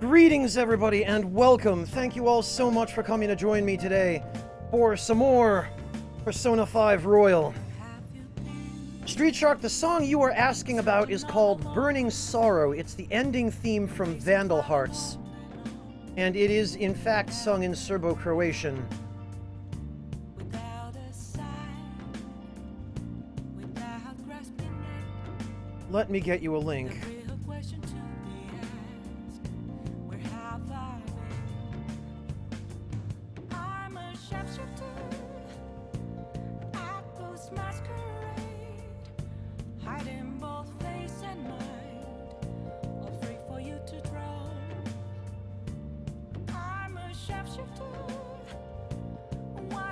Greetings, everybody, and welcome. Thank you all so much for coming to join me today for some more Persona 5 Royal. Street Shark, the song you are asking about is called Burning Sorrow. It's the ending theme from Vandal Hearts, and it is, in fact, sung in Serbo-Croatian. Let me get you a link.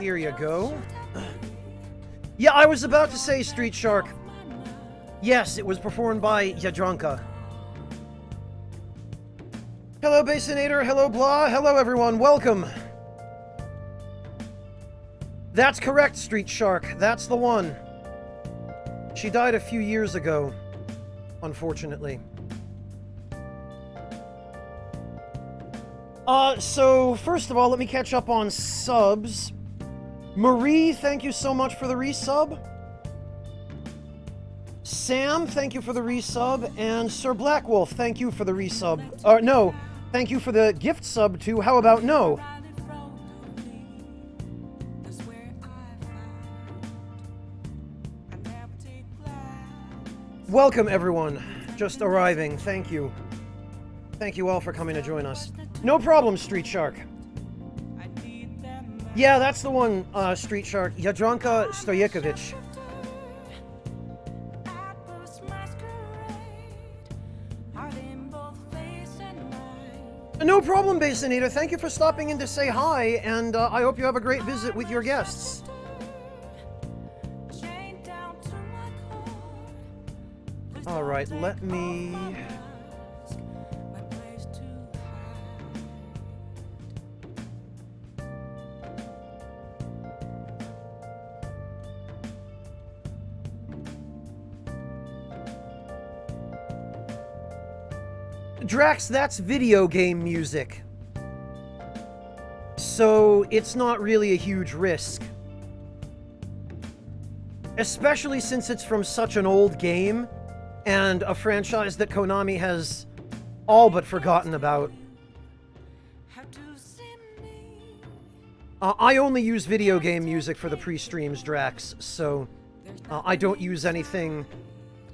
Here you go. Yeah, I was about to say, Street Shark. Yes, it was performed by Jadranka. Hello, Basonator. Hello, Blah. Hello, everyone. Welcome. That's correct, Street Shark. That's the one. She died a few years ago, unfortunately. So, first of all, let me catch up on subs. Marie, thank you so much for the resub. Sam, thank you for the resub. And Sir Blackwolf, thank you for the resub. No, thank you for the gift sub to How About No? Welcome, everyone. Just arriving. Thank you. Thank you all for coming to join us. No problem, Street Shark. Yeah, that's the one, Street Shark. Jadranka Stojkovic. No problem, Basonator. Thank you for stopping in to say hi, and I hope you have a great visit with your guests. Alright, let me... Drax, that's video game music. So, it's not really a huge risk. Especially since it's from such an old game, and a franchise that Konami has all but forgotten about. I only use video game music for the pre-streams, Drax, so I don't use anything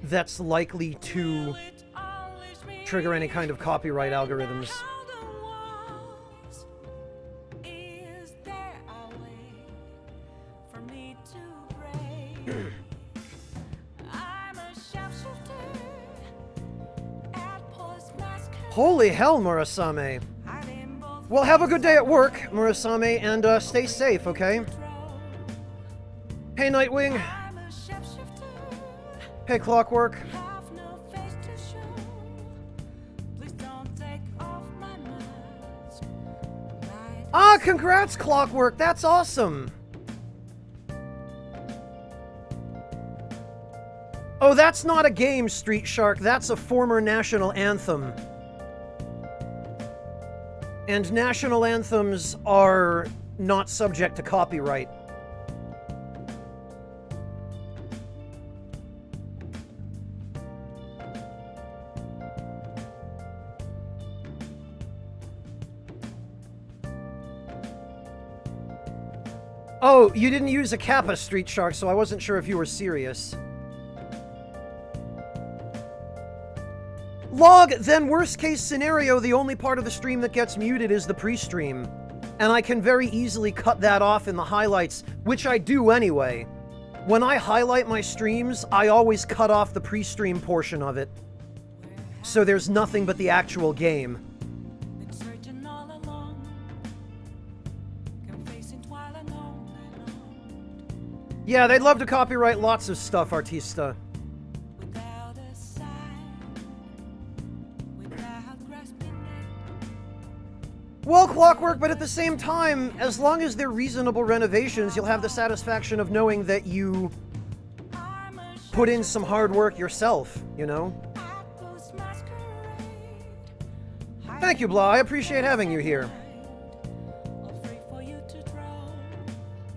that's likely to trigger any kind of copyright algorithms. Holy hell, Murasame. Well, have a good day at work, Murasame, and stay safe, okay? Hey, Nightwing. Hey, Clockwork. Ah, congrats, Clockwork! That's awesome! Oh, that's not a game, Street Shark. That's a former national anthem. And national anthems are not subject to copyright. Oh, you didn't use a Kappa, Street Shark, so I wasn't sure if you were serious. Log, then worst case scenario, the only part of the stream that gets muted is the pre-stream. And I can very easily cut that off in the highlights, which I do anyway. When I highlight my streams, I always cut off the pre-stream portion of it. So there's nothing but the actual game. Yeah, they'd love to copyright lots of stuff, Artista. Well, Clockwork, but at the same time, as long as they're reasonable renovations, you'll have the satisfaction of knowing that you put in some hard work yourself, you know? Thank you, Blah. I appreciate having you here.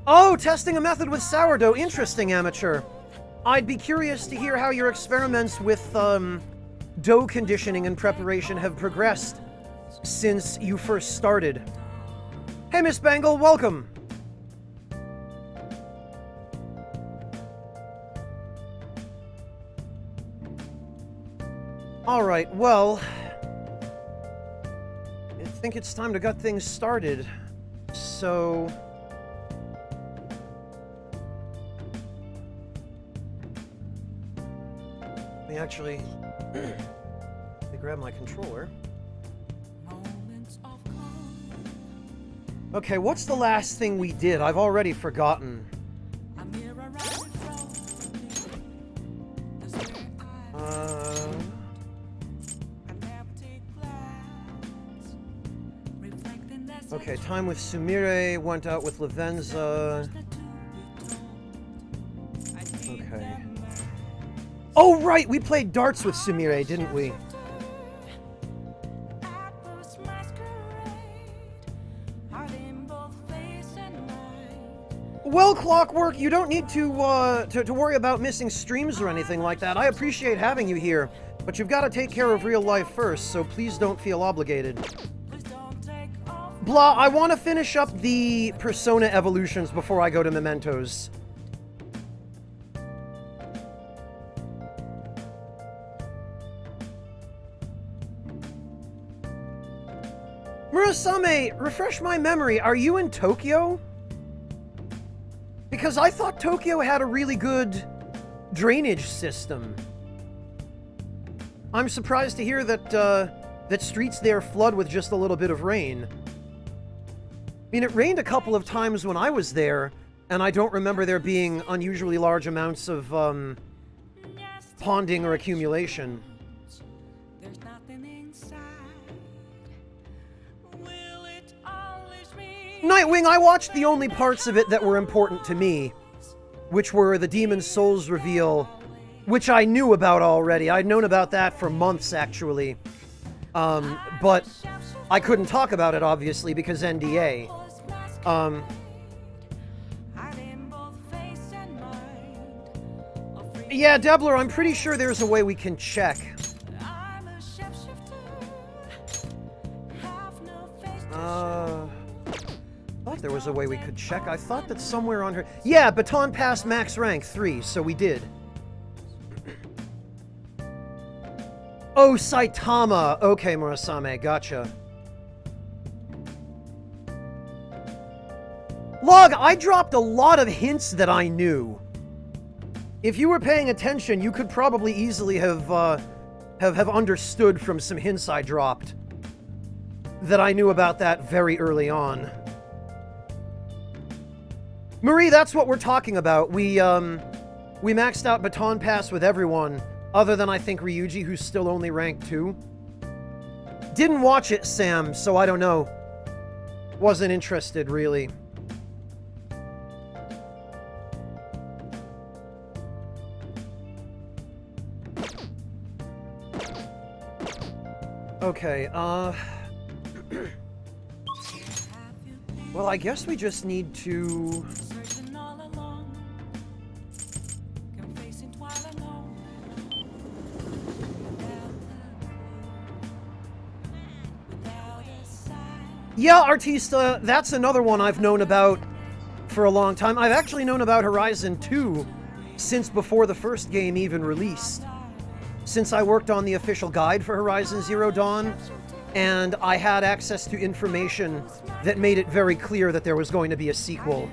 Oh, testing a method with sourdough. Interesting, amateur. I'd be curious to hear how your experiments with dough conditioning and preparation have progressed since you first started. Hey, Miss Bangle, welcome. Alright, well, I think it's time to get things started. So... let me actually... let me grab my controller. Okay, what's the last thing we did? I've already forgotten. Okay, time with Sumire, went out with Lavenza. Okay. Oh, right! We played darts with Sumire, didn't we? Well, Clockwork, you don't need to worry about missing streams or anything like that. I appreciate having you here, but you've got to take care of real life first, so please don't feel obligated. Blah, I want to finish up the Persona evolutions before I go to Mementos. Murasame, refresh my memory, are you in Tokyo? Because I thought Tokyo had a really good drainage system. I'm surprised to hear that, that streets there flood with just a little bit of rain. I mean, it rained a couple of times when I was there, and I don't remember there being unusually large amounts of, ponding or accumulation. Nightwing, I watched the only parts of it that were important to me, which were the Demon's Souls reveal, which I knew about already. I'd known about that for months, actually. But I couldn't talk about it, obviously, because NDA. Yeah, Debler, I'm pretty sure there's a way we can check. I thought there was a way we could check. I thought that somewhere on her... Yeah, Baton Pass max rank 3, so we did. Oh, Saitama! Okay, Murasame, gotcha. Log, I dropped a lot of hints that I knew. If you were paying attention, you could probably easily have understood from some hints I dropped that I knew about that very early on. Marie, that's what we're talking about. We maxed out Baton Pass with everyone, other than I think Ryuji, who's still only rank 2. Didn't watch it, Sam, so I don't know. Wasn't interested, really. Okay, well, I guess we just need to... Yeah, Artista, that's another one I've known about for a long time. I've actually known about Horizon 2 since before the first game even released. Since I worked on the official guide for Horizon Zero Dawn, and I had access to information that made it very clear that there was going to be a sequel.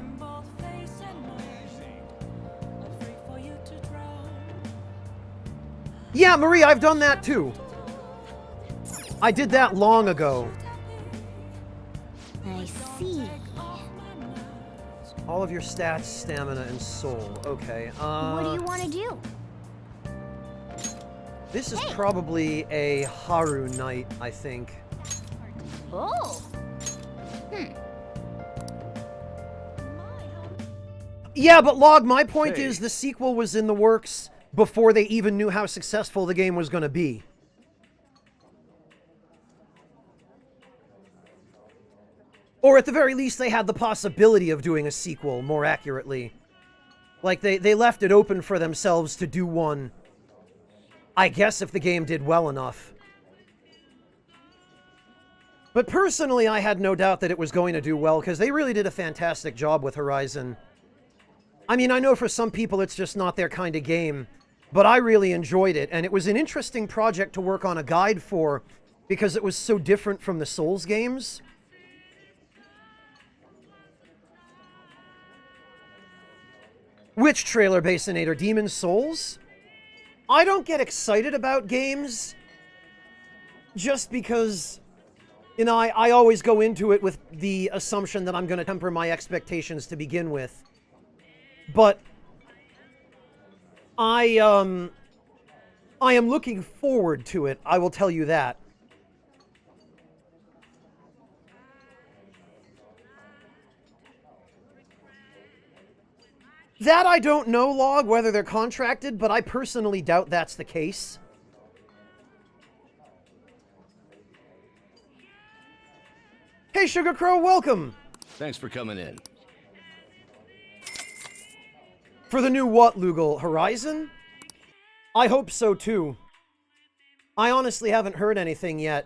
Yeah, Marie, I've done that too. I did that long ago. I see. All of your stats, stamina, and soul. Okay, What do you want to do? This is probably a Haru night, I think. Oh. Yeah, but Log, my point is the sequel was in the works before they even knew how successful the game was going to be. Or at the very least, they had the possibility of doing a sequel, more accurately. Like, they left it open for themselves to do one, I guess, if the game did well enough. But personally, I had no doubt that it was going to do well, because they really did a fantastic job with Horizon. I mean, I know for some people it's just not their kind of game, but I really enjoyed it, and it was an interesting project to work on a guide for, because it was so different from the Souls games. Which trailer, Basonator? Demon's Souls? I don't get excited about games just because, you know, I always go into it with the assumption that I'm going to temper my expectations to begin with. But I am looking forward to it, I will tell you that. That I don't know, Log, whether they're contracted, but I personally doubt that's the case. Hey, Sugar Crow, welcome! Thanks for coming in. For the new what, Lugal? Horizon? I hope so, too. I honestly haven't heard anything yet.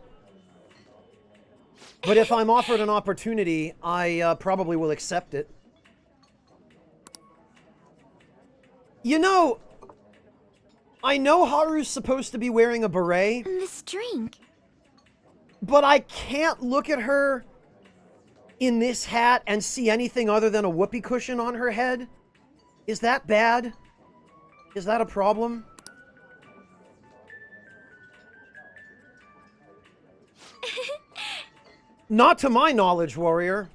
But if I'm offered an opportunity, I probably will accept it. You know, I know Haru's supposed to be wearing a beret. This drink. But I can't look at her in this hat and see anything other than a whoopee cushion on her head. Is that bad? Is that a problem? Not to my knowledge, warrior.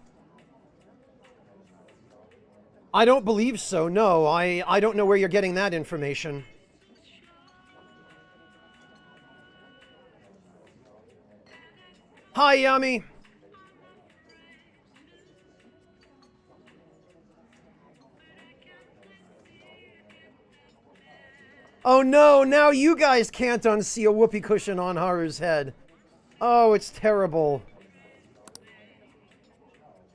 I don't believe so, no. I don't know where you're getting that information. Hi, Yami. Oh no, now you guys can't unsee a whoopee cushion on Haru's head. Oh, it's terrible.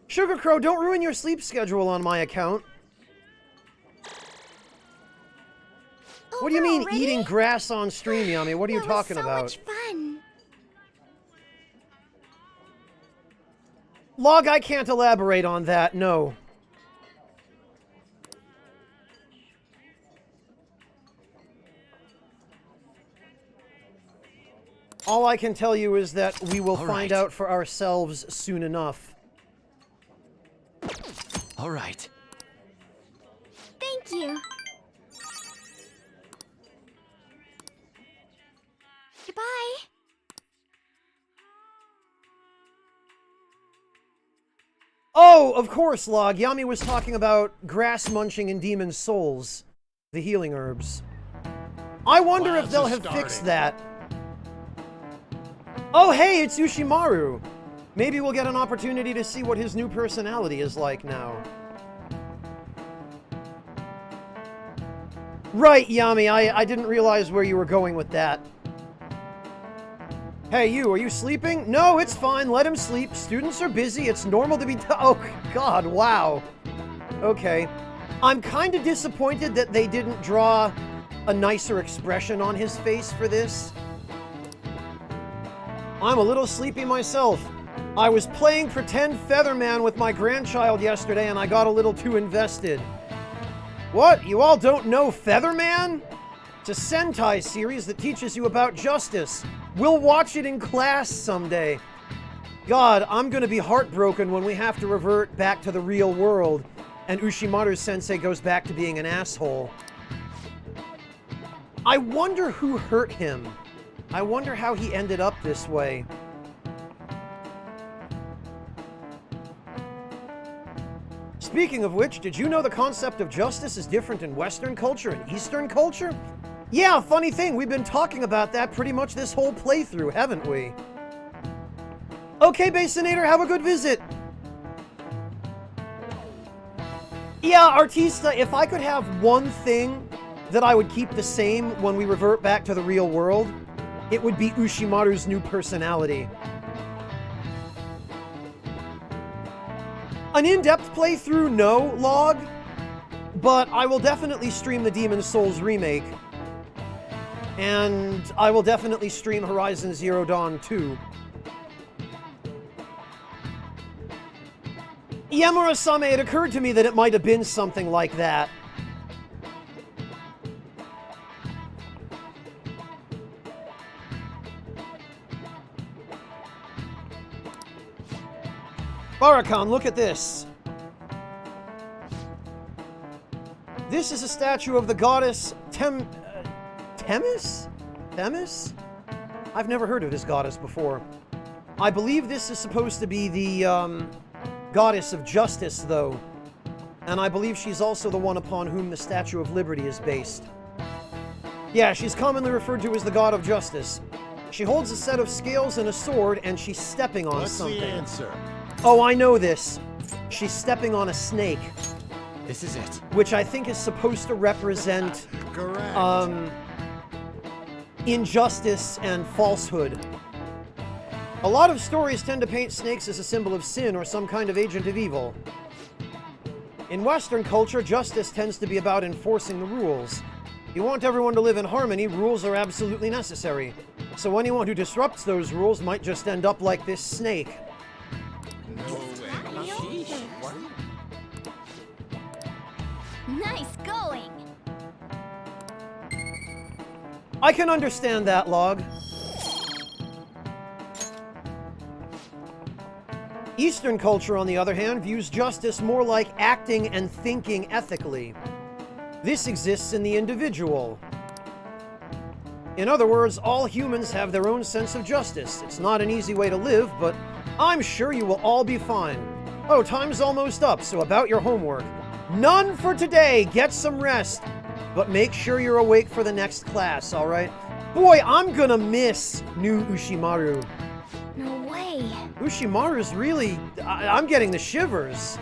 Sugar Crow, don't ruin your sleep schedule on my account. What do you mean already? eating grass on stream, Yami? What are you talking That was so about? much fun. Log, I can't elaborate on that, no. All I can tell you is that we will find out for ourselves soon enough. All right. Thank you. Goodbye. Oh, of course, Log. Yami was talking about grass munching in Demon's Souls, the healing herbs. I wonder if they'll have fixed that. Oh, hey, it's Yoshimaru. Maybe we'll get an opportunity to see what his new personality is like now. Right, Yami, I didn't realize where you were going with that. Hey, you, are you sleeping? No, it's fine, let him sleep. Students are busy, it's normal to be oh, God, wow. Okay. I'm kind of disappointed that they didn't draw a nicer expression on his face for this. I'm a little sleepy myself. I was playing Pretend Featherman with my grandchild yesterday and I got a little too invested. What? You all don't know Featherman? It's a Sentai series that teaches you about justice. We'll watch it in class someday. God, I'm gonna be heartbroken when we have to revert back to the real world and Ushimaru-sensei goes back to being an asshole. I wonder who hurt him. I wonder how he ended up this way. Speaking of which, did you know the concept of justice is different in Western culture and Eastern culture? Yeah, funny thing, we've been talking about that pretty much this whole playthrough, haven't we? Okay, Basonator, have a good visit. Yeah, Artista, if I could have one thing that I would keep the same when we revert back to the real world, it would be Ushimaru's new personality. An in-depth playthrough, no, Log. But I will definitely stream the Demon's Souls remake. And I will definitely stream Horizon Zero Dawn 2. Yamura-sama, it occurred to me that it might have been something like that. Barakan, look at this. This is a statue of the goddess Themis? Themis? I've never heard of this goddess before. I believe this is supposed to be the goddess of justice, though. And I believe she's also the one upon whom the Statue of Liberty is based. Yeah, she's commonly referred to as the god of justice. She holds a set of scales and a sword, and she's stepping on something. What's the answer? Oh, I know this. She's stepping on a snake, This is it. which I think is supposed to represent Correct. injustice and falsehood. A lot of stories tend to paint snakes as a symbol of sin or some kind of agent of evil. In Western culture, justice tends to be about enforcing the rules. If you want everyone to live in harmony, rules are absolutely necessary. So anyone who disrupts those rules might just end up like this snake. No way. Nice going. I can understand that, Log. Eastern culture, on the other hand, views justice more like acting and thinking ethically. This exists in the individual. In other words, all humans have their own sense of justice. It's not an easy way to live, but I'm sure you will all be fine. Oh, time's almost up, so about your homework. None for today! Get some rest! But make sure you're awake for the next class, alright? Boy, I'm gonna miss new Ushimaru. No way. Ushimaru's really... I'm getting the shivers.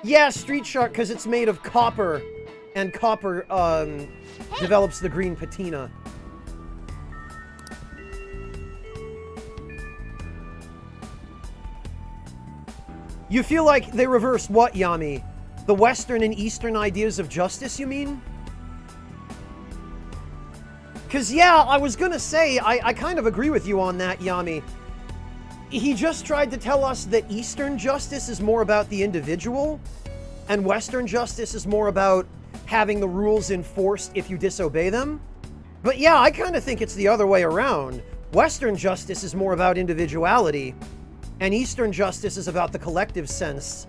Yeah, Street Shark, because it's made of copper. And copper, develops the green patina. You feel like they reversed what, Yami? The Western and Eastern ideas of justice, you mean? Because, yeah, I was gonna say, I kind of agree with you on that, Yami. He just tried to tell us that Eastern justice is more about the individual, and Western justice is more about having the rules enforced if you disobey them. But yeah, I kind of think it's the other way around. Western justice is more about individuality, and Eastern justice is about the collective sense.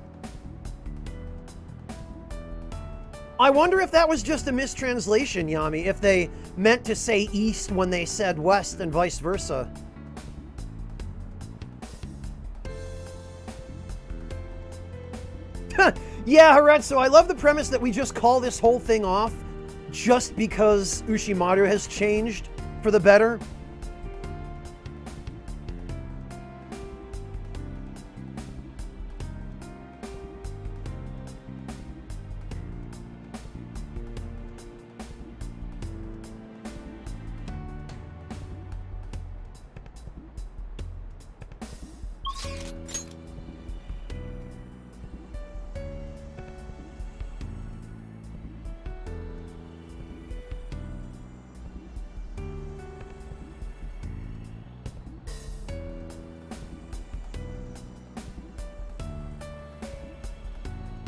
I wonder if that was just a mistranslation, Yami, if they meant to say East when they said West and vice versa. Yeah, Haretsu, I love the premise that we just call this whole thing off just because Ushimaru has changed for the better.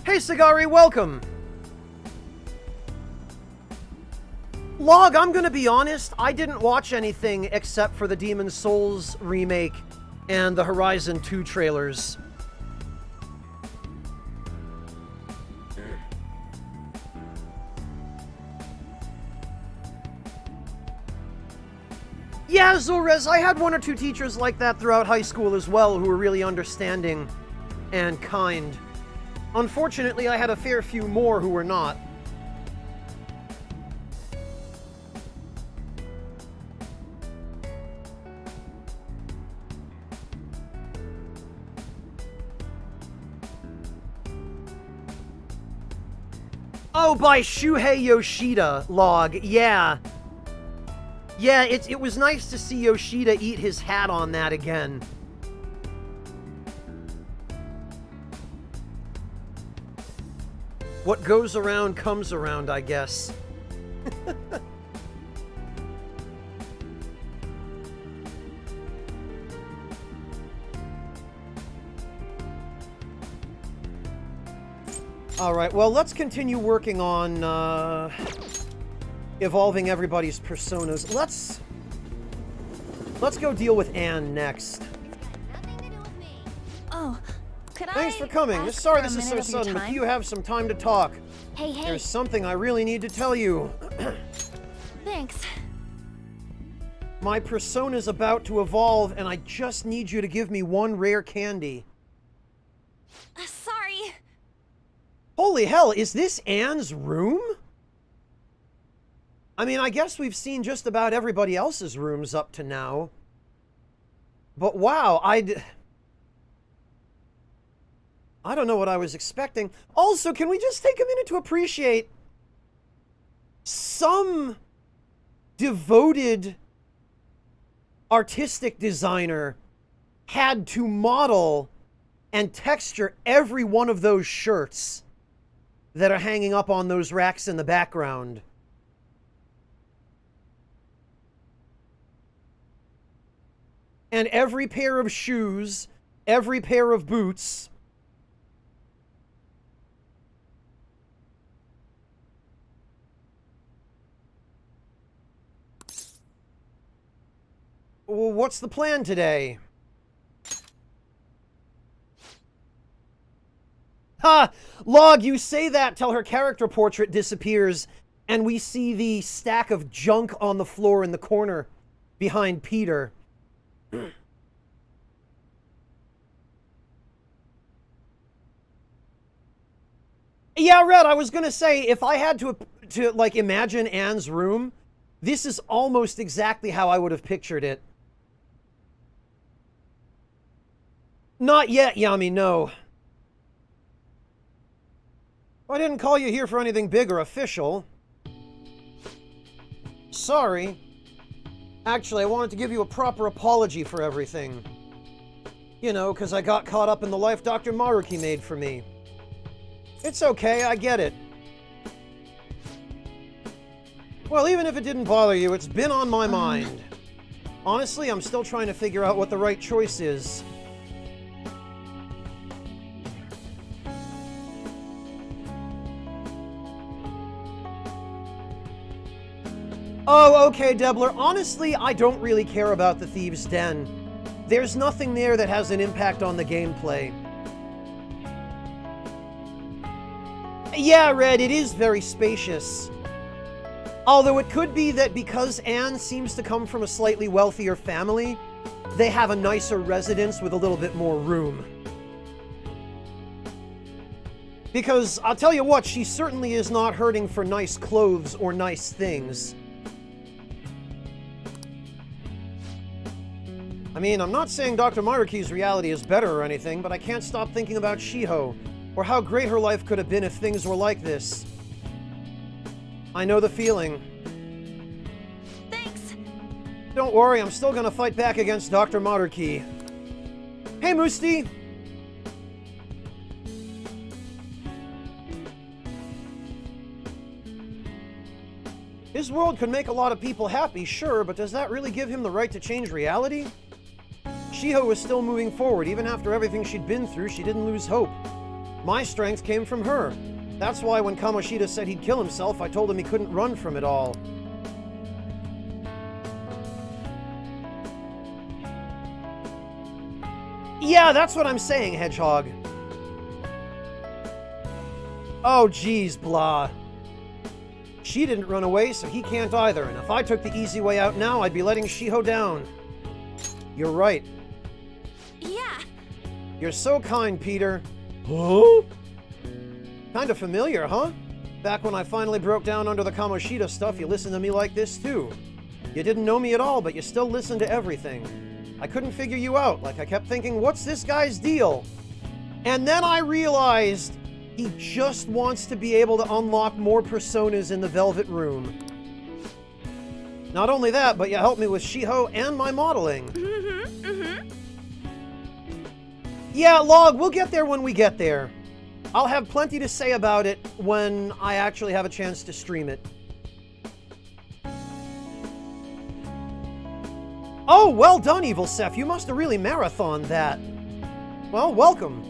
Hey, Sagari, welcome! Log, I'm gonna be honest, I didn't watch anything except for the Demon's Souls remake and the Horizon 2 trailers. Yeah, Zulrez, I had one or two teachers like that throughout high school as well who were really understanding and kind. Unfortunately, I had a fair few more who were not. Oh, by Shuhei Yoshida, Log, yeah. Yeah, it was nice to see Yoshida eat his hat on that again. What goes around comes around, I guess. Alright, well, let's continue working on, evolving everybody's personas. Let's go deal with Anne next. Nothing to do with me. Oh, could Thanks I for coming. ask Sorry for a this is so minute of your sudden, but time? do you have some time to talk? Hey, There's something I really need to tell you. thanks. My persona's about to evolve, and I just need you to give me one rare candy. Sorry. Holy hell, is this Anne's room? I mean, I guess we've seen just about everybody else's rooms up to now. But wow, I don't know what I was expecting. Also, can we just take a minute to appreciate some devoted artistic designer had to model and texture every one of those shirts that are hanging up on those racks in the background. And every pair of shoes, every pair of boots. Well, what's the plan today? Ha! Log, you say that till her character portrait disappears, and we see the stack of junk on the floor in the corner behind Peter. Yeah, Red, I was gonna say, if I had to like, imagine Anne's room, this is almost exactly how I would have pictured it. Not yet, Yami, no. I didn't call you here for anything big or official. Sorry. Actually, I wanted to give you a proper apology for everything. You know, because I got caught up in the life Dr. Maruki made for me. It's okay, I get it. Well, even if it didn't bother you, it's been on my mind. Honestly, I'm still trying to figure out what the right choice is. Oh, okay, Debler. Honestly, I don't really care about the Thieves' Den. There's nothing there that has an impact on the gameplay. Yeah, Red, it is very spacious. Although it could be that because Anne seems to come from a slightly wealthier family, they have a nicer residence with a little bit more room. Because, I'll tell you what, she certainly is not hurting for nice clothes or nice things. I mean, I'm not saying Dr. Maruki's reality is better or anything, but I can't stop thinking about Shiho, or how great her life could have been if things were like this. I know the feeling. Thanks. Don't worry, I'm still gonna fight back against Dr. Maruki. Hey, Musti! His world could make a lot of people happy, sure, but does that really give him the right to change reality? Shiho was still moving forward. Even after everything she'd been through, she didn't lose hope. My strength came from her. That's why when Kamoshida said he'd kill himself, I told him he couldn't run from it all. Yeah, that's what I'm saying, Hedgehog. Oh, geez, blah. She didn't run away, so he can't either, and if I took the easy way out now, I'd be letting Shiho down. You're right. Yeah. You're so kind, Peter. Huh? Kinda familiar, huh? Back when I finally broke down under the Kamoshida stuff, you listened to me like this, too. You didn't know me at all, but you still listened to everything. I couldn't figure you out, like I kept thinking, what's this guy's deal? And then I realized he just wants to be able to unlock more personas in the Velvet Room. Not only that, but you helped me with Shiho and my modeling. Yeah, Log, we'll get there when we get there. I'll have plenty to say about it when I actually have a chance to stream it. Oh, well done, Evil Seth. You must have really marathoned that. Well, welcome.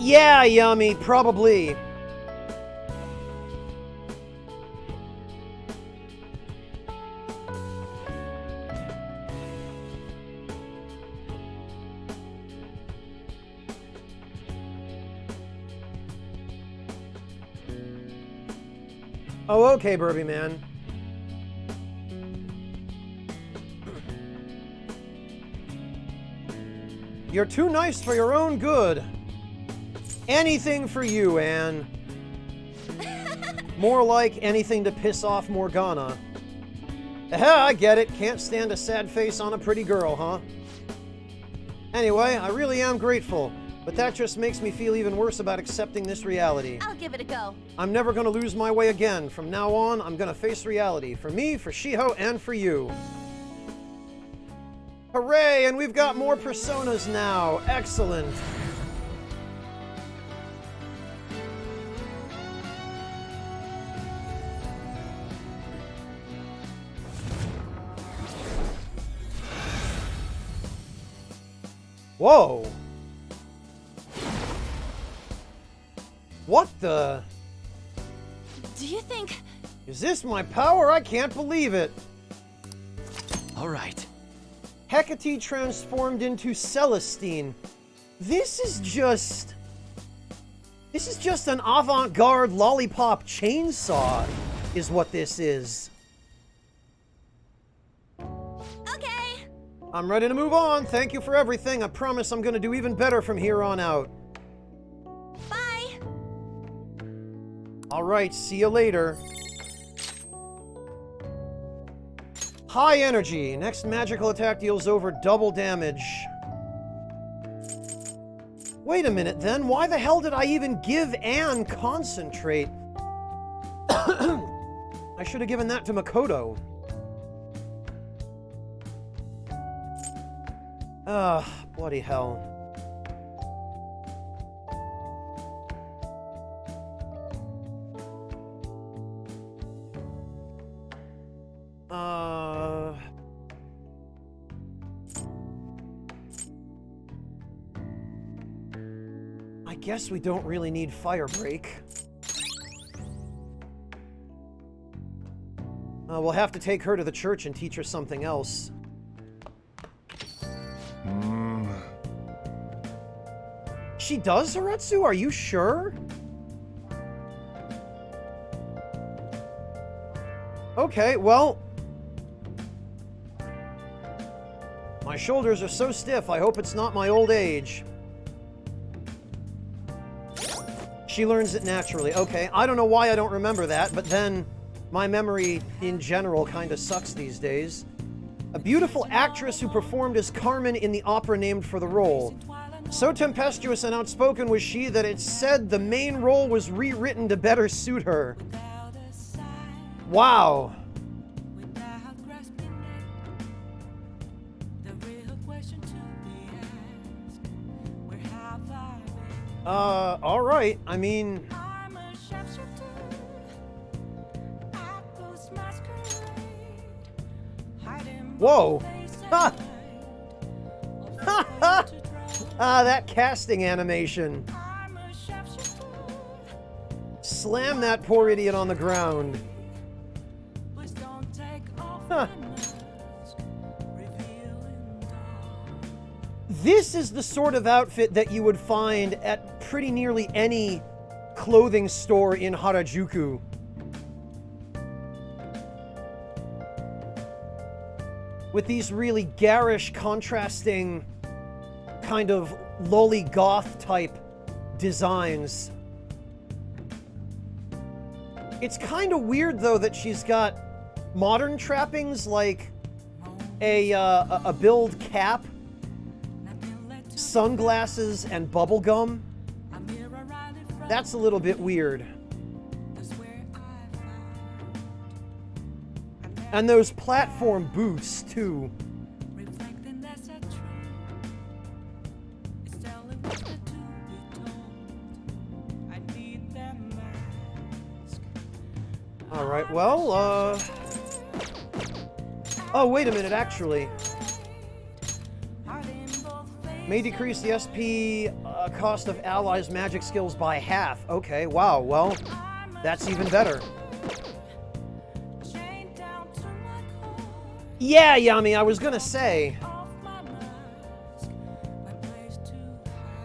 Yeah, Yummy, probably. Oh, okay, Burby Man. You're too nice for your own good. Anything for you, Anne. More like anything to piss off Morgana. I get it. Can't stand a sad face on a pretty girl, huh? Anyway, I really am grateful, but that just makes me feel even worse about accepting this reality. I'll give it a go. I'm never gonna lose my way again. From now on, I'm gonna face reality. For me, for Shiho, and for you. Hooray! And we've got more personas now. Excellent. Whoa! What the? Do you think... Is this my power? I can't believe it! All right. Hecate transformed into Celestine. This is just an avant-garde lollipop chainsaw, is what this is. Okay. I'm ready to move on. Thank you for everything. I promise I'm gonna do even better from here on out. Bye. Alright, see you later. High energy. Next magical attack deals over double damage. Wait a minute then. Why the hell did I even give Anne concentrate? I should have given that to Makoto. Bloody hell. I guess we don't really need Fire Break. We'll have to take her to the church and teach her something else. She does, Haretsu? Are you sure? Okay, well... My shoulders are so stiff, I hope it's not my old age. She learns it naturally. Okay, I don't know why I don't remember that, but then my memory in general kind of sucks these days. A beautiful actress who performed as Carmen in the opera named for the role. So tempestuous and outspoken was she that it's said the main role was rewritten to better suit her. Wow. Alright, I mean... Whoa! Ha! Ha ha! That casting animation. Slam that poor idiot on the ground. Huh. This is the sort of outfit that you would find at pretty nearly any clothing store in Harajuku. With these really garish, contrasting, kind of lolly goth type designs. It's kind of weird though that she's got modern trappings like a build cap, sunglasses, and bubblegum. That's a little bit weird. And those platform boots, too. Alright, well, oh, wait a minute, actually. May decrease the SP cost of allies' magic skills by half. Okay, wow, well, that's even better. Yeah, Yami, I was gonna say.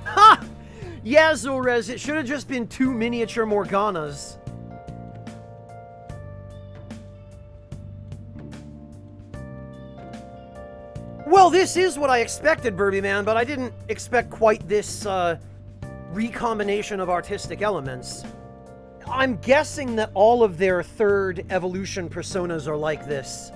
Ha! Yeah, Zorez, it should have just been 2 miniature Morganas. Well, this is what I expected, Burby Man, but I didn't expect quite this, recombination of artistic elements. I'm guessing that all of their third evolution personas are like this.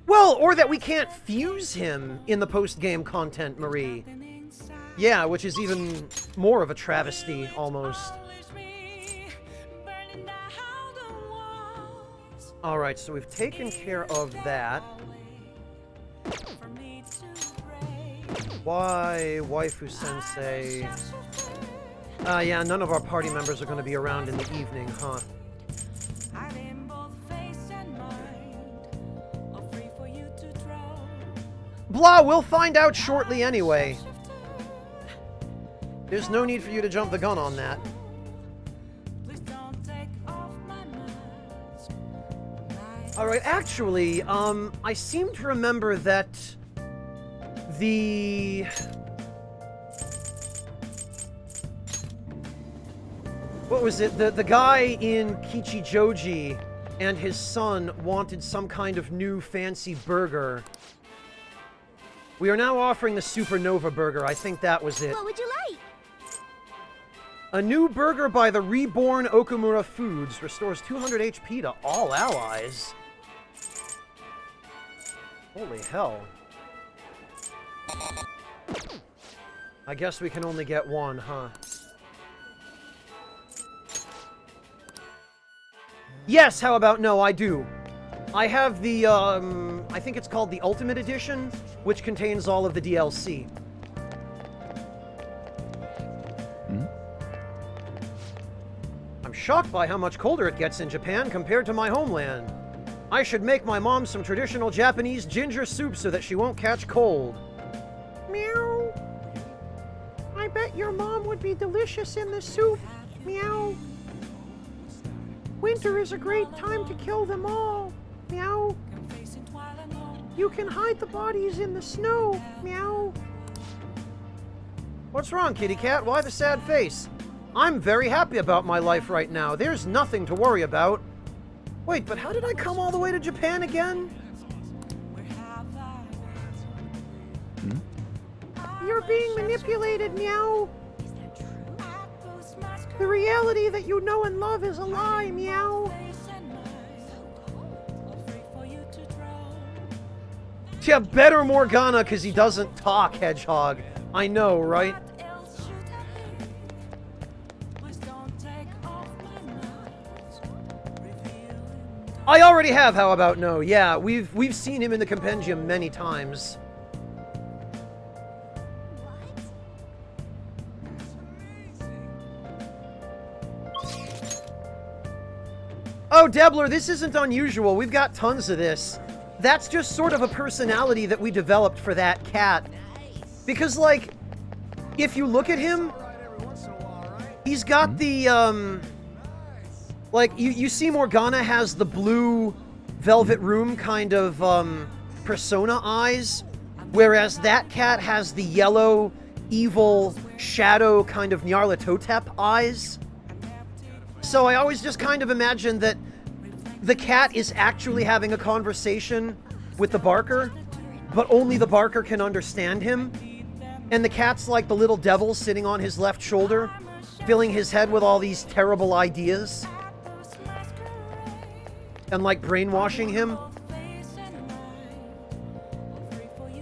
Well, or that we can't fuse him in the post-game content, Marie. Yeah, which is even more of a travesty, almost. Alright, so we've taken care of that. Why, waifu sensei? Yeah, none of our party members are going to be around in the evening, huh? Blah, we'll find out shortly anyway. There's no need for you to jump the gun on that. Alright, actually, I seem to remember that the... What was it? The guy in Kichijoji and his son wanted some kind of new fancy burger. We are now offering the Supernova Burger. I think that was it. What would you like? A new burger by the reborn Okumura Foods restores 200 HP to all allies. Holy hell. I guess we can only get one, huh? Yes, how about no, I do. I have the, I think it's called the Ultimate Edition, which contains all of the DLC. I'm shocked by how much colder it gets in Japan compared to my homeland. I should make my mom some traditional Japanese ginger soup so that she won't catch cold. Meow. I bet your mom would be delicious in the soup. Meow. Winter is a great time to kill them all. Meow. You can hide the bodies in the snow. Meow. What's wrong, kitty cat? Why the sad face? I'm very happy about my life right now. There's nothing to worry about. Wait, but how did I come all the way to Japan again? You're being manipulated, Meow. The reality that you know and love is a lie, Meow. Yeah, better Morgana, because he doesn't talk, Hedgehog. I know, right? I already have How About No. Yeah, we've seen him in the compendium many times. Oh, Debler, this isn't unusual. We've got tons of this. That's just sort of a personality that we developed for that cat. Because, like, if you look at him, he's got the, like, you see Morgana has the blue Velvet Room kind of, persona eyes, whereas that cat has the yellow, evil, shadow kind of Nyarlathotep eyes. So I always just kind of imagine that the cat is actually having a conversation with the Barker, but only the Barker can understand him. And the cat's like the little devil sitting on his left shoulder, filling his head with all these terrible ideas. And like brainwashing him.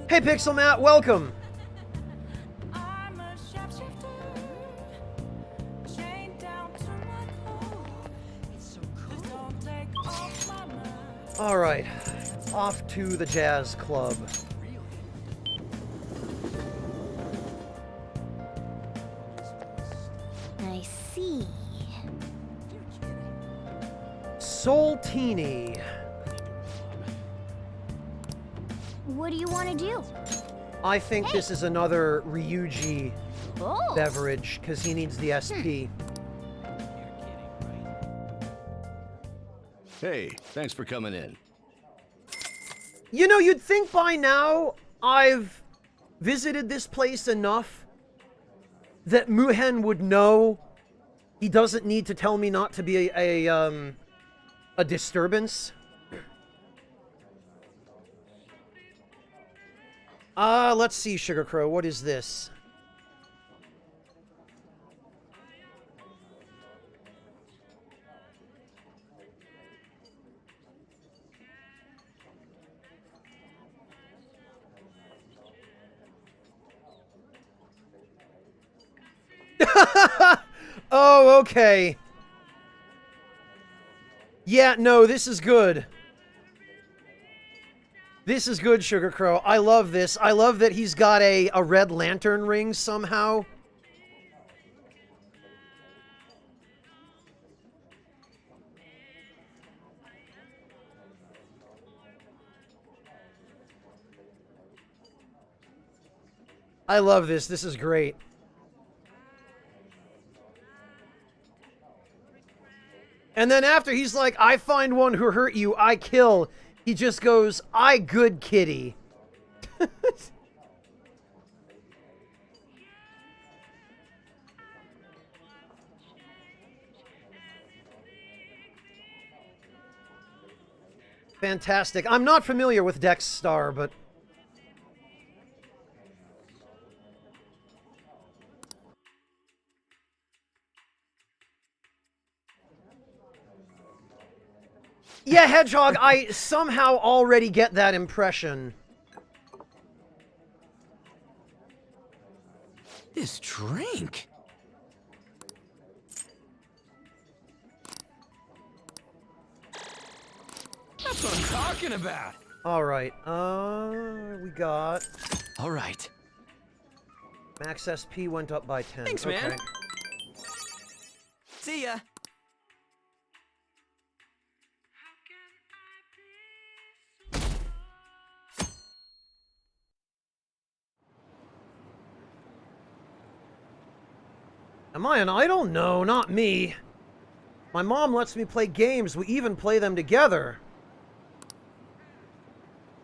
Hey Pixel Matt, welcome! Alright. Off to the jazz club. I see. Soltini. What do you want to do? I think this is another Ryuji Oh. beverage, because he needs the SP. Hey, thanks for coming in. You know, you'd think by now I've visited this place enough that Muhen would know he doesn't need to tell me not to be a disturbance. Let's see, Sugar Crow, what is this? Oh, okay. Yeah, no, this is good. This is good, Sugar Crow. I love this. I love that he's got a red lantern ring somehow. I love this. This is great. And then after he's like, I find one who hurt you, I kill. He just goes, I good kitty. Fantastic. I'm not familiar with Dex Star, but... Yeah, Hedgehog, I somehow already get that impression. This drink. That's what I'm talking about. Alright, we got... All right. Max SP went up by 10. Thanks, man. See ya. Am I an idol? No, not me. My mom lets me play games. We even play them together.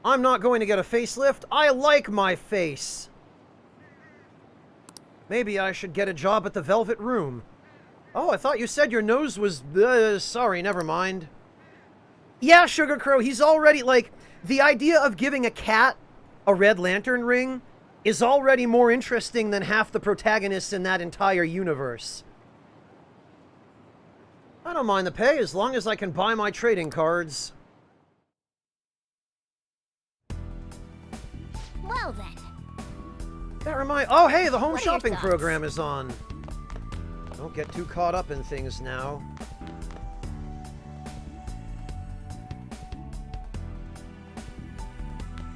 I'm not going to get a facelift. I like my face. Maybe I should get a job at the Velvet Room. Oh, I thought you said your nose was... sorry, never mind. Yeah, Sugar Crow, he's already, like... The idea of giving a cat a red lantern ring is already more interesting than half the protagonists in that entire universe. I don't mind the pay as long as I can buy my trading cards. Well then. That reminds... Oh, hey, the home What are your shopping thoughts? program is on. Don't get too caught up in things now.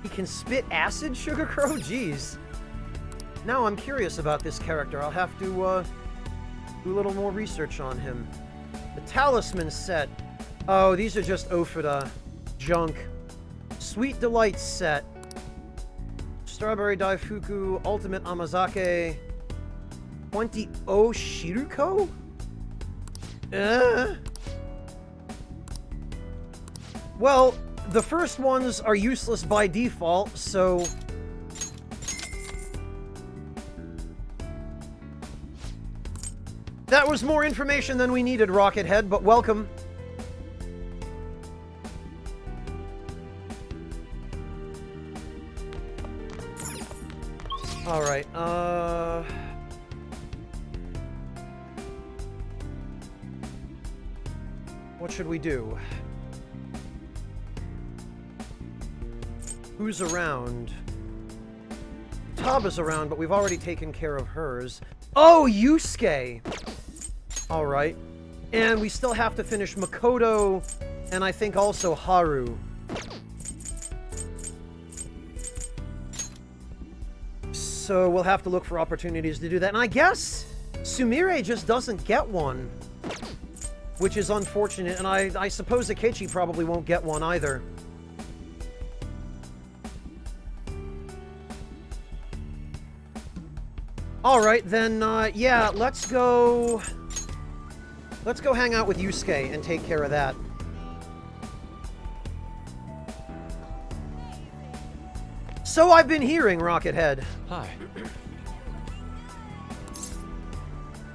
He can spit acid, Sugar Crow? Jeez. Now I'm curious about this character. I'll have to, do a little more research on him. The Talisman set. Oh, these are just Ofida. Junk. Sweet Delights set. Strawberry Daifuku, Ultimate Amazake. 20 O Shiruko? Well, the first ones are useless by default, so... That was more information than we needed, Rocket Head, but welcome. Alright, what should we do? Who's around? Taba's around, but we've already taken care of hers. Oh, Yusuke! Alright. And we still have to finish Makoto, and I think also Haru. So we'll have to look for opportunities to do that. And I guess Sumire just doesn't get one, which is unfortunate. And I suppose Akechi probably won't get one either. All right, then, yeah, let's go hang out with Yusuke and take care of that. So I've been hearing, Rocket Head. Hi.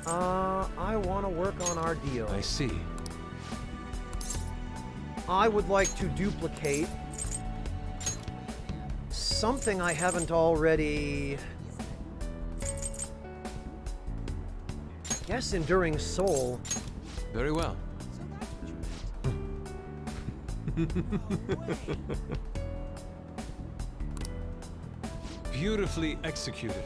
I want to work on our deal. I see. I would like to duplicate something I haven't already... I guess Enduring Soul. Very well. Beautifully executed.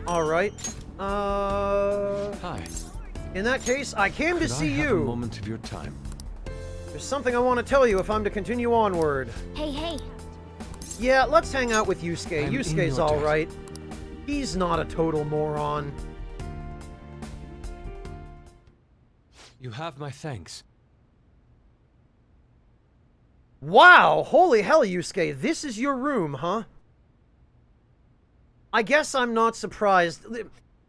All right. Hi. In that case, I came to Could see I have you. a moment of your time? There's something I want to tell you if I'm to continue onward. Hey, hey. Yeah, let's hang out with Yusuke. I'm in Yusuke's your all debt. right. He's not a total moron. You have my thanks. Wow! Holy hell, Yusuke. This is your room, huh? I guess I'm not surprised.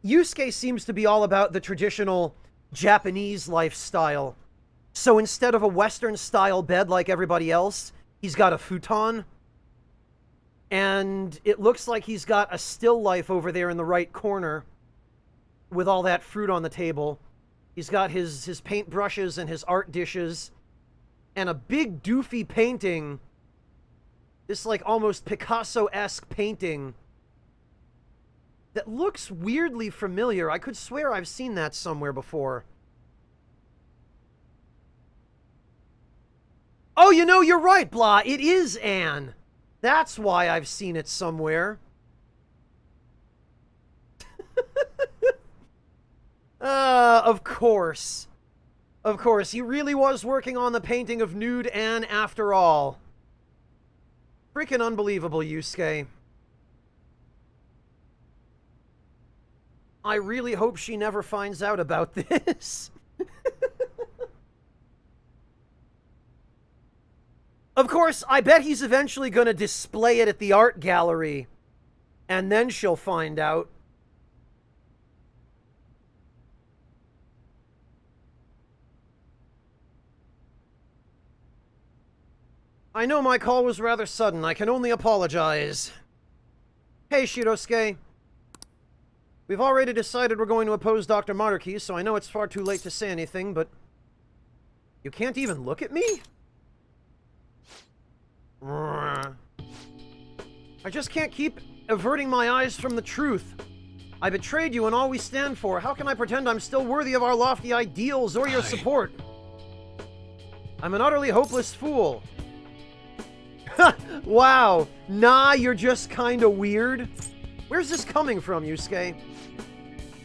Yusuke seems to be all about the traditional Japanese lifestyle. So instead of a Western-style bed like everybody else, he's got a futon. And it looks like he's got a still life over there in the right corner with all that fruit on the table. He's got his paint brushes and his art dishes and a big doofy painting. This like almost Picasso-esque painting that looks weirdly familiar. I could swear I've seen that somewhere before. Oh, you know, you're right, Blah. It is Anne. That's why I've seen it somewhere. Of course. Of course, he really was working on the painting of nude Anne after all. Freaking unbelievable, Yusuke. I really hope she never finds out about this. Of course, I bet he's eventually going to display it at the art gallery. And then she'll find out. I know my call was rather sudden. I can only apologize. Hey, Shirosuke. We've already decided we're going to oppose Dr. Maruki, so I know it's far too late to say anything, but... You can't even look at me? I just can't keep averting my eyes from the truth. I betrayed you and all we stand for. How can I pretend I'm still worthy of our lofty ideals or your support? I'm an utterly hopeless fool. Wow. Nah, you're just kinda weird. Where's this coming from, Yusuke?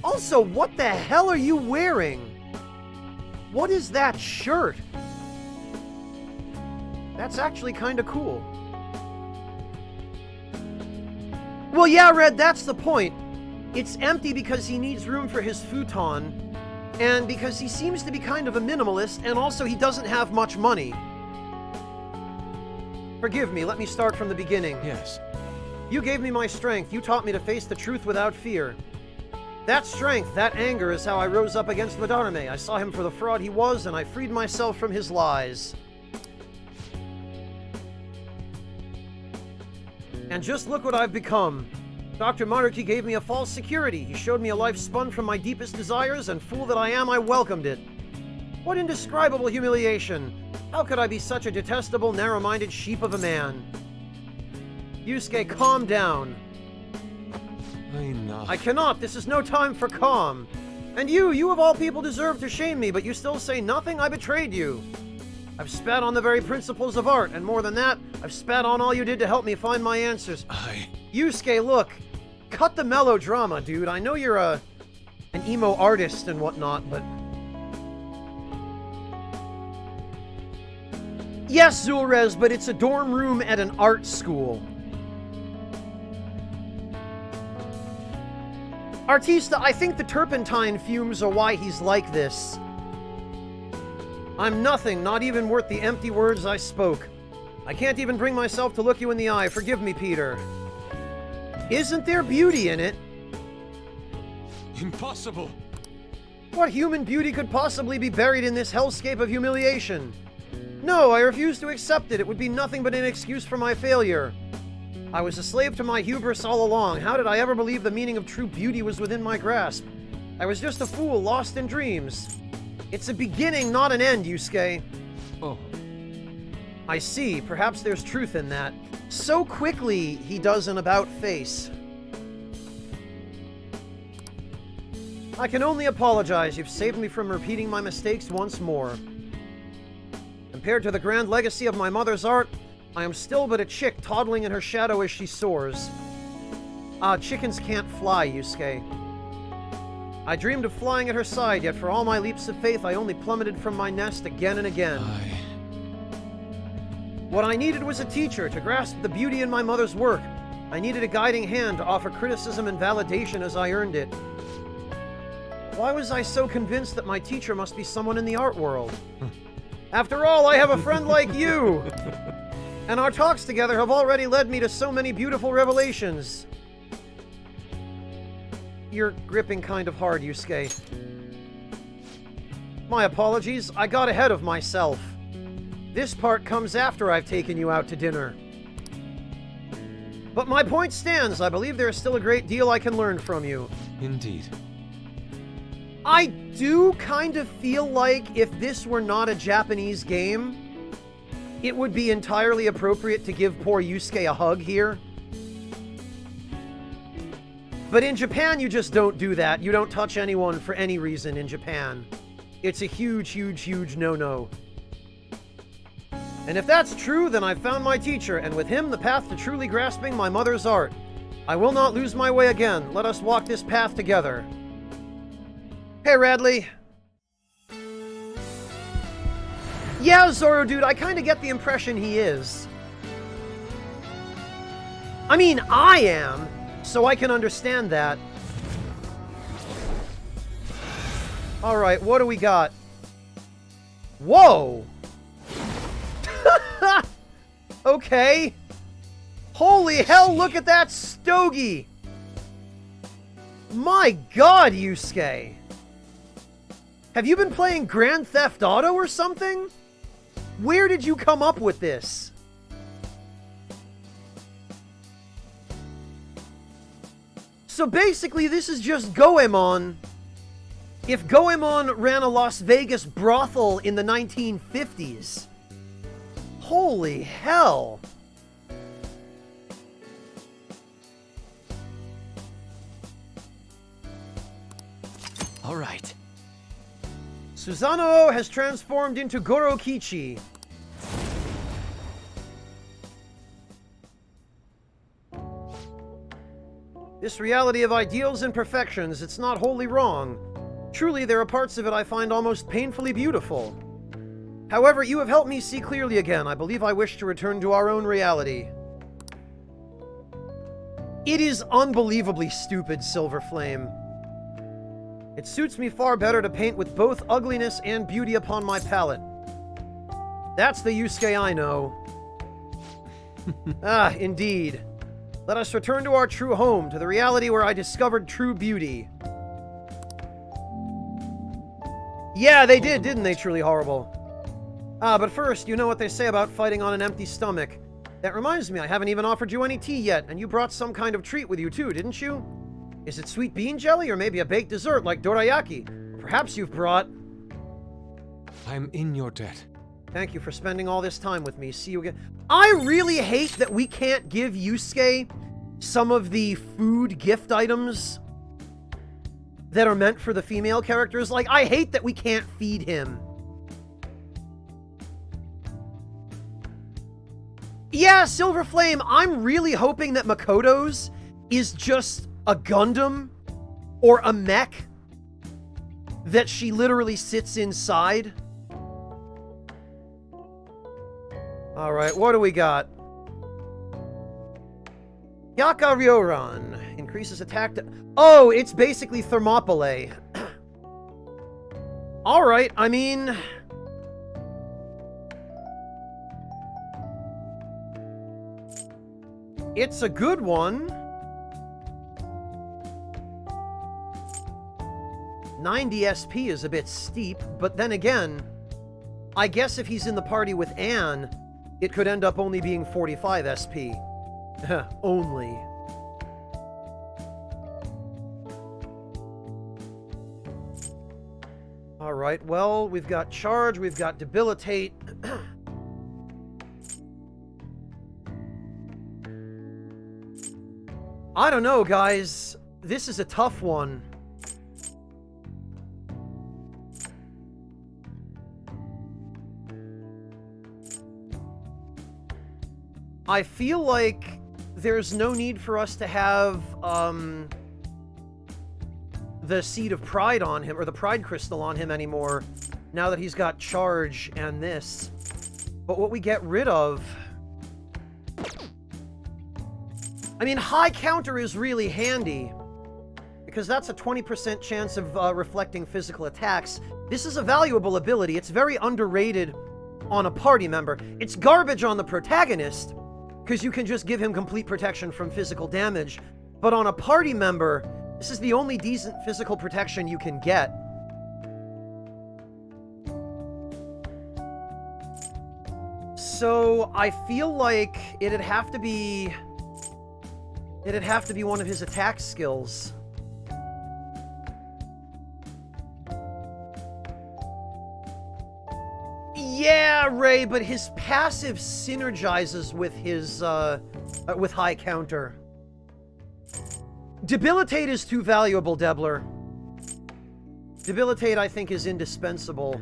Also, what the hell are you wearing? What is that shirt? That's actually kinda cool. Well, yeah, Red, that's the point. It's empty because he needs room for his futon, and because he seems to be kind of a minimalist, and also he doesn't have much money. Forgive me, let me start from the beginning. Yes. You gave me my strength. You taught me to face the truth without fear. That strength, that anger is how I rose up against Madarame. I saw him for the fraud he was, and I freed myself from his lies. And just look what I've become. Dr. Maruki gave me a false security. He showed me a life spun from my deepest desires, and fool that I am, I welcomed it. What indescribable humiliation. How could I be such a detestable, narrow-minded sheep of a man? Yusuke, calm down. Enough. I cannot. This is no time for calm. And you of all people deserve to shame me, but you still say nothing? I betrayed you. I've spat on the very principles of art, and more than that, I've spat on all you did to help me find my answers. Yusuke, look. Cut the melodrama, dude. I know you're an emo artist and whatnot, but... Yes, Zulrez, but it's a dorm room at an art school. Artista, I think the turpentine fumes are why he's like this. I'm nothing, not even worth the empty words I spoke. I can't even bring myself to look you in the eye. Forgive me, Peter. Isn't there beauty in it? Impossible! What human beauty could possibly be buried in this hellscape of humiliation? No, I refuse to accept it. It would be nothing but an excuse for my failure. I was a slave to my hubris all along. How did I ever believe the meaning of true beauty was within my grasp? I was just a fool, lost in dreams. It's a beginning, not an end, Yusuke. Oh, I see. Perhaps there's truth in that. So quickly, he does an about-face. I can only apologize. You've saved me from repeating my mistakes once more. Compared to the grand legacy of my mother's art, I am still but a chick toddling in her shadow as she soars. Chickens can't fly, Yusuke. I dreamed of flying at her side, yet for all my leaps of faith, I only plummeted from my nest again and again. What I needed was a teacher to grasp the beauty in my mother's work. I needed a guiding hand to offer criticism and validation as I earned it. Why was I so convinced that my teacher must be someone in the art world? After all, I have a friend like you! And our talks together have already led me to so many beautiful revelations. You're gripping kind of hard, Yusuke. My apologies, I got ahead of myself. This part comes after I've taken you out to dinner. But my point stands. I believe there is still a great deal I can learn from you. indeed. I do kind of feel like if this were not a Japanese game, it would be entirely appropriate to give poor Yusuke a hug here. But in Japan, you just don't do that. You don't touch anyone for any reason in Japan. It's a huge, huge, huge no-no. And if that's true, then I've found my teacher, and with him the path to truly grasping my mother's art. I will not lose my way again. Let us walk this path together. Hey, Radley. Yeah, Zoro, dude, I kind of get the impression he is. I mean, I am, so I can understand that. Alright, what do we got? Whoa! Okay. Holy hell, look at that stogie! My god, Yusuke! Have you been playing Grand Theft Auto or something? Where did you come up with this? So basically, this is just Goemon. If Goemon ran a Las Vegas brothel in the 1950s. Holy hell. All right. Susanoo has transformed into Goro Kichi. This reality of ideals and perfections, it's not wholly wrong. Truly, there are parts of it I find almost painfully beautiful. However, you have helped me see clearly again. I believe I wish to return to our own reality. It is unbelievably stupid, Silver Flame. It suits me far better to paint with both ugliness and beauty upon my palette. That's the Yusuke I know. Ah, indeed. Let us return to our true home, to the reality where I discovered true beauty. Yeah, they did, didn't they, Truly Horrible? But first, you know what they say about fighting on an empty stomach. That reminds me, I haven't even offered you any tea yet, and you brought some kind of treat with you too, didn't you? Is it sweet bean jelly, or maybe a baked dessert like dorayaki? Perhaps you've brought... I'm in your debt. Thank you for spending all this time with me. See you again. I really hate that we can't give Yusuke some of the food gift items that are meant for the female characters. Like, I hate that we can't feed him. Yeah, Silver Flame, I'm really hoping that Makoto's is just a Gundam or a mech that she literally sits inside. Alright, what do we got? Yaka Ryoran increases attack to... Oh, it's basically Thermopylae. Alright, I mean... It's a good one. 90 SP is a bit steep, but then again, I guess if he's in the party with Anne, it could end up only being 45 SP. Only. Alright, well, we've got Charge, we've got Debilitate. I don't know, guys. This is a tough one. I feel like there's no need for us to have, the Seed of Pride on him, or the Pride Crystal on him anymore, now that he's got Charge and this. But what we get rid of... I mean, High Counter is really handy, because that's a 20% chance of reflecting physical attacks. This is a valuable ability. It's very underrated on a party member. It's garbage on the protagonist, because you can just give him complete protection from physical damage. But on a party member, this is the only decent physical protection you can get. So, I feel like it'd have to be one of his attack skills. Yeah, Ray, but his passive synergizes with his, with High Counter. Debilitate is too valuable, Debler. Debilitate, I think, is indispensable.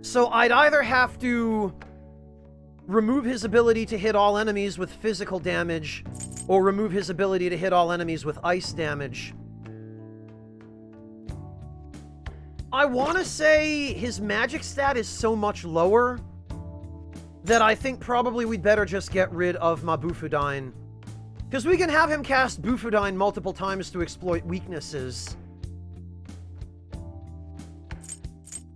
So I'd either have to remove his ability to hit all enemies with physical damage, or remove his ability to hit all enemies with ice damage. I want to say his magic stat is so much lower that I think probably we'd better just get rid of Mabufudine. Because we can have him cast Bufudine multiple times to exploit weaknesses.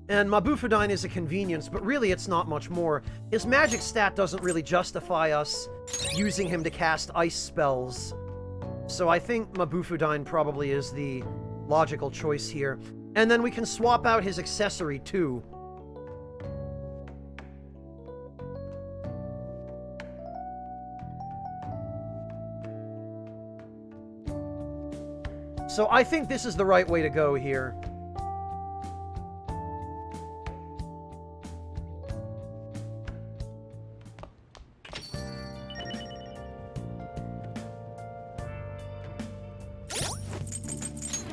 And Mabufudine is a convenience, but really it's not much more. His magic stat doesn't really justify us using him to cast ice spells. So I think Mabufudine probably is the logical choice here. And then we can swap out his accessory too. So I think this is the right way to go here.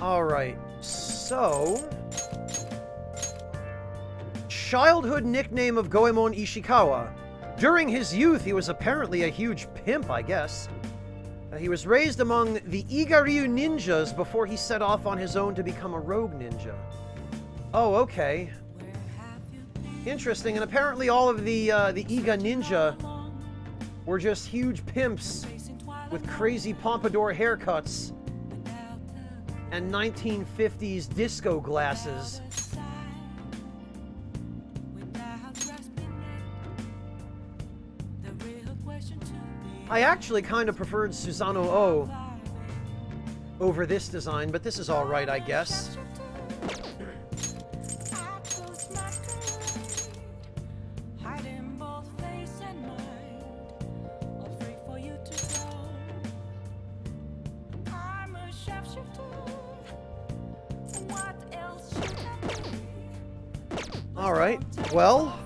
Alright, so... Childhood nickname of Goemon Ishikawa. During his youth, he was apparently a huge pimp, I guess. He was raised among the Igaryu ninjas before he set off on his own to become a rogue ninja. Oh, okay. Interesting, and apparently all of the Iga ninja were just huge pimps with crazy pompadour haircuts and 1950s disco glasses. I actually kind of preferred Susanoo O over this design, but this is alright, I guess. Alright, well...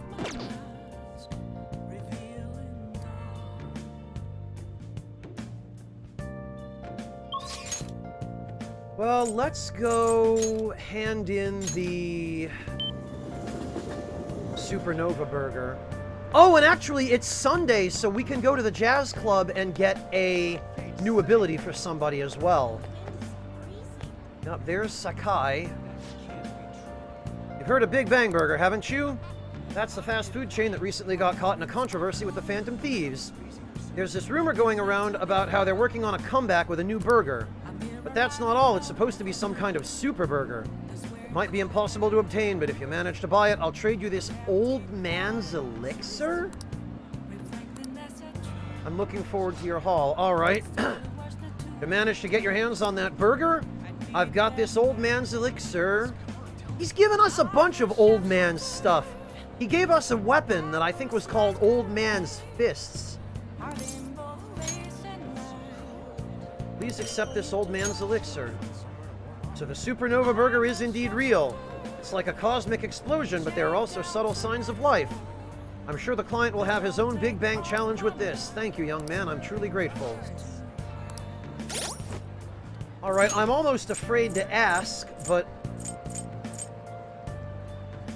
Well, let's go hand in the Supernova Burger. Oh, and actually, it's Sunday, so we can go to the Jazz Club and get a new ability for somebody as well. Now, there's Sakai. You've heard of Big Bang Burger, haven't you? That's the fast food chain that recently got caught in a controversy with the Phantom Thieves. There's this rumor going around about how they're working on a comeback with a new burger. But that's not all. It's supposed to be some kind of super burger. It might be impossible to obtain, but if you manage to buy it, I'll trade you this old man's elixir? I'm looking forward to your haul. All right. You managed to get your hands on that burger? I've got this old man's elixir. He's given us a bunch of old man's stuff. He gave us a weapon that I think was called Old Man's Fists. Please accept this old man's elixir. So the supernova burger is indeed real. It's like a cosmic explosion, but there are also subtle signs of life. I'm sure the client will have his own Big Bang challenge with this. Thank you, young man. I'm truly grateful. All right, I'm almost afraid to ask, but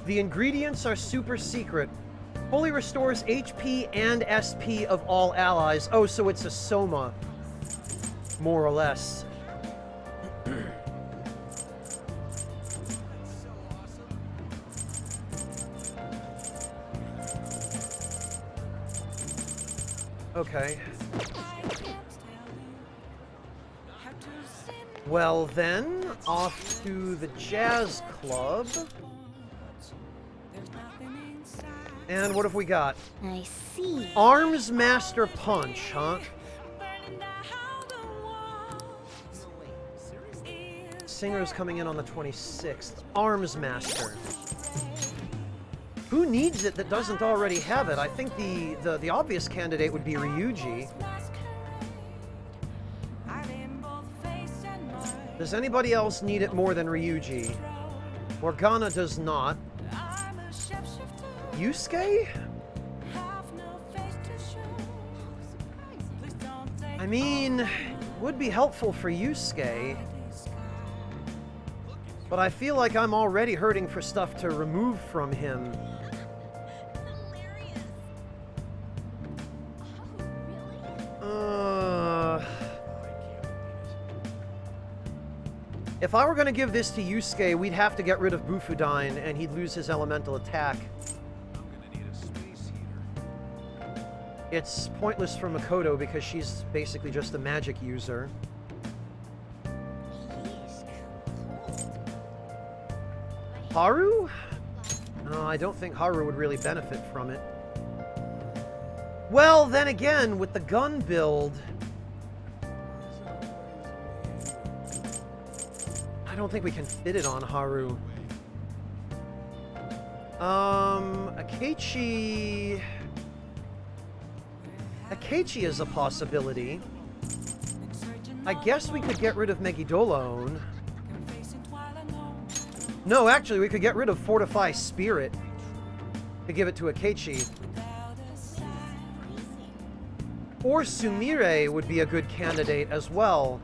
the ingredients are super secret. Fully restores HP and SP of all allies. Oh, so it's a Soma, more or less. Okay. Well then, off to the jazz club. And what have we got? I see. Arms Master Punch, huh? Singer's coming in on the 26th. Arms Master. Who needs it that doesn't already have it? I think the obvious candidate would be Ryuji. Does anybody else need it more than Ryuji? Morgana does not. Yusuke? I mean, it would be helpful for Yusuke. But I feel like I'm already hurting for stuff to remove from him. If I were going to give this to Yusuke, we'd have to get rid of Bufudine, and he'd lose his elemental attack. It's pointless for Makoto because she's basically just a magic user. Haru? No, I don't think Haru would really benefit from it. Well, then again, with the gun build, I don't think we can fit it on Haru. Akechi... Akechi is a possibility. I guess we could get rid of Megidolone. No, actually, we could get rid of Fortify Spirit to give it to Akechi. Or Sumire would be a good candidate as well.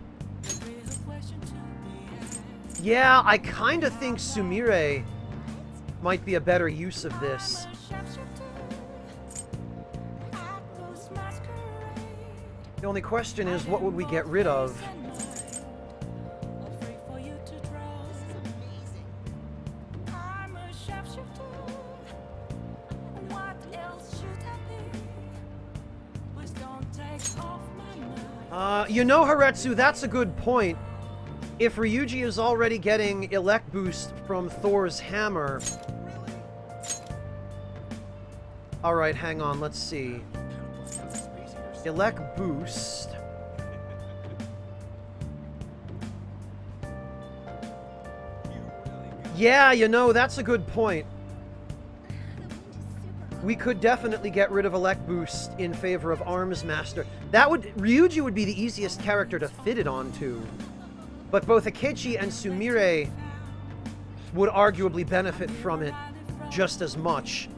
Yeah, I kind of think Sumire might be a better use of this. The only question is, what would we get rid of? You know, Haretsu, that's a good point. If Ryuji is already getting Elect Boost from Thor's hammer... Alright, hang on, let's see. Elect Boost. Yeah, you know, that's a good point. We could definitely get rid of Elect Boost in favor of Arms Master. Ryuji would be the easiest character to fit it onto. But both Akechi and Sumire would arguably benefit from it just as much.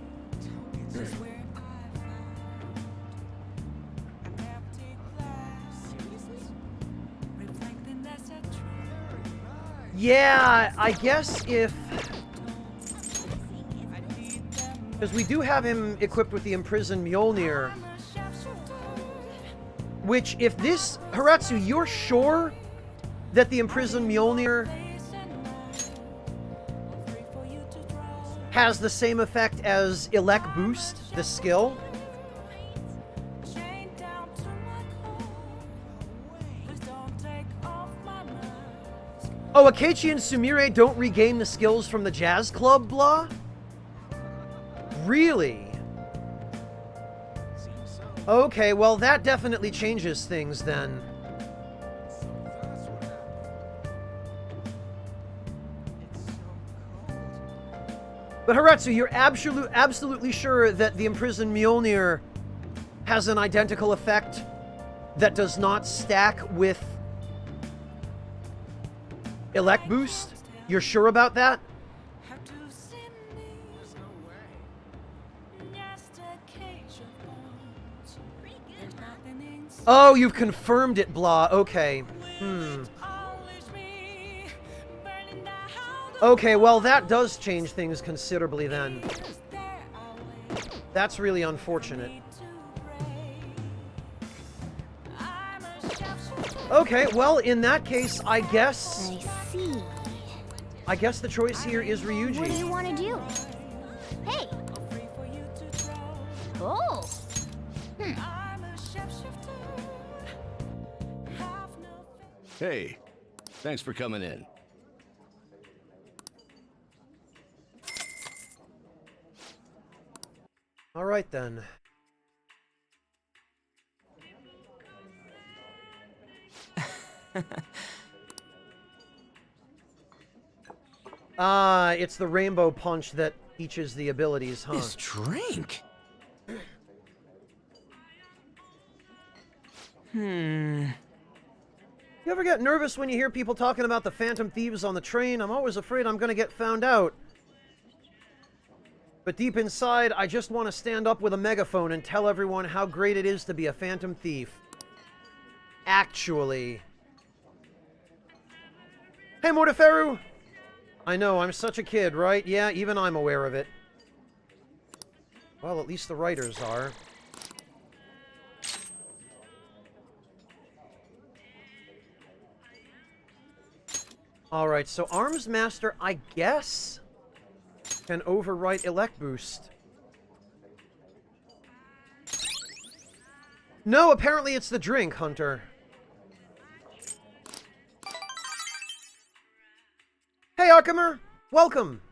Yeah, I guess if... Because we do have him equipped with the Imprisoned Mjolnir. Which, if this... Haretsu, you're sure that the Imprisoned Mjolnir has the same effect as Elec Boost, the skill. Oh, Akechi and Sumire don't regain the skills from the jazz club, blah? Really? Okay, well that definitely changes things then. But Haretsu, you're absolutely sure that the imprisoned Mjolnir has an identical effect that does not stack with Elec Boost? You're sure about that? Oh, you've confirmed it, blah. Okay. Okay, well, that does change things considerably then. That's really unfortunate. Okay, well, in that case, I guess the choice here is Ryuji. What do you want to do? Hey. Oh. Hey, thanks for coming in. All right, then. It's the rainbow punch that teaches the abilities, huh? This drink. You ever get nervous when you hear people talking about the Phantom Thieves on the train? I'm always afraid I'm gonna get found out. But deep inside, I just want to stand up with a megaphone and tell everyone how great it is to be a Phantom Thief. Actually. Hey, Morteferu! I know, I'm such a kid, right? Yeah, even I'm aware of it. Well, at least the writers are. Alright, so Arms Master, I guess, can overwrite Elec Boost. No, apparently it's the drink, Hunter. Hey, Archimer! Welcome!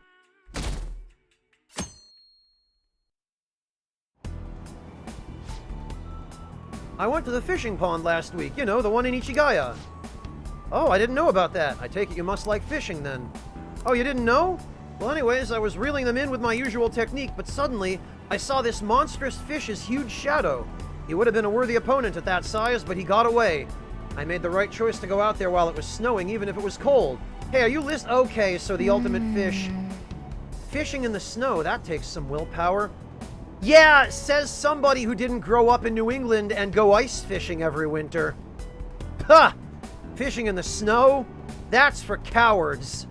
I went to the fishing pond last week. You know, the one in Ichigaya. Oh, I didn't know about that. I take it you must like fishing, then. Oh, you didn't know? Well, anyways, I was reeling them in with my usual technique, but suddenly, I saw this monstrous fish's huge shadow. He would have been a worthy opponent at that size, but he got away. I made the right choice to go out there while it was snowing, even if it was cold. Hey, are you Okay, so the ultimate fish. Fishing in the snow, that takes some willpower. Yeah, says somebody who didn't grow up in New England and go ice fishing every winter. Ha! Fishing in the snow? That's for cowards.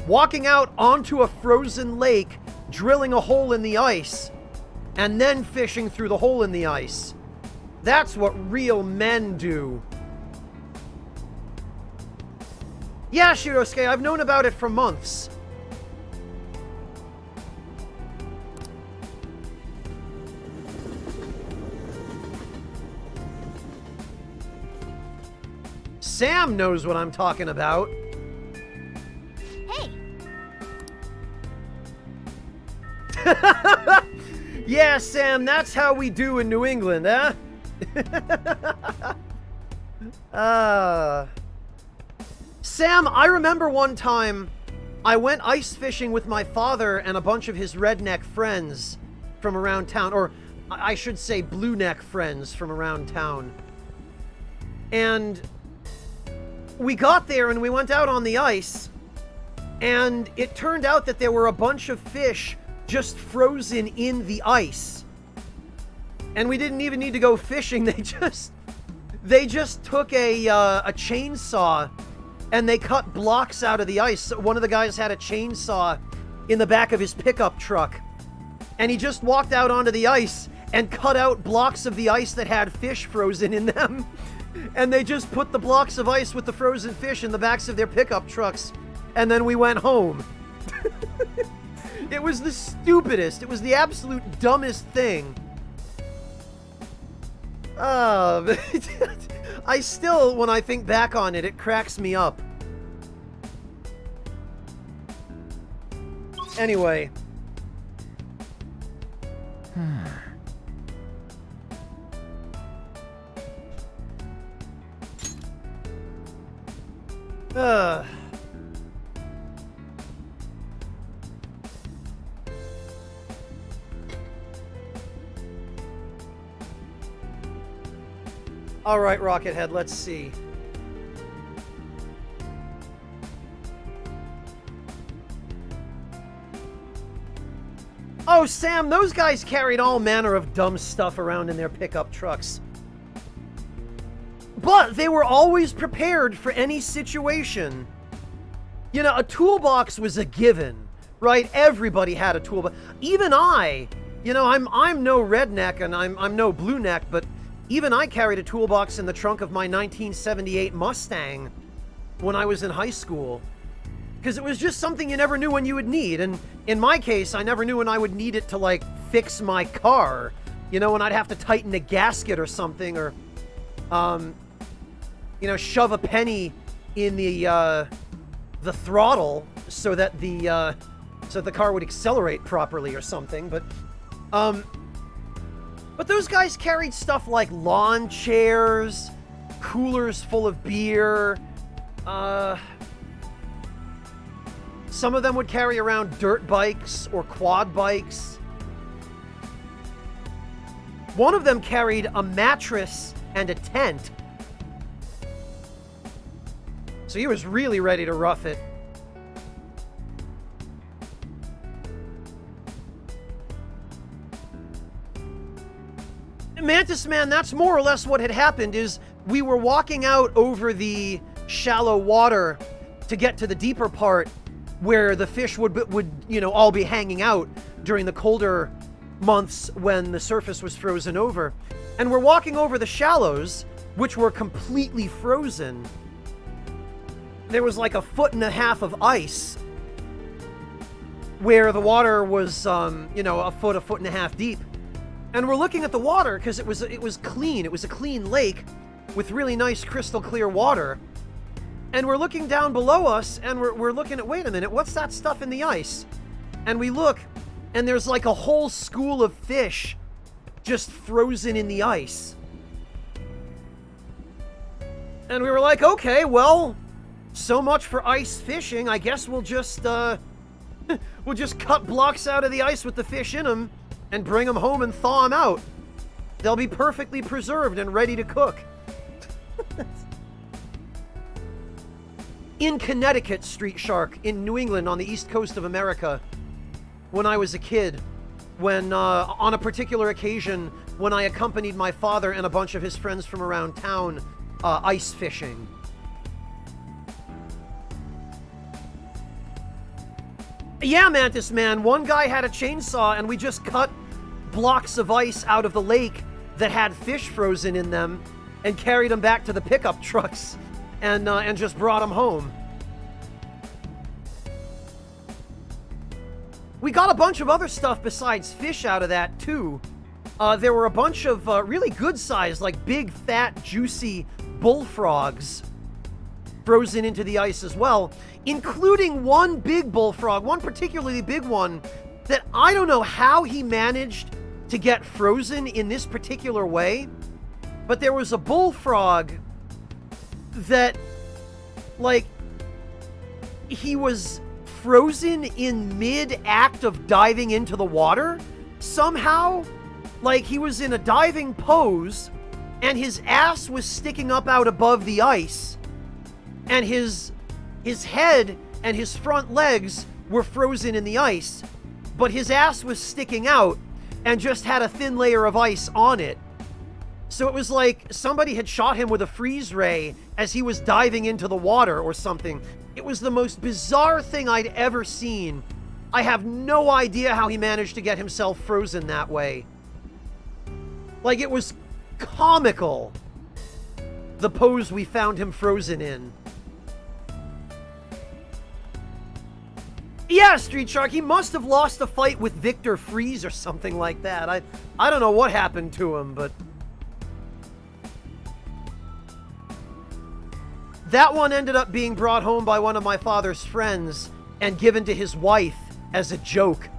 Walking out onto a frozen lake, drilling a hole in the ice, and then fishing through the hole in the ice. That's what real men do. Yeah, Shirosuke, I've known about it for months. Sam knows what I'm talking about. Hey. Yeah, Sam, that's how we do in New England, huh? Sam, I remember one time I went ice fishing with my father and a bunch of his redneck friends from around town, or I should say blue neck friends from around town. And we got there and we went out on the ice, and it turned out that there were a bunch of fish just frozen in the ice. And we didn't even need to go fishing. They just took a chainsaw and they cut blocks out of the ice. One of the guys had a chainsaw in the back of his pickup truck, and he just walked out onto the ice and cut out blocks of the ice that had fish frozen in them. And they just put the blocks of ice with the frozen fish in the backs of their pickup trucks, and then we went home. It was the stupidest. It was the absolute dumbest thing. I still, when I think back on it, it cracks me up. Anyway. All right, Rockethead, let's see. Oh, Sam, those guys carried all manner of dumb stuff around in their pickup trucks. But they were always prepared for any situation. You know, a toolbox was a given, right? Everybody had a toolbox. Even I, you know, I'm no redneck and I'm no blue neck, but even I carried a toolbox in the trunk of my 1978 Mustang when I was in high school. Because it was just something you never knew when you would need. And in my case, I never knew when I would need it to, like, fix my car. You know, when I'd have to tighten a gasket or something, or, you know, shove a penny in the throttle so that the car would accelerate properly or something. But those guys carried stuff like lawn chairs, coolers full of beer, some of them would carry around dirt bikes or quad bikes. One of them carried a mattress and a tent. So he was really ready to rough it. Mantis Man, that's more or less what had happened. Is we were walking out over the shallow water to get to the deeper part where the fish would you know, all be hanging out during the colder months when the surface was frozen over. And we're walking over the shallows, which were completely frozen. There was like 1.5 feet of ice where the water was, you know, 1.5 feet deep. And we're looking at the water because it was clean. It was a clean lake with really nice crystal clear water. And we're looking down below us, and we're looking at, wait a minute, what's that stuff in the ice? And we look, and there's like a whole school of fish just frozen in the ice. And we were like, okay, well, so much for ice fishing. I guess we'll just cut blocks out of the ice with the fish in them and bring them home and thaw them out. They'll be perfectly preserved and ready to cook. In Connecticut, Street Shark, in New England, on the east coast of America, when I was a kid, when, on a particular occasion, when I accompanied my father and a bunch of his friends from around town, ice fishing. Yeah, Mantis Man, one guy had a chainsaw and we just cut blocks of ice out of the lake that had fish frozen in them and carried them back to the pickup trucks. And just brought them home. We got a bunch of other stuff besides fish out of that, too. There were a bunch of really good sized, like big, fat, juicy bullfrogs frozen into the ice as well, including one big bullfrog, one particularly big one, that I don't know how he managed to get frozen in this particular way, but there was a bullfrog that, like, he was frozen in mid-act of diving into the water somehow. Like, he was in a diving pose and his ass was sticking up out above the ice and his head and his front legs were frozen in the ice, but his ass was sticking out and just had a thin layer of ice on it. So it was like somebody had shot him with a freeze ray as he was diving into the water or something. It was the most bizarre thing I'd ever seen. I have no idea how he managed to get himself frozen that way. Like, it was comical, the pose we found him frozen in. Yeah, Street Shark, he must have lost a fight with Victor Freeze or something like that. I don't know what happened to him, but... that one ended up being brought home by one of my father's friends and given to his wife as a joke.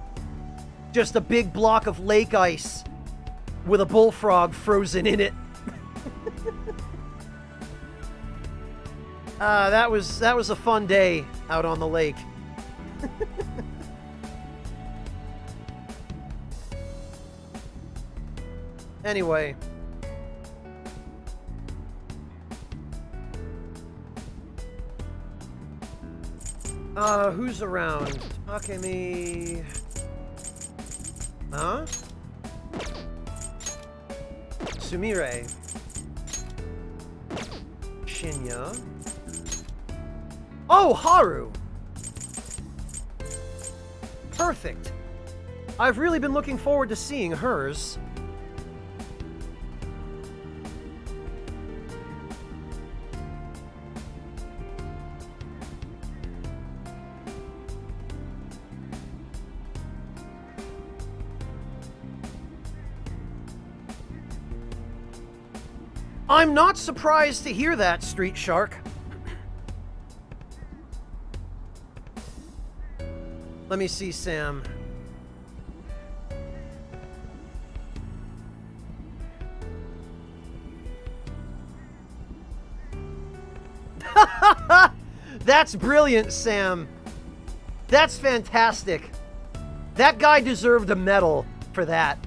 Just a big block of lake ice with a bullfrog frozen in it. That was a fun day out on the lake. Anyway. Who's around? Takemi... Huh? Sumire. Shinya. Oh, Haru! Perfect. I've really been looking forward to seeing hers. I'm not surprised to hear that, Street Shark. Let me see, Sam. That's brilliant, Sam. That's fantastic. That guy deserved a medal for that.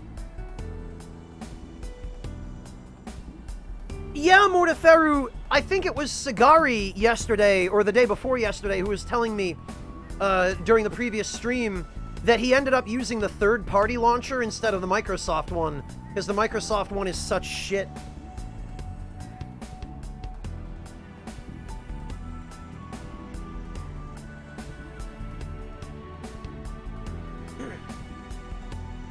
Yeah, Morteferu, I think it was Sagari yesterday, or the day before yesterday, who was telling me during the previous stream that he ended up using the third-party launcher instead of the Microsoft one, because the Microsoft one is such shit.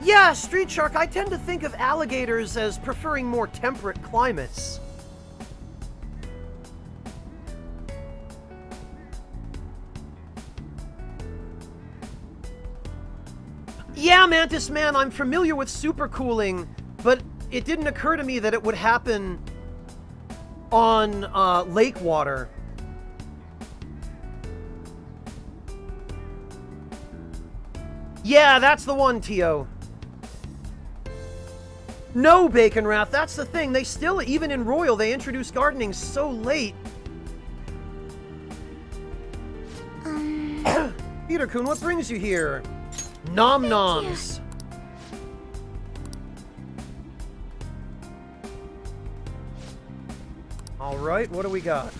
Yeah, Street Shark, I tend to think of alligators as preferring more temperate climates. Yeah, Mantis Man, I'm familiar with supercooling, but it didn't occur to me that it would happen on lake water. Yeah, that's the one, Tio. No, Bacon Wrath, that's the thing. They still, even in Royal, they introduced gardening so late. Peter-kun, what brings you here? Nom-noms. Alright, what do we got?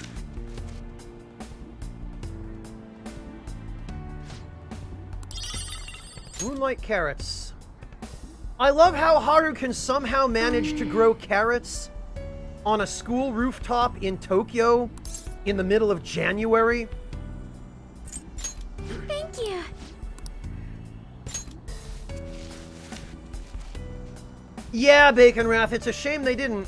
Moonlight carrots. I love how Haru can somehow manage to grow carrots on a school rooftop in Tokyo in the middle of January. Thank you. Yeah, Bacon Wrath, it's a shame they didn't.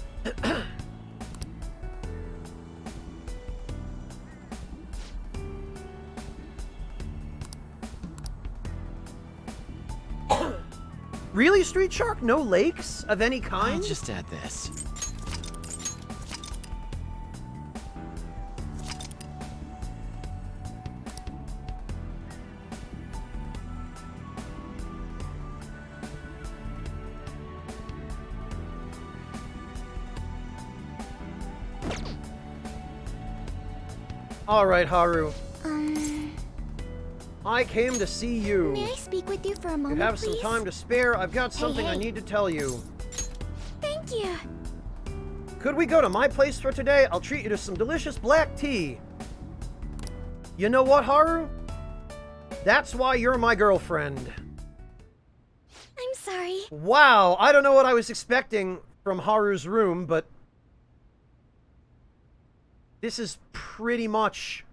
Really, Street Shark? No lakes of any kind? I'll just add this. Alright, Haru. I came to see you. May I speak with you for a moment, You have please? some time to spare? I've got something I hey. need to tell you. Thank you. Could we go to my place for today? I'll treat you to some delicious black tea. You know what, Haru? That's why you're my girlfriend. I'm sorry. Wow, I don't know what I was expecting from Haru's room, but this is pretty much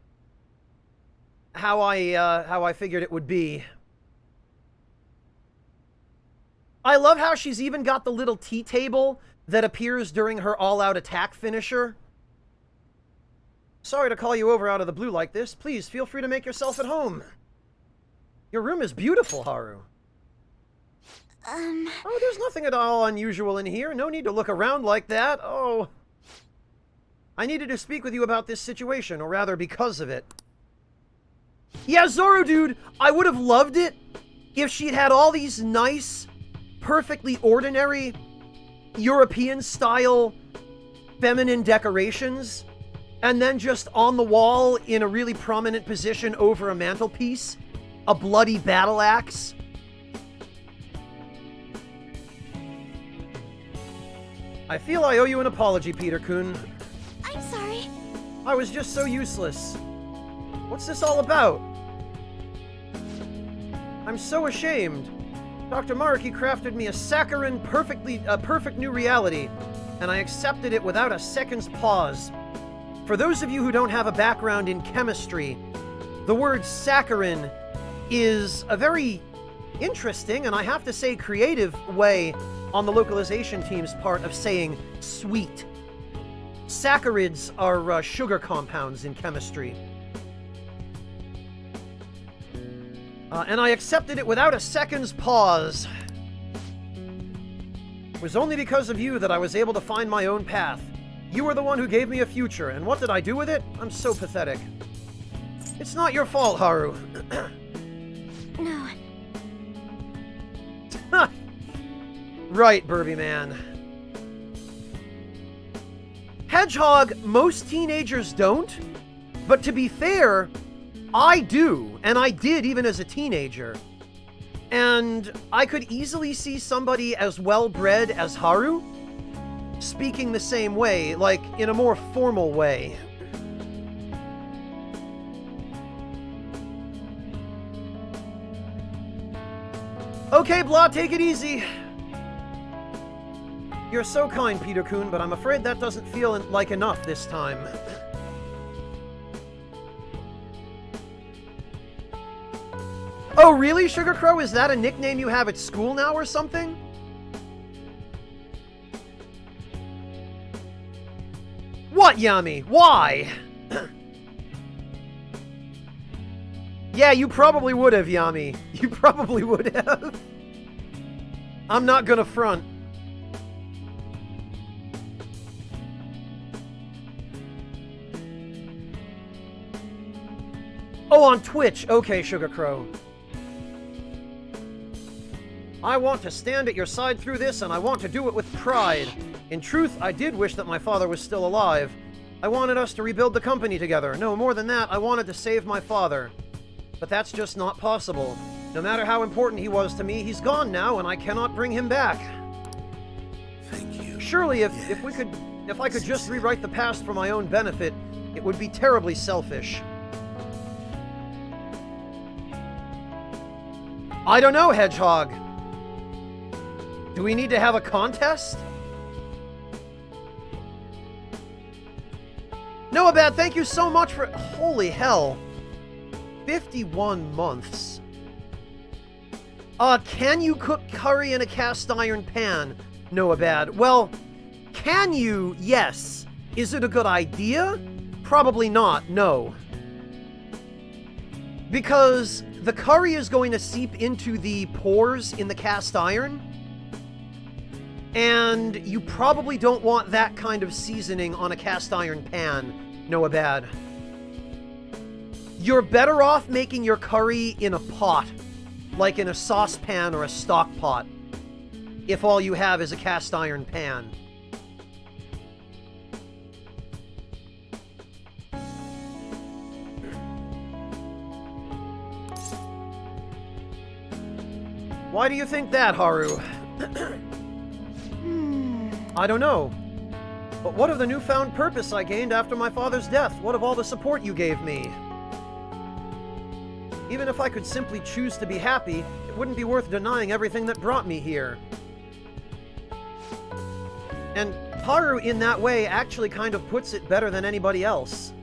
how I figured it would be. I love how she's even got the little tea table that appears during her all-out attack finisher. Sorry to call you over out of the blue like this. Please feel free to make yourself at home. Your room is beautiful, Haru. Oh, there's nothing at all unusual in here. No need to look around like that. Oh. I needed to speak with you about this situation, or rather because of it. Yeah, Zoro, dude, I would have loved it if she'd had all these nice, perfectly ordinary, European-style, feminine decorations, and then just on the wall, in a really prominent position over a mantelpiece, a bloody battle axe. I feel I owe you an apology, Peter-kun. I'm sorry. I was just so useless. What's this all about? I'm so ashamed. Dr. Maruki crafted me a saccharine, perfect new reality, and I accepted it without a second's pause. For those of you who don't have a background in chemistry, the word saccharine is a very interesting, and I have to say creative, way on the localization team's part of saying sweet. Saccharides are sugar compounds in chemistry. And I accepted it without a second's pause. It was only because of you that I was able to find my own path. You were the one who gave me a future, and what did I do with it? I'm so pathetic. It's not your fault, Haru. No. Right, Burby Man. Hedgehog, most teenagers don't, but to be fair, I do, and I did even as a teenager. And I could easily see somebody as well-bred as Haru speaking the same way, like in a more formal way. Okay, Blah, take it easy. You're so kind, Peter-kun, but I'm afraid that doesn't feel like enough this time. Oh, really, Sugar Crow? Is that a nickname you have at school now or something? What, Yami? Why? Yeah, you probably would have, Yami. You probably would have. I'm not gonna front. Oh, on Twitch. Okay, Sugar Crow. I want to stand at your side through this, and I want to do it with pride. In truth, I did wish that my father was still alive. I wanted us to rebuild the company together. No, more than that, I wanted to save my father. But that's just not possible. No matter how important he was to me, he's gone now, and I cannot bring him back. Thank you. Surely, if I could just rewrite the past for my own benefit, it would be terribly selfish. I don't know, Hedgehog. Do we need to have a contest? Noabad, thank you so much for... Holy hell. 51 months. Can you cook curry in a cast iron pan? Noabad. Well, can you? Yes. Is it a good idea? Probably not, no. Because the curry is going to seep into the pores in the cast iron, and you probably don't want that kind of seasoning on a cast iron pan, Noabad. You're better off making your curry in a pot, like in a saucepan or a stock pot, if all you have is a cast iron pan. Why do you think that, Haru? I don't know. But what of the newfound purpose I gained after my father's death? What of all the support you gave me? Even if I could simply choose to be happy, it wouldn't be worth denying everything that brought me here. And Haru, in that way, actually kind of puts it better than anybody else.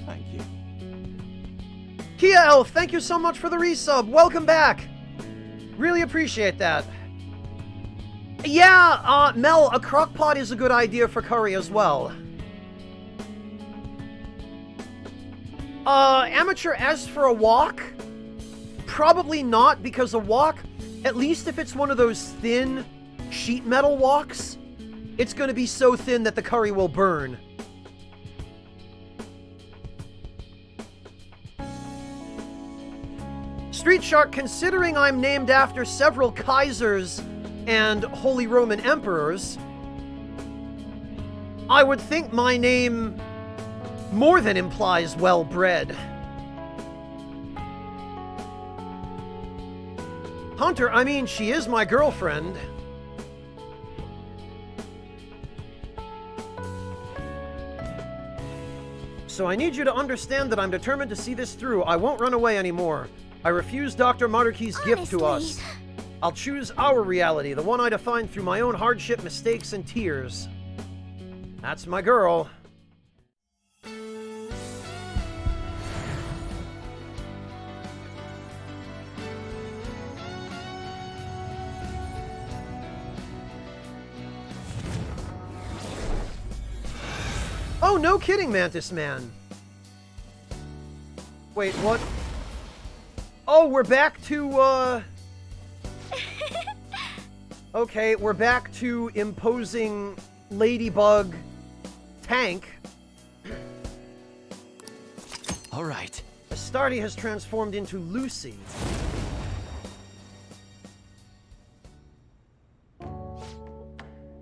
Thank you. Kia Elf, thank you so much for the resub. Welcome back. Really appreciate that. Yeah, Mel, a crock pot is a good idea for curry as well. Amateur, as for a wok, probably not, because a wok, at least if it's one of those thin sheet metal woks, it's going to be so thin that the curry will burn. Street Shark, considering I'm named after several Kaisers and Holy Roman Emperors, I would think my name more than implies well-bred. Hunter, I mean, she is my girlfriend. So I need you to understand that I'm determined to see this through. I won't run away anymore. I refuse Dr. Maruki's gift to us. I'll choose our reality, the one I defined through my own hardship, mistakes, and tears. That's my girl. Oh, no kidding, Mantis Man. Wait, what? Oh, we're back to, Okay, we're back to imposing Ladybug tank. All right. Astardi has transformed into Lucy.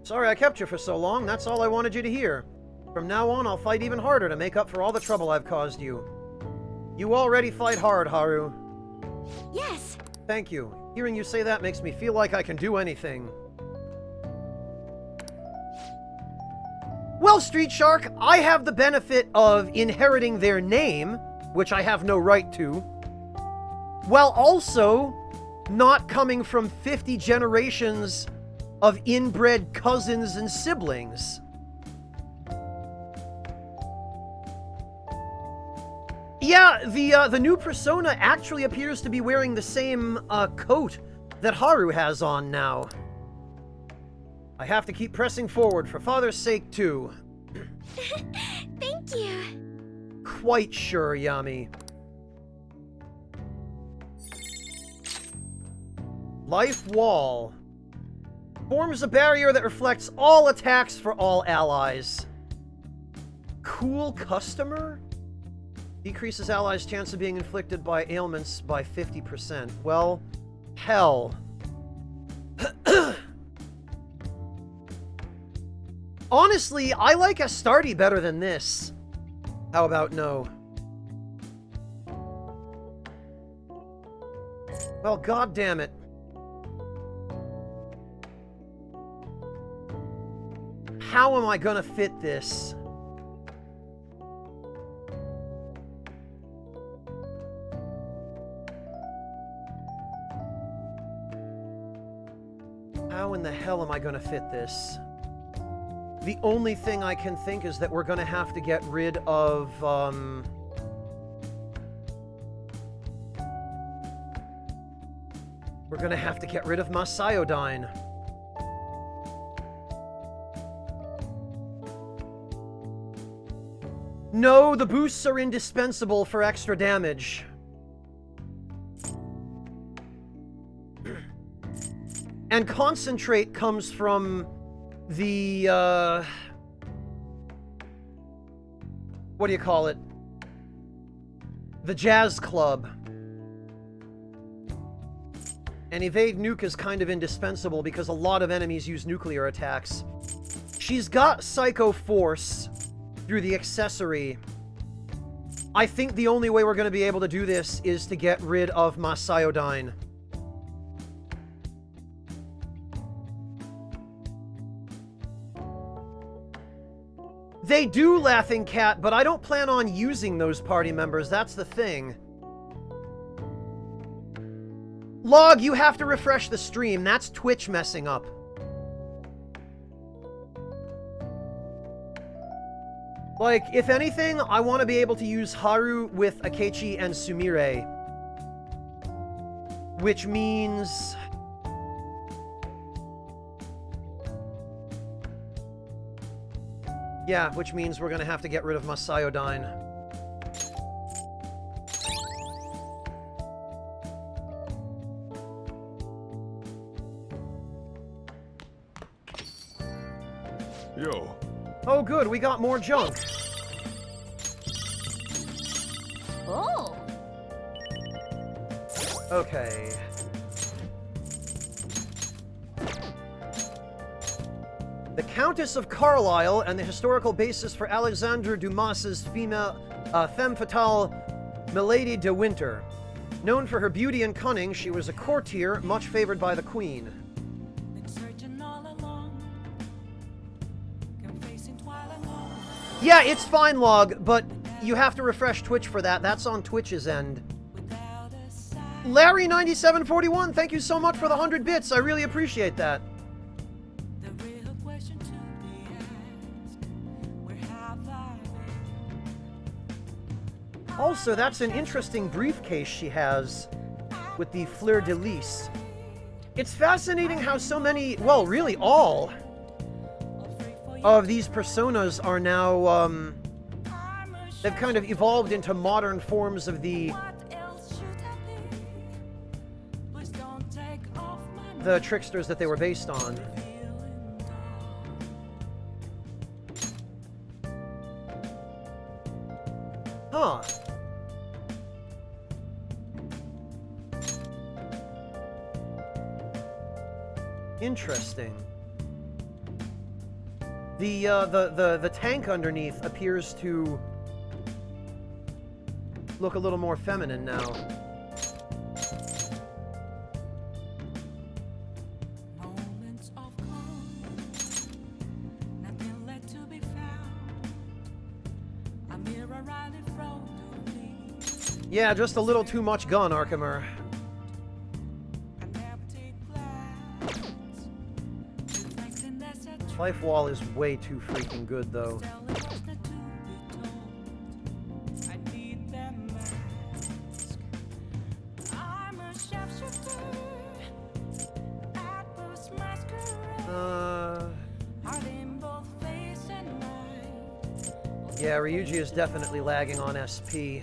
Sorry I kept you for so long. That's all I wanted you to hear. From now on, I'll fight even harder to make up for all the trouble I've caused you. You already fight hard, Haru. Yes. Thank you. Hearing you say that makes me feel like I can do anything. Well, Street Shark, I have the benefit of inheriting their name, which I have no right to, while also not coming from 50 generations of inbred cousins and siblings. Yeah, the new persona actually appears to be wearing the same coat that Haru has on now. I have to keep pressing forward for Father's sake, too. Thank you. Quite sure, Yami. Life Wall. Forms a barrier that reflects all attacks for all allies. Cool customer? Decreases allies' chance of being inflicted by ailments by 50%. Well, hell. Honestly, I like Astardi better than this. How about no? Well, goddamn it. How am I gonna fit this? How in the hell am I gonna fit this? The only thing I can think is that we're gonna have to get rid of, we're gonna have to get rid of Masayodine. No, the boosts are indispensable for extra damage. And Concentrate comes from the, what do you call it? The Jazz Club. And Evade Nuke is kind of indispensable because a lot of enemies use nuclear attacks. She's got Psycho Force through the accessory. I think the only way we're going to be able to do this is to get rid of Masayodine. They do, Laughing Cat, but I don't plan on using those party members, that's the thing. Log, you have to refresh the stream, that's Twitch messing up. Like, if anything, I want to be able to use Haru with Akechi and Sumire. Which means... Yeah, which means we're gonna have to get rid of Masayodine. Yo. Oh good, we got more junk. Oh. Okay. The Countess of Carlisle and the historical basis for Alexandre Dumas's femme fatale, Milady de Winter. Known for her beauty and cunning, she was a courtier, much favored by the Queen. Yeah, it's fine, Log, but you have to refresh Twitch for that. That's on Twitch's end. Larry9741, thank you so much for the 100 bits. I really appreciate that. Also, that's an interesting briefcase she has with the Fleur de Lis. It's fascinating how so many, well, really all of these personas are now, they've kind of evolved into modern forms of the tricksters that they were based on. Huh. Interesting. The tank underneath appears to look a little more feminine now. Yeah, just a little too much gun, Archimer. Life Wall is way too freaking good, though. Yeah, Ryuji is definitely lagging on SP.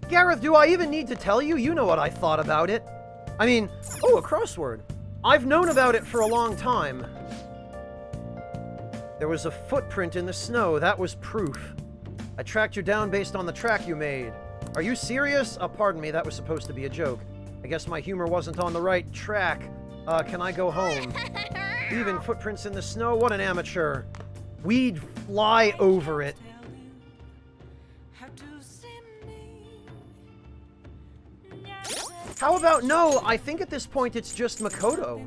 Gareth, do I even need to tell you? You know what I thought about it. I mean, oh, a crossword. I've known about it for a long time. There was a footprint in the snow. That was proof. I tracked you down based on the track you made. Are you serious? Pardon me, that was supposed to be a joke. I guess my humor wasn't on the right track. Can I go home? Leaving footprints in the snow? What an amateur. We'd fly over it. How about no? I think at this point it's just Makoto.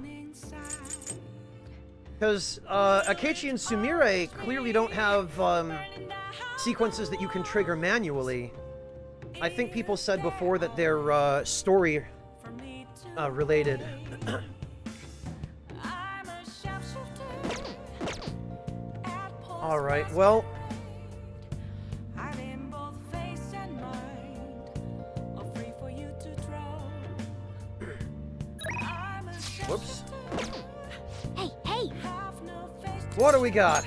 Because Akechi and Sumire clearly don't have sequences that you can trigger manually. I think people said before that they're story related. Alright, well... Whoops. Hey, hey! What do we got?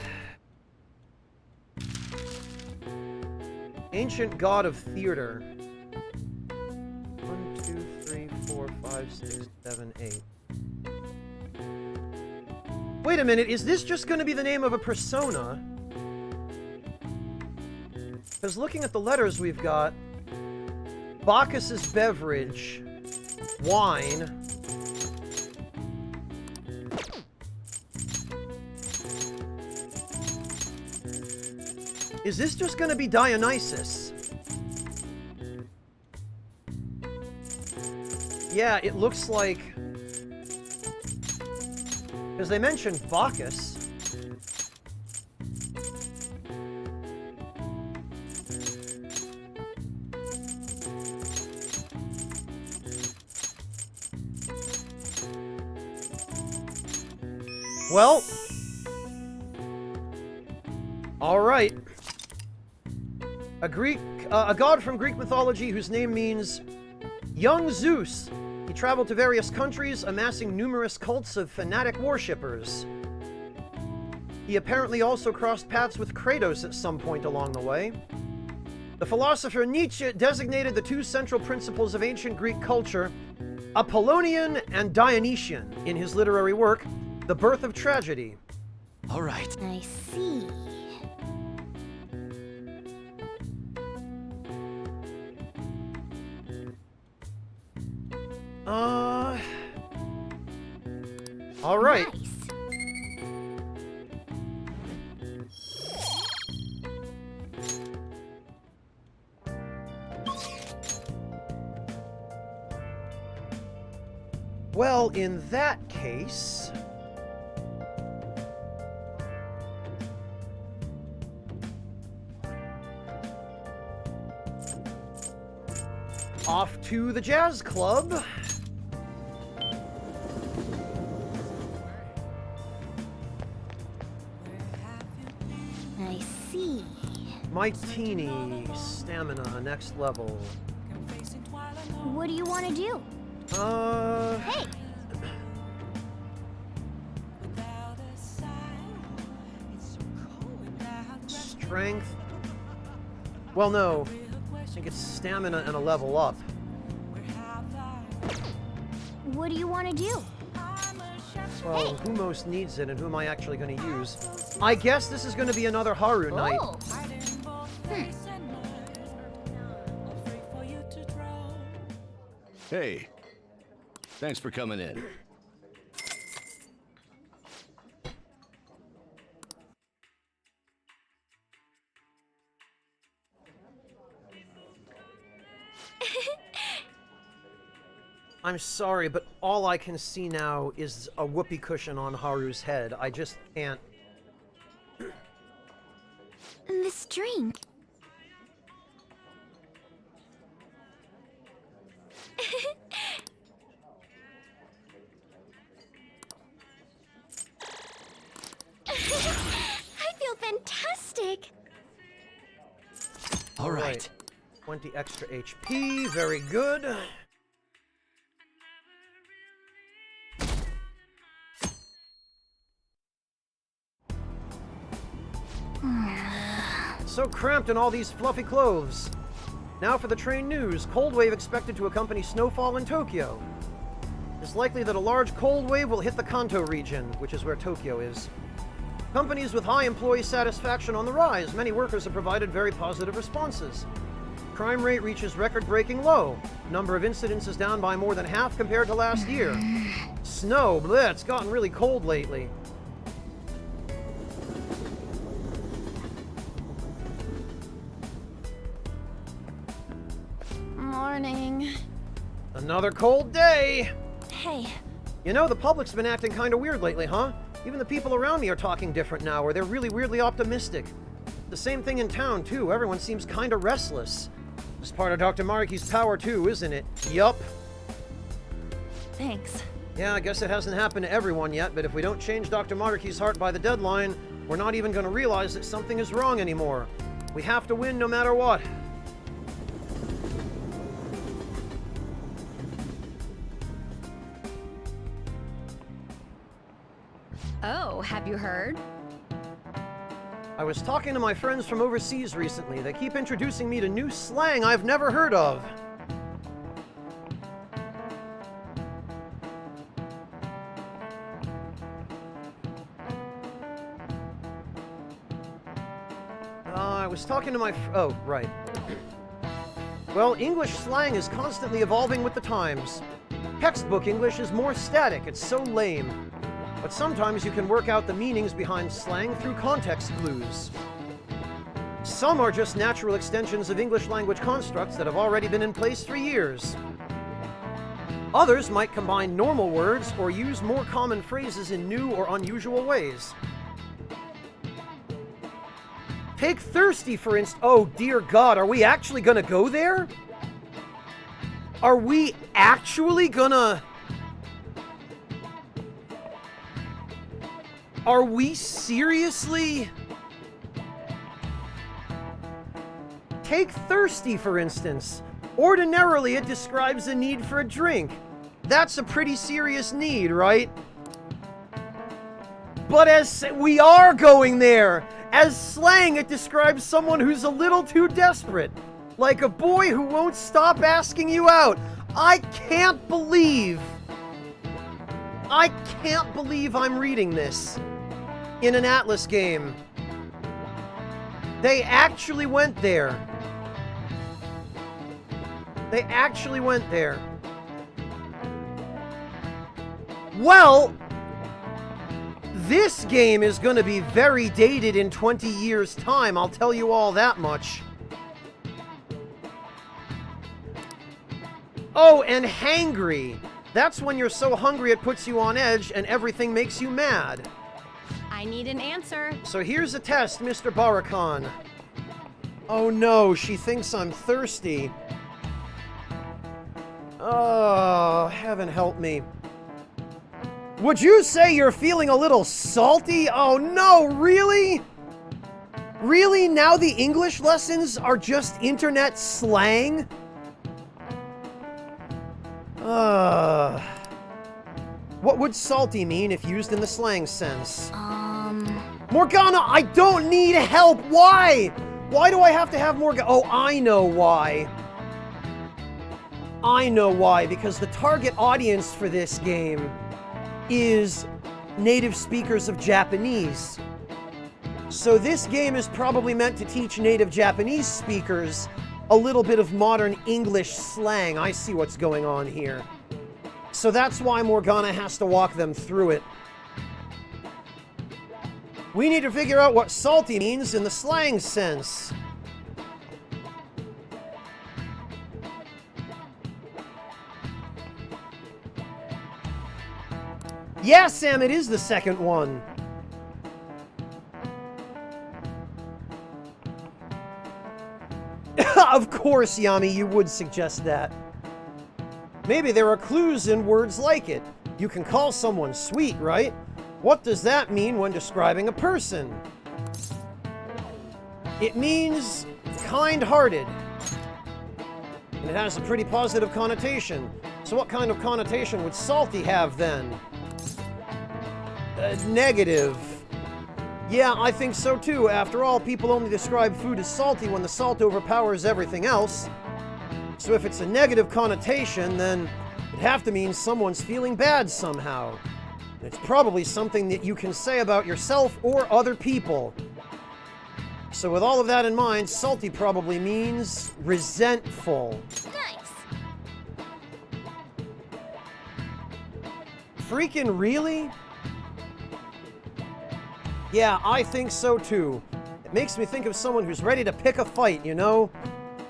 Ancient God of Theater. 1, 2, 3, 4, 5, 6, 7, 8. Wait a minute, is this just going to be the name of a persona? Because looking at the letters we've got... Bacchus's Beverage. Wine. Is this just going to be Dionysus? Yeah, it looks like... Because they mentioned Bacchus. Well... Alright. A god from Greek mythology whose name means young Zeus. He traveled to various countries, amassing numerous cults of fanatic worshippers. He apparently also crossed paths with Kratos at some point along the way. The philosopher Nietzsche designated the two central principles of ancient Greek culture, Apollonian and Dionysian, in his literary work, The Birth of Tragedy. All right. I see. All right. Nice. Well, in that case... off to the jazz club. I see. Mighty stamina, next level. What do you want to do? Hey! Strength. Well, no. I think it's stamina and a level up. What do you want to do? Well, who most needs it and who am I actually going to use? I guess this is going to be another Haru night. Oh. Hey. Thanks for coming in. I'm sorry, but all I can see now is a whoopee cushion on Haru's head. I just can't. This drink. I feel fantastic. All right. 20 extra HP, very good. So cramped in all these fluffy clothes. Now for the train news. Cold wave expected to accompany snowfall in Tokyo. It's likely that a large cold wave will hit the Kanto region, which is where Tokyo is. Companies with high employee satisfaction on the rise. Many workers have provided very positive responses. Crime rate reaches record-breaking low. Number of incidents is down by more than half compared to last year. Snow, bleh, it's gotten really cold lately. Morning. Another cold day! Hey, You know, the public's been acting kind of weird lately, huh? Even the people around me are talking different now, or they're really weirdly optimistic. The same thing in town, too. Everyone seems kind of restless. It's part of Dr. Maruki's power, too, isn't it? Yup. thanks. Yeah, I guess it hasn't happened to everyone yet, but if we don't change Dr. Maruki's heart by the deadline, we're not even going to realize that something is wrong anymore. We have to win no matter what. Oh, have you heard? I was talking to my friends from overseas recently. They keep introducing me to new slang I've never heard of. I was talking to my oh, right. Well, English slang is constantly evolving with the times. Textbook English is more static, it's so lame. But sometimes you can work out the meanings behind slang through context clues. Some are just natural extensions of English language constructs that have already been in place for years. Others might combine normal words or use more common phrases in new or unusual ways. Take thirsty, for instance. Oh, dear God, are we actually gonna go there? Are we actually gonna... Are we seriously take thirsty, for instance. Ordinarily, it describes a need for a drink. That's a pretty serious need, right? But as we are going there, as slang, it describes someone who's a little too desperate. Like a boy who won't stop asking you out. I can't believe I'm reading this in an Atlas game. They actually went there. They actually went there. Well, this game is going to be very dated in 20 years' time, I'll tell you all that much. Oh, and hangry. That's when you're so hungry it puts you on edge and everything makes you mad. I need an answer. So here's a test, Mr. Barakan. Oh no, she thinks I'm thirsty. Oh, heaven help me. Would you say you're feeling a little salty? Oh no, really? Really? Now the English lessons are just internet slang? What would salty mean if used in the slang sense? Morgana, I don't need help! Why? Why do I have to have Morgana? Oh, I know why. I know why, because the target audience for this game is native speakers of Japanese. So this game is probably meant to teach native Japanese speakers a little bit of modern English slang. I see what's going on here. So that's why Morgana has to walk them through it. We need to figure out what salty means in the slang sense. Yeah, Sam, it is the second one. Of course, Yami, you would suggest that. Maybe there are clues in words like it. You can call someone sweet, right? What does that mean when describing a person? It means kind-hearted. And it has a pretty positive connotation. So what kind of connotation would salty have then? Negative. Yeah, I think so too. After all, people only describe food as salty when the salt overpowers everything else. So if it's a negative connotation, then it'd have to mean someone's feeling bad somehow. It's probably something that you can say about yourself or other people. So with all of that in mind, salty probably means resentful. Nice. Freaking really? Yeah, I think so too. It makes me think of someone who's ready to pick a fight, you know?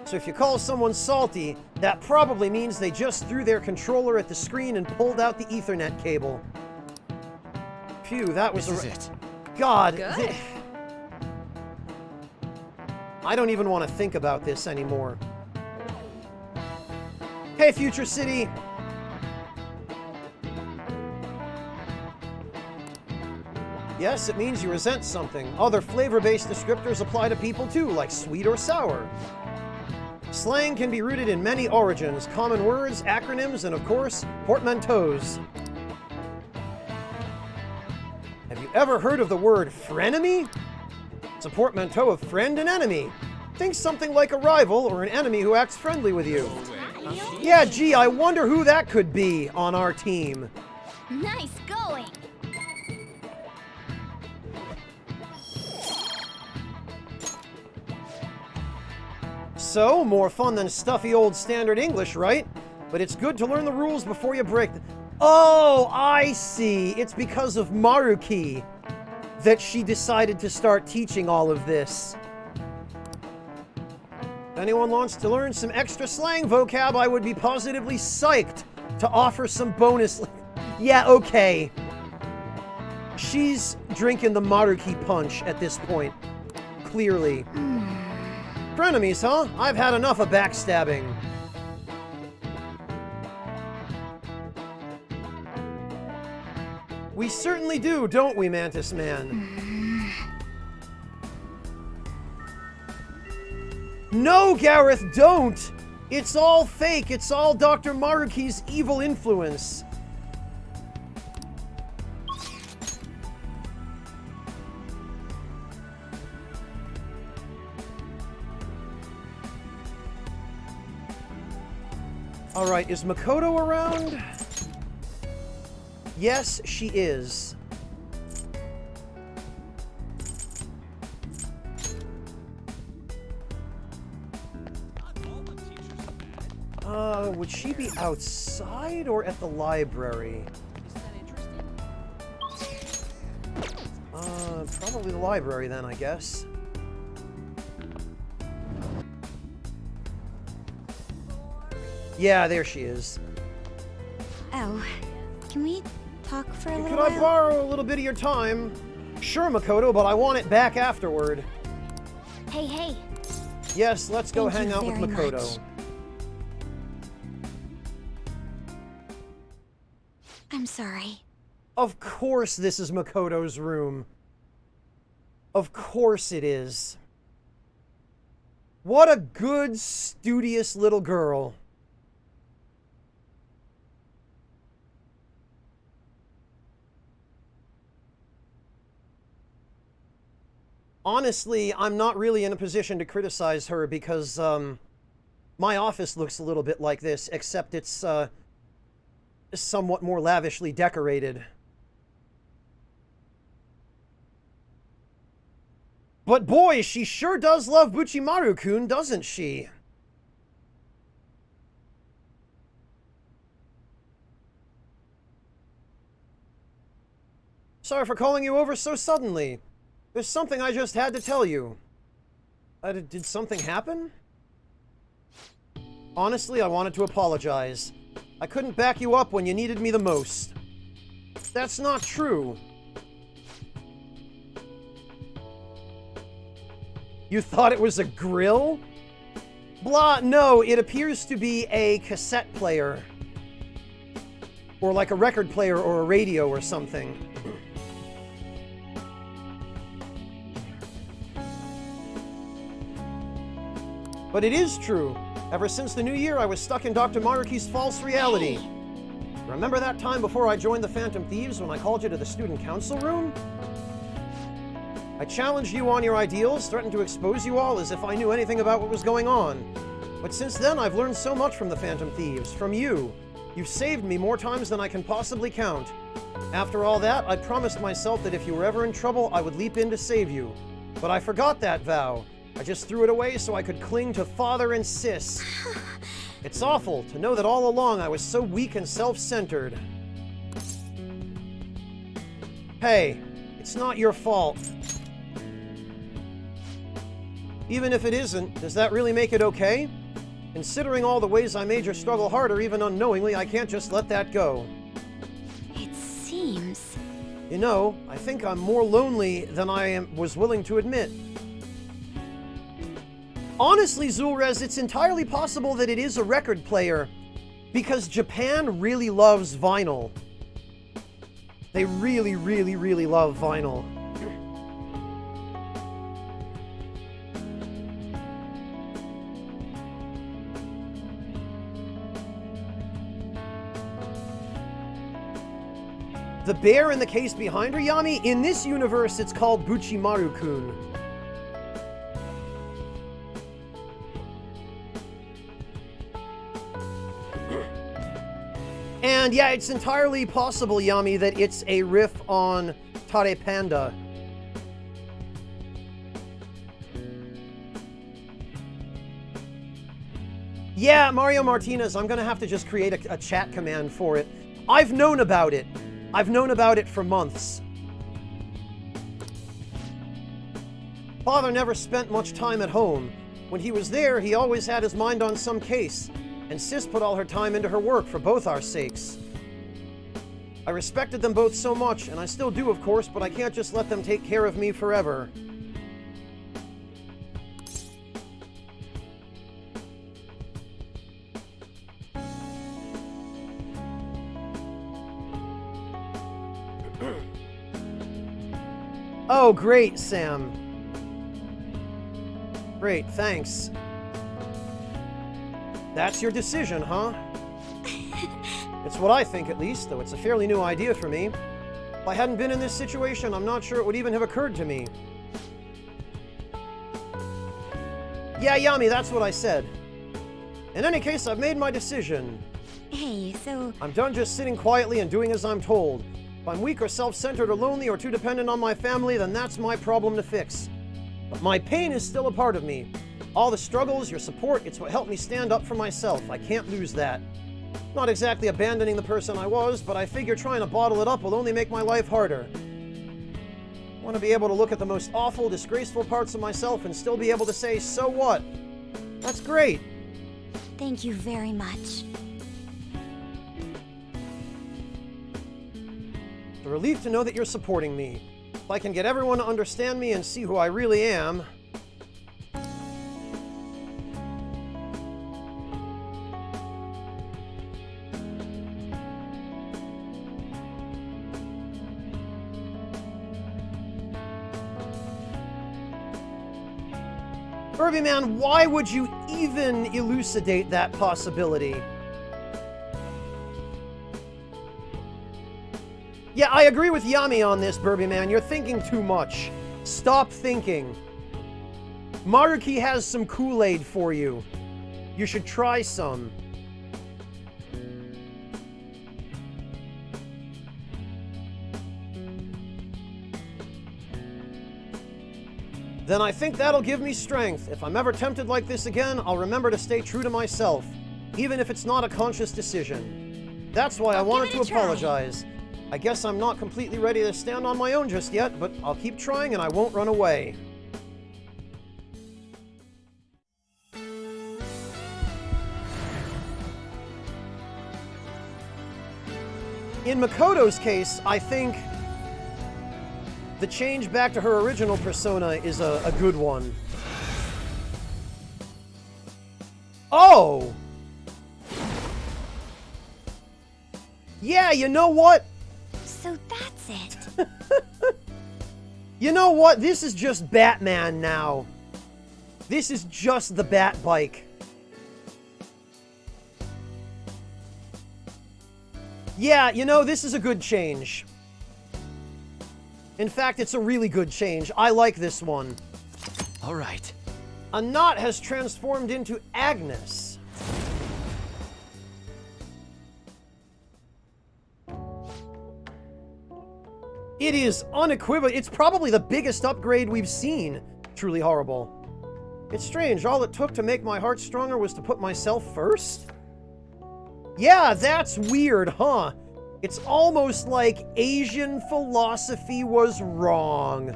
So if you call someone salty, that probably means they just threw their controller at the screen and pulled out the Ethernet cable. Phew, that was This is it. God. Good. I don't even want to think about this anymore. Hey, Future City. Yes, it means you resent something. Other flavor-based descriptors apply to people too, like sweet or sour. Slang can be rooted in many origins, common words, acronyms, and of course, portmanteaus. Have you ever heard of the word frenemy? It's a portmanteau of friend and enemy. Think something like a rival or an enemy who acts friendly with you. Yeah, gee, I wonder who that could be on our team. Nice going. So, more fun than stuffy old standard English, right? But it's good to learn the rules before you break them. Oh, I see. It's because of Maruki that she decided to start teaching all of this. If anyone wants to learn some extra slang vocab, I would be positively psyched to offer some bonus. Yeah, okay. She's drinking the Maruki punch at this point. Clearly. Frenemies, huh? I've had enough of backstabbing. We certainly do, don't we, Mantis Man? No, Gareth, don't! It's all fake. It's all Dr. Maruki's evil influence. Alright, is Makoto around? Yes, she is. Would she be outside or at the library? Probably the library then, I guess. Yeah, there she is. Oh, can we talk for a little Could while? I borrow a little bit of your time? Sure, Makoto, but I want it back afterward. Hey. Yes, let's go Thank hang you out with very Makoto. much. I'm sorry. Of course this is Makoto's room. Of course it is. What a good, studious little girl. Honestly, I'm not really in a position to criticize her because, my office looks a little bit like this, except it's, somewhat more lavishly decorated. But boy, she sure does love Buchimaru-kun, doesn't she? Sorry for calling you over so suddenly. There's something I just had to tell you. Did something happen? Honestly, I wanted to apologize. I couldn't back you up when you needed me the most. That's not true. You thought it was a grill? Blah, no, it appears to be a cassette player. Or like a record player or a radio or something. But it is true. Ever since the new year, I was stuck in Dr. Maruki's false reality. Remember that time before I joined the Phantom Thieves when I called you to the student council room? I challenged you on your ideals, threatened to expose you all as if I knew anything about what was going on. But since then, I've learned so much from the Phantom Thieves, from you. You've saved me more times than I can possibly count. After all that, I promised myself that if you were ever in trouble, I would leap in to save you. But I forgot that vow. I just threw it away so I could cling to father and sis. It's awful to know that all along I was so weak and self-centered. Hey, it's not your fault. Even if it isn't, does that really make it okay? Considering all the ways I made your struggle harder, even unknowingly, I can't just let that go. It seems... You know, I think I'm more lonely than was willing to admit. Honestly, Zulrez, it's entirely possible that it is a record player, because Japan really loves vinyl. They really, really, really love vinyl. The bear in the case behind her, Yami, in this universe, it's called Buchimaru-kun. And yeah, it's entirely possible, Yami, that it's a riff on Tare Panda. Yeah, Mario Martinez, I'm gonna have to just create a chat command for it. I've known about it. I've known about it for months. Father never spent much time at home. When he was there, he always had his mind on some case, and Sis put all her time into her work for both our sakes. I respected them both so much, and I still do, of course, but I can't just let them take care of me forever. Oh, great, Sam. Great, thanks. That's your decision, huh? It's what I think, at least, though it's a fairly new idea for me. If I hadn't been in this situation, I'm not sure it would even have occurred to me. Yeah, Yami, that's what I said. In any case, I've made my decision. Hey, so... I'm done just sitting quietly and doing as I'm told. If I'm weak or self-centered or lonely or too dependent on my family, then that's my problem to fix. But my pain is still a part of me. All the struggles, your support, it's what helped me stand up for myself. I can't lose that. Not exactly abandoning the person I was, but I figure trying to bottle it up will only make my life harder. I want to be able to look at the most awful, disgraceful parts of myself and still be able to say, so what? That's great. Thank you very much. It's a relief to know that you're supporting me. If I can get everyone to understand me and see who I really am... Kirby Man, why would you even elucidate that possibility? Yeah, I agree with Yami on this, Burby Man. You're thinking too much. Stop thinking. Maruki has some Kool-Aid for you. You should try some. Then I think that'll give me strength. If I'm ever tempted like this again, I'll remember to stay true to myself, even if it's not a conscious decision. That's why I wanted to apologize. I guess I'm not completely ready to stand on my own just yet, but I'll keep trying and I won't run away. In Makoto's case, I think the change back to her original persona is a good one. Oh! Yeah, you know what? So that's it. You know what? This is just Batman now. This is just the Bat Bike. Yeah, you know, this is a good change. In fact, it's a really good change. I like this one. All right. Anat has transformed into Agnes. It is unequivocal. It's probably the biggest upgrade we've seen. Truly horrible. It's strange. All it took to make my heart stronger was to put myself first? Yeah, that's weird, huh? It's almost like Asian philosophy was wrong.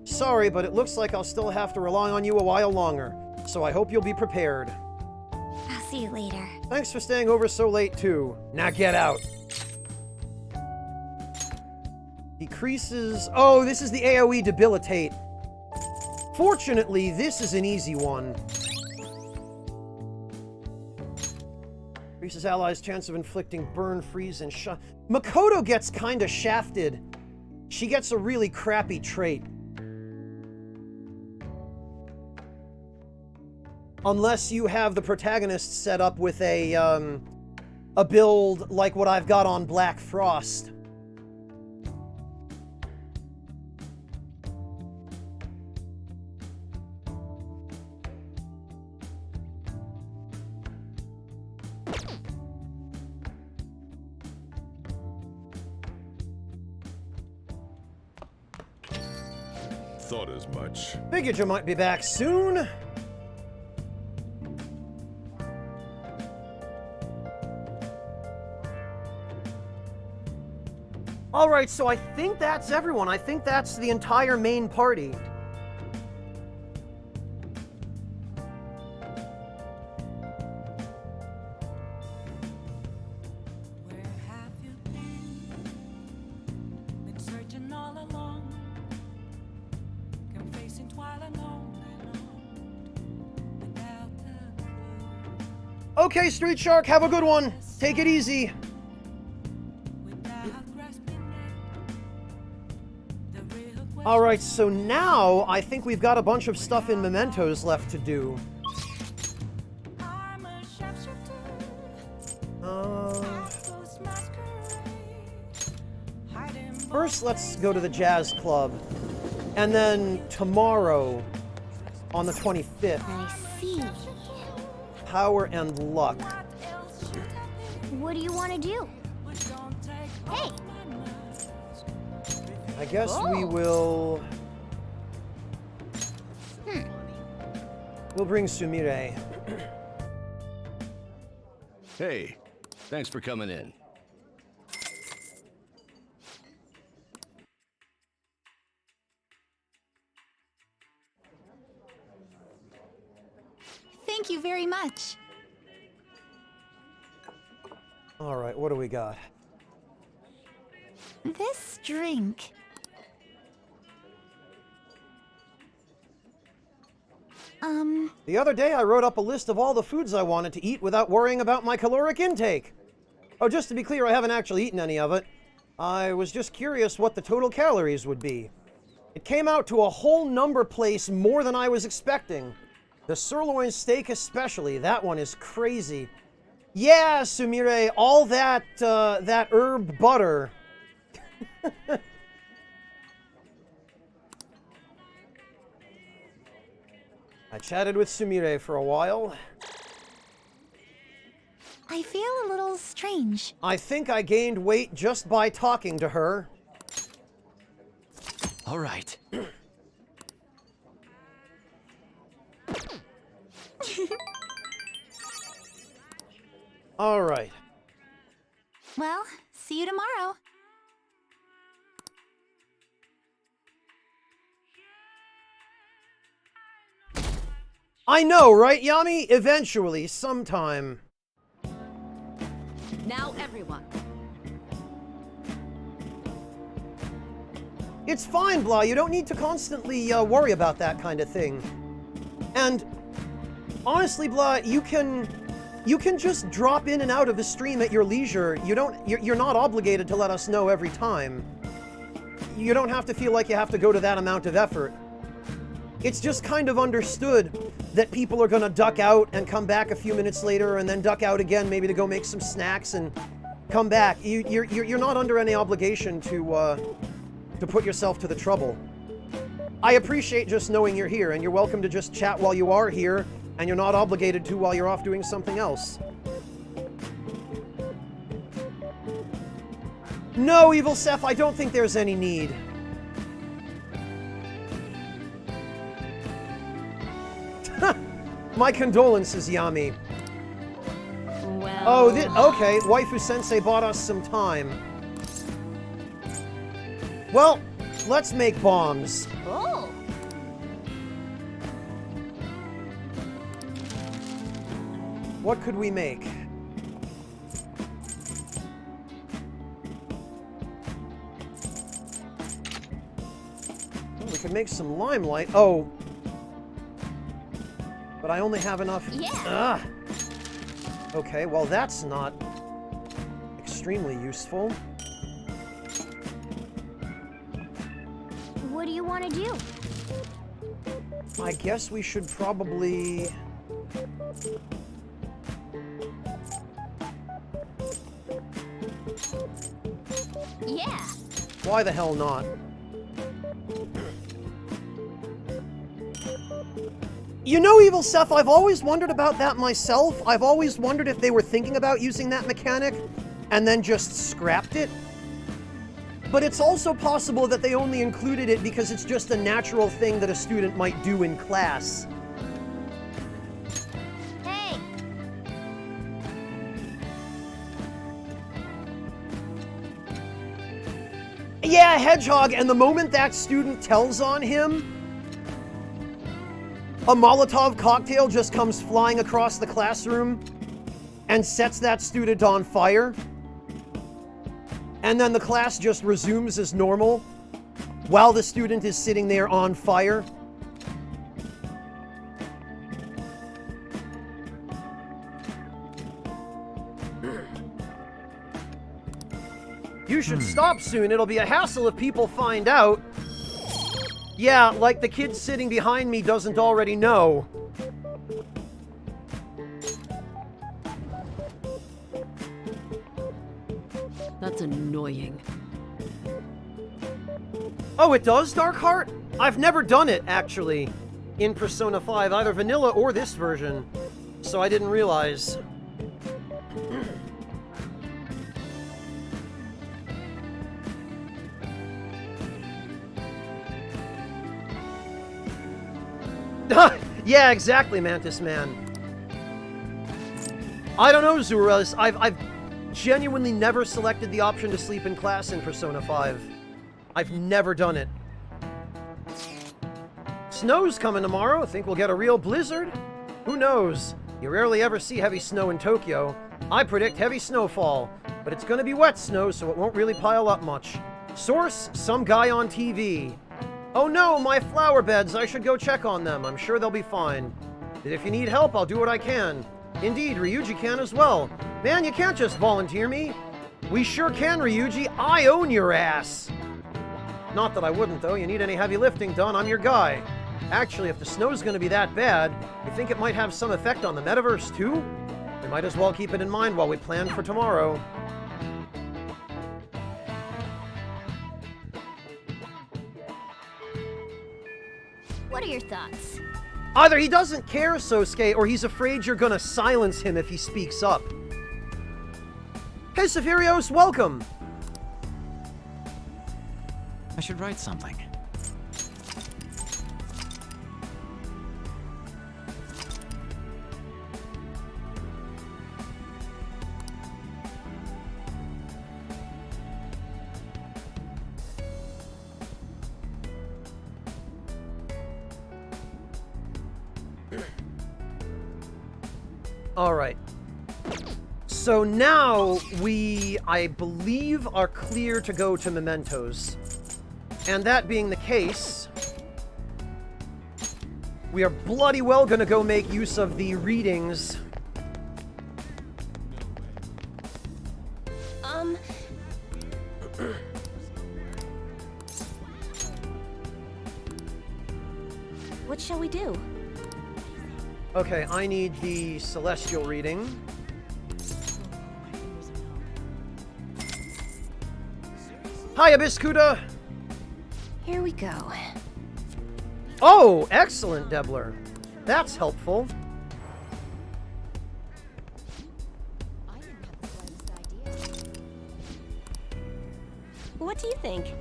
Sorry, but it looks like I'll still have to rely on you a while longer, so I hope you'll be prepared. I'll see you later. Thanks for staying over so late, too. Now get out. Decreases... Oh, this is the AoE Debilitate. Fortunately, this is an easy one. Increases allies' chance of inflicting burn, freeze, and shock. Makoto gets kinda shafted. She gets a really crappy trait. Unless you have the protagonist set up with a build like what I've got on Black Frost. Thought as much. Figured you might be back soon. Alright, so I think that's everyone. I think that's the entire main party. Okay, Street Shark, have a good one. Take it easy. Alright, so now I think we've got a bunch of stuff in Mementos left to do. First, let's go to the jazz club. And then tomorrow, on the 25th, I see. Power and Luck. What do you want to do? Hey! I guess we will... We'll bring Sumire. Hey, thanks for coming in. Thank you very much. All right, what do we got? This drink. The other day I wrote up a list of all the foods I wanted to eat without worrying about my caloric intake. Oh, just to be clear, I haven't actually eaten any of it. I was just curious what the total calories would be. It came out to a whole number place more than I was expecting. The sirloin steak especially, that one is crazy. Yeah, Sumire, all that, that herb butter. I chatted with Sumire for a while. I feel a little strange. I think I gained weight just by talking to her. All right. All right. Well, see you tomorrow. I know, right, Yami? Eventually, sometime. Now everyone. It's fine, Blah. You don't need to constantly worry about that kind of thing. And honestly, Blah, you can just drop in and out of the stream at your leisure. You're not obligated to let us know every time. You don't have to feel like you have to go to that amount of effort. It's just kind of understood that people are gonna duck out and come back a few minutes later and then duck out again, maybe to go make some snacks and come back. You're not under any obligation to put yourself to the trouble. I appreciate just knowing you're here, and you're welcome to just chat while you are here, and you're not obligated to while you're off doing something else. No, Evil Seth, I don't think there's any need. My condolences, Yami. Well. Oh, okay. Waifu Sensei bought us some time. Well, let's make bombs. Oh! What could we make? Well, we could make some limelight. Oh. But I only have enough. Yeah. Ugh. Okay, well, that's not extremely useful. What do you want to do? I guess we should probably... Yeah. Why the hell not? You know, Evil Seth, I've always wondered about that myself. I've always wondered if they were thinking about using that mechanic and then just scrapped it. But it's also possible that they only included it because it's just a natural thing that a student might do in class. Hey! Yeah, Hedgehog, and the moment that student tells on him, a Molotov cocktail just comes flying across the classroom and sets that student on fire. And then the class just resumes as normal while the student is sitting there on fire. You should stop soon. It'll be a hassle if people find out. Yeah, like the kid sitting behind me doesn't already know. That's annoying. Oh, it does, Darkheart? I've never done it, actually, in Persona 5, either vanilla or this version, so I didn't realize. Yeah, exactly, Mantis Man. I don't know, Zuras. I've genuinely never selected the option to sleep in class in Persona 5. I've never done it. Snow's coming tomorrow. Think we'll get a real blizzard? Who knows? You rarely ever see heavy snow in Tokyo. I predict heavy snowfall, but it's gonna be wet snow, so it won't really pile up much. Source, some guy on TV. Oh no, my flower beds, I should go check on them. I'm sure they'll be fine. And if you need help, I'll do what I can. Indeed, Ryuji can as well. Man, you can't just volunteer me. We sure can, Ryuji. I own your ass. Not that I wouldn't, though. You need any heavy lifting done, I'm your guy. Actually, if the snow's gonna be that bad, you think it might have some effect on the metaverse, too? We might as well keep it in mind while we plan for tomorrow. What are your thoughts? Either he doesn't care, Sosuke, or he's afraid you're gonna silence him if he speaks up. Hey, Saphirios, welcome! I should write something. Alright. So now we, I believe, are clear to go to Mementos. And that being the case, we are bloody well gonna go make use of the readings. What shall we do? Okay, I need the celestial reading. Hi, Abiscuda! Here we go. Oh, excellent, Debler. That's helpful. What do you think?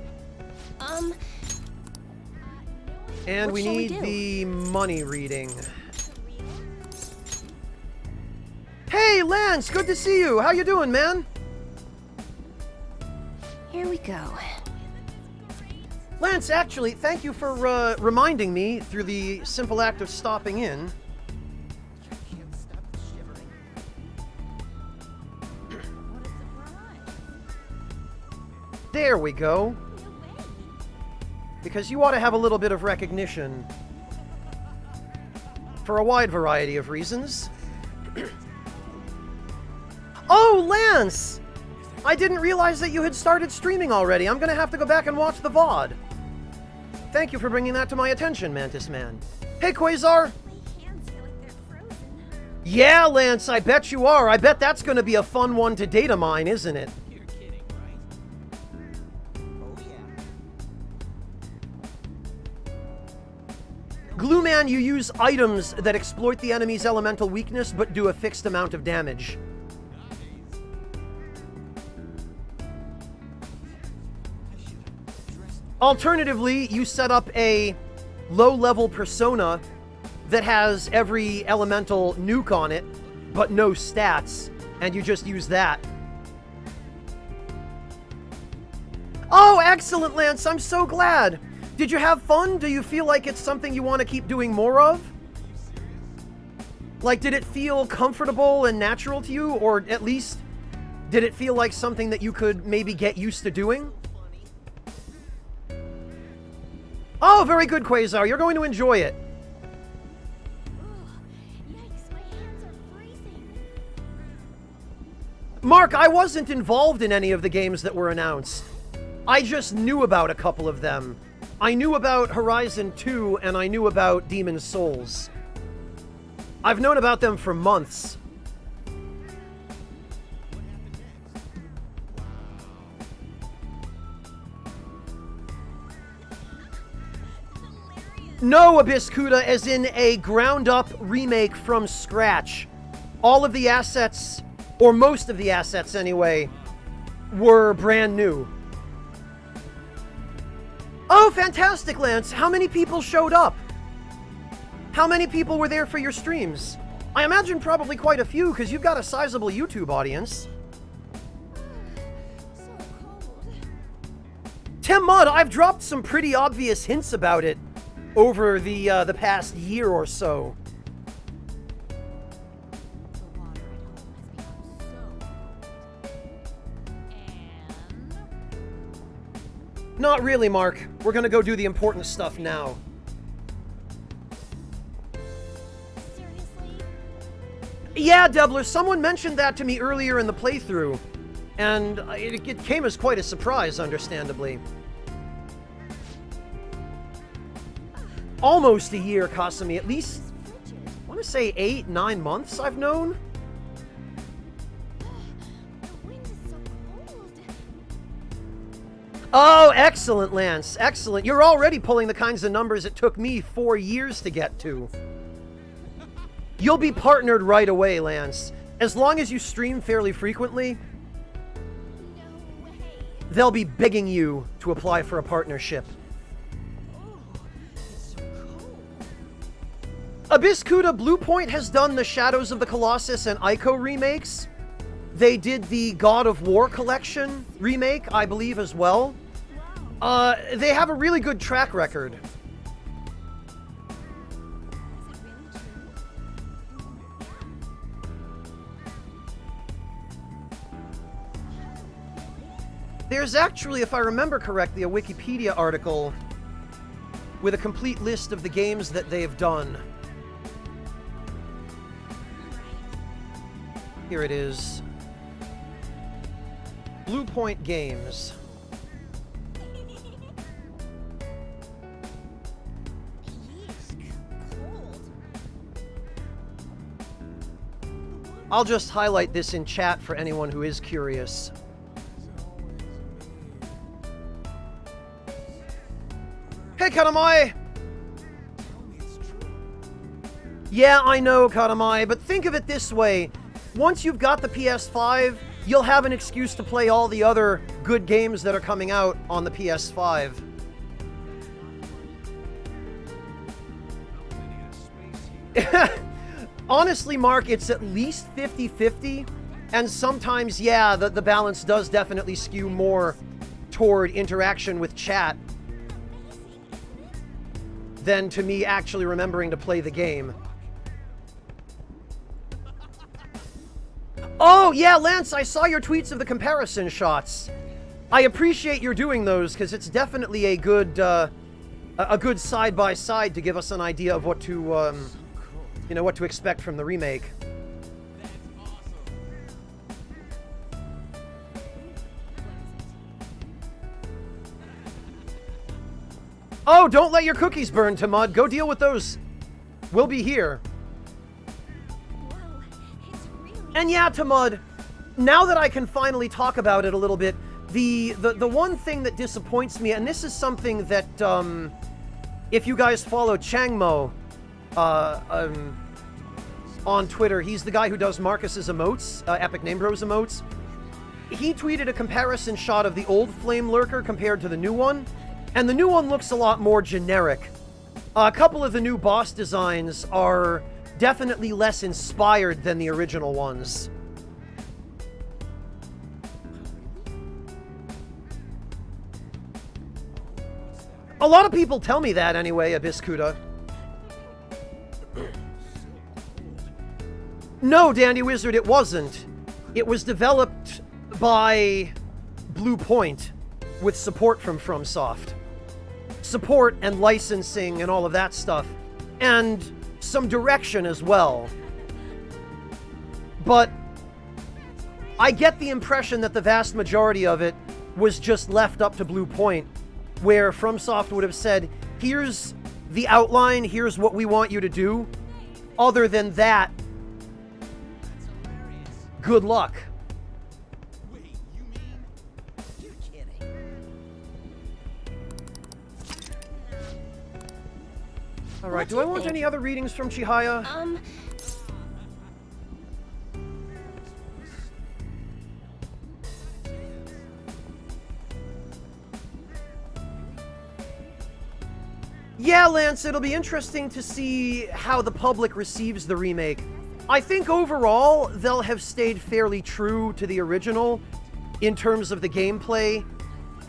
And What we shall we need do? the money reading. Hey, Lance! Good to see you! How you doing, man? Here we go. Lance, actually, thank you for reminding me through the simple act of stopping in. There we go. Because you ought to have a little bit of recognition. For a wide variety of reasons. Oh, Lance! I didn't realize that you had started streaming already. I'm gonna have to go back and watch the VOD. Thank you for bringing that to my attention, Mantis Man. Hey, Quasar! Yeah, Lance, I bet you are. I bet that's gonna be a fun one to data mine, isn't it? You're kidding, right? Oh, yeah. Glueman, you use items that exploit the enemy's elemental weakness but do a fixed amount of damage. Alternatively, you set up a low-level persona that has every elemental nuke on it, but no stats, and you just use that. Oh, excellent, Lance! I'm so glad! Did you have fun? Do you feel like it's something you want to keep doing more of? Like, did it feel comfortable and natural to you, or at least, did it feel like something that you could maybe get used to doing? Oh, very good, Quasar. You're going to enjoy it. Yikes, my hands are freezing. Mark, I wasn't involved in any of the games that were announced. I just knew about a couple of them. I knew about Horizon 2, and I knew about Demon's Souls. I've known about them for months. No, Abyss Kuda, as in a ground-up remake from scratch. All of the assets, or most of the assets anyway, were brand new. Oh, fantastic, Lance. How many people showed up? How many people were there for your streams? I imagine probably quite a few, because you've got a sizable YouTube audience. Tim Mudd, I've dropped some pretty obvious hints about it over the past year or so. Not really, Mark. We're gonna go do the important stuff now. Seriously? Yeah, Debler, someone mentioned that to me earlier in the playthrough, and it came as quite a surprise, understandably. Almost a year, Kasumi. At least, I want to say 8, 9 months I've known. The wind is so cold. Oh, excellent, Lance. Excellent. You're already pulling the kinds of numbers it took me 4 years to get to. You'll be partnered right away, Lance. As long as you stream fairly frequently, No way. they'll be begging you to apply for a partnership. Abyss Kuda Bluepoint has done the Shadows of the Colossus and Ico remakes. They did the God of War collection remake, I believe, as well. They have a really good track record. Is it really true? There's actually, if I remember correctly, a Wikipedia article with a complete list of the games that they've done. Here it is. Bluepoint Games. Yeesh, cold. I'll just highlight this in chat for anyone who is curious. Hey, Katamai! Yeah, I know, Katamai, but think of it this way. Once you've got the PS5, you'll have an excuse to play all the other good games that are coming out on the PS5. Honestly, Mark, it's at least 50-50, and sometimes, yeah, the balance does definitely skew more toward interaction with chat than to me actually remembering to play the game. Oh, yeah, Lance, I saw your tweets of the comparison shots. I appreciate your doing those, because it's definitely a good side-by-side to give us an idea of what to, you know, what to expect from the remake. Oh, don't let your cookies burn, Tamud. Go deal with those. We'll be here. Whoa, it's really... And yeah, Tamud, now that I can finally talk about it a little bit, the one thing that disappoints me, and this is something that, if you guys follow Changmo, on Twitter, he's the guy who does Marcus's emotes, Epic Name Bros emotes. He tweeted a comparison shot of the old Flame Lurker compared to the new one, and the new one looks a lot more generic. A couple of the new boss designs are definitely less inspired than the original ones. A lot of people tell me that anyway, Abyss Kuda. No, Dandy Wizard, it wasn't. It was developed by Bluepoint with support from FromSoft. Support and licensing and all of that stuff. And some direction as well. But I get the impression that the vast majority of it was just left up to Bluepoint, where FromSoft would have said, here's the outline, here's what we want you to do. Other than that, good luck. Wait, you mean you're kidding? Alright, do do I you want think? any other readings from Chihaya? Yeah, Lance, it'll be interesting to see how the public receives the remake. I think overall, they'll have stayed fairly true to the original in terms of the gameplay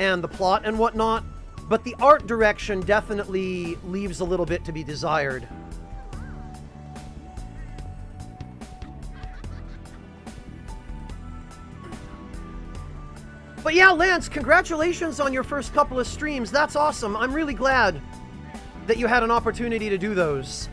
and the plot and whatnot, but the art direction definitely leaves a little bit to be desired. But yeah, Lance, congratulations on your first couple of streams. That's awesome. I'm really glad that you had an opportunity to do those.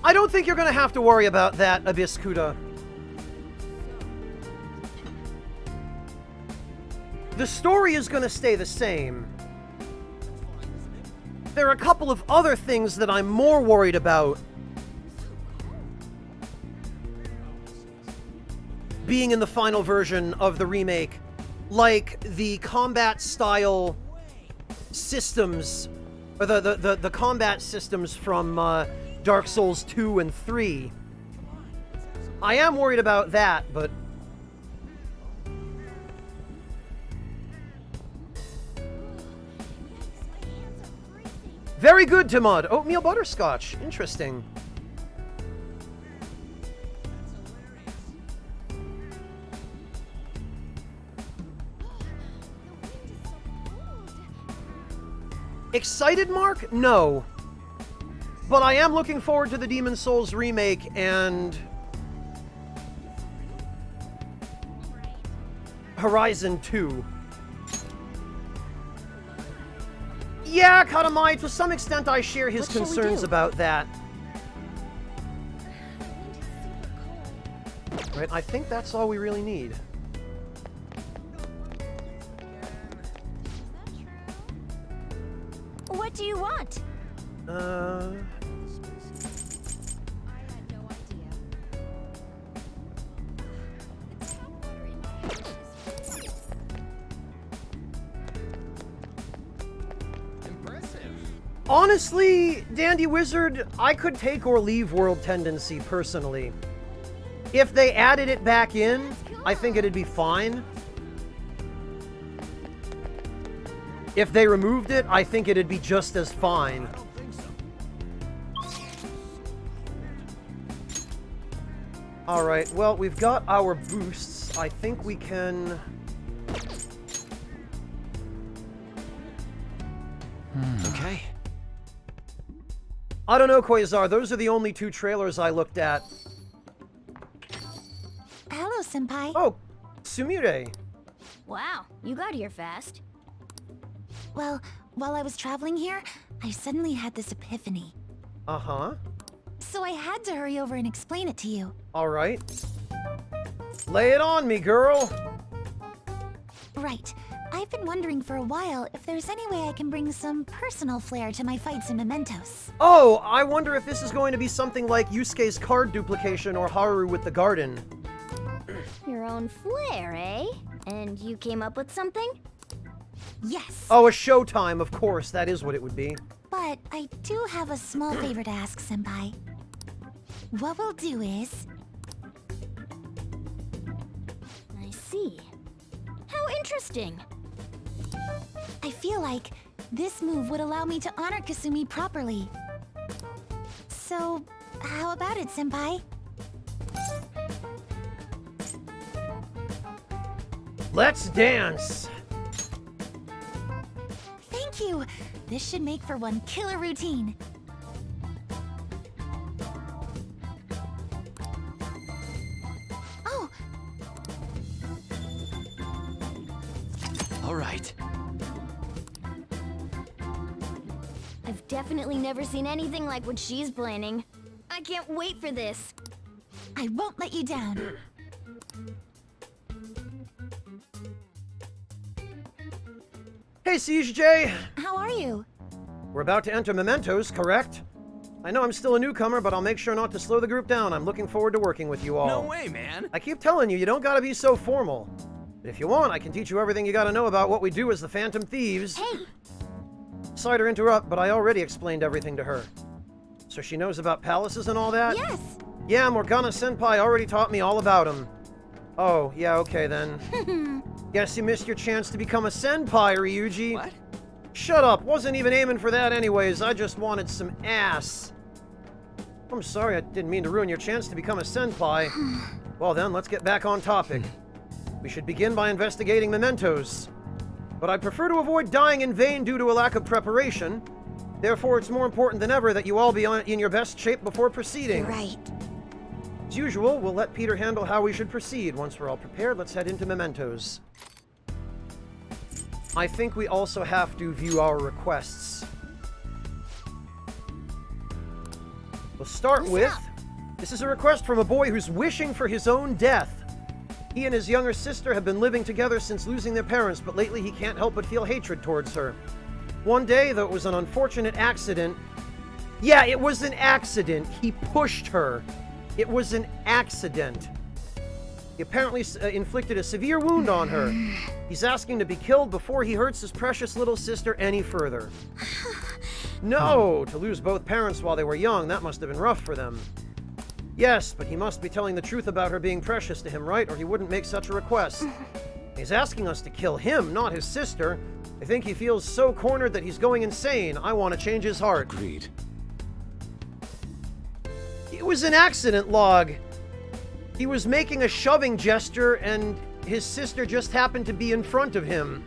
I don't think you're going to have to worry about that, Abyss Kuda. The story is going to stay the same. There are a couple of other things that I'm more worried about being in the final version of the remake, like the combat style systems, or the combat systems from Dark Souls 2 and 3. I am worried about that, but... Very good, Timod. Oatmeal butterscotch. Interesting. Excited, Mark? No. But I am looking forward to the Demon's Souls remake and Horizon 2. Yeah, Katamai, to some extent I share his What shall we concerns do? about that. Right, I think that's all we really need. What do you want? Honestly, Dandy Wizard, I could take or leave World Tendency personally. If they added it back in, I think it'd be fine. If they removed it, I think it'd be just as fine. Alright, well, we've got our boosts. I think we can... Okay. I don't know, Quasar. Those are the only two trailers I looked at. Hello, Senpai. Oh, Sumire. Wow, you got here fast. Well, while I was traveling here, I suddenly had this epiphany. Uh-huh. So I had to hurry over and explain it to you. Alright. Lay it on me, girl. Right. I've been wondering for a while if there's any way I can bring some personal flair to my fights in Mementos. Oh, I wonder if this is going to be something like Yusuke's card duplication or Haru with the garden. Your own flair, eh? And you came up with something? Yes. Oh, a showtime, of course. That is what it would be. But I do have a small favor to ask, Senpai. What we'll do is... I see. How interesting. I feel like this move would allow me to honor Kasumi properly. So, how about it, Senpai? Let's dance. Thank you! This should make for one killer routine. Oh, All right. I've definitely never seen anything like what she's planning. I can't wait for this. I won't let you down. Hey, CJ! How are you? We're about to enter Mementos, correct? I know I'm still a newcomer, but I'll make sure not to slow the group down. I'm looking forward to working with you all. No way, man. I keep telling you, you don't gotta be so formal. But if you want, I can teach you everything you gotta know about what we do as the Phantom Thieves. Hey, Sorry to interrupt, but I already explained everything to her. So she knows about palaces and all that? yes. Yeah, Morgana Senpai already taught me all about them. Oh, yeah, okay then. Guess you missed your chance to become a senpai, Ryuji. What? Shut up, wasn't even aiming for that anyways, I just wanted some ass. I'm sorry, I didn't mean to ruin your chance to become a senpai. Well then, let's get back on topic. We should begin by investigating Mementos. But I prefer to avoid dying in vain due to a lack of preparation. Therefore, it's more important than ever that you all be in your best shape before proceeding. You're right. As usual, we'll let Peter handle how we should proceed. Once we're all prepared, let's head into Mementos. I think we also have to view our requests. We'll start Listen with... up. This is a request from a boy who's wishing for his own death. He and his younger sister have been living together since losing their parents, but lately he can't help but feel hatred towards her. One day, though it was an unfortunate accident... Yeah, it was an accident. He pushed her. It was an accident. He apparently inflicted a severe wound on her. He's asking to be killed before he hurts his precious little sister any further. No! To lose both parents while they were young, that must have been rough for them. Yes, but he must be telling the truth about her being precious to him, right? Or he wouldn't make such a request. He's asking us to kill him, not his sister. I think he feels so cornered that he's going insane. I want to change his heart. Agreed. It was an accident log. He was making a shoving gesture, and his sister just happened to be in front of him.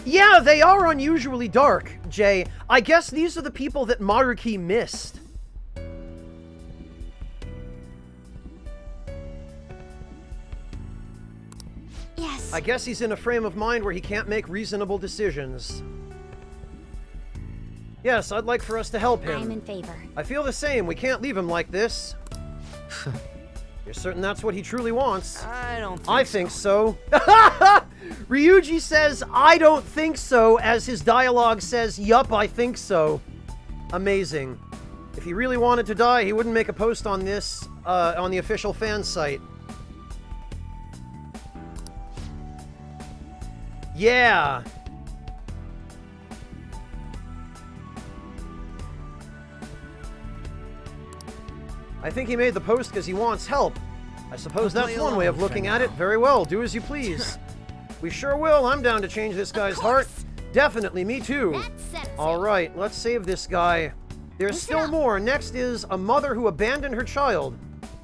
Yeah, they are unusually dark, Jay. I guess these are the people that Maruki missed. Yes. I guess he's in a frame of mind where he can't make reasonable decisions. Yes, I'd like for us to help him. I'm in favor. I feel the same. We can't leave him like this. You're certain that's what he truly wants? I don't think I think so. Ryuji says, I don't think so, as his dialogue says, yup, I think so. Amazing. If he really wanted to die, he wouldn't make a post on this, on the official fan site. Yeah. I think he made the post because he wants help. I suppose I'll that's play one way of along for looking at it. now. Very well, do as you please. We sure will. I'm down to change this guy's heart. Definitely, me too. That settles it. All right, let's save this guy. There's Listen still up. more. Next is a mother who abandoned her child.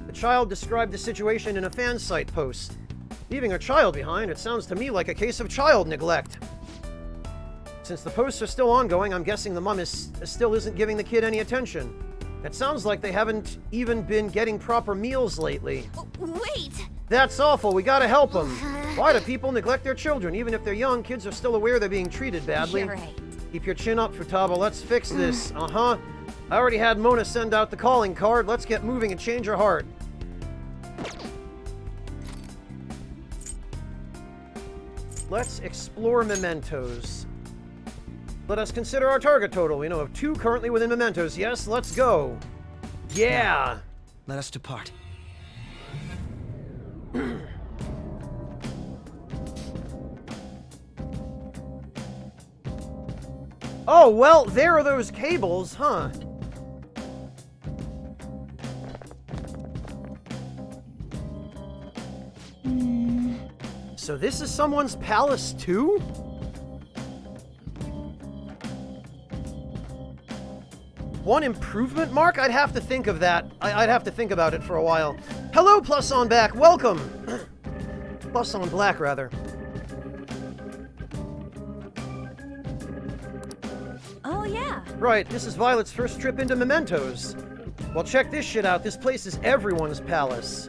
The child described the situation in a fan site post. Leaving her child behind, it sounds to me like a case of child neglect. Since the posts are still ongoing, I'm guessing the mom still isn't giving the kid any attention. It sounds like they haven't even been getting proper meals lately. Wait! That's awful. We gotta help them. Why do people neglect their children? Even if they're young, kids are still aware they're being treated badly. You're right. Keep your chin up, Futaba. Let's fix this. Uh-huh. I already had Mona send out the calling card. Let's get moving and change her heart. Let's explore Mementos. Let us consider our target total. We know of 2 currently within Mementos. Yes, let's go. Yeah. Let us depart. Oh, well, there are those cables, huh? So this is someone's palace too? One improvement mark? I'd have to think of that. I'd have to think about it for a while. Hello, Plus on Back. Welcome. Plus on Black, rather. Oh, yeah. Right, this is Violet's first trip into Mementos. Well, check this shit out. This place is everyone's palace.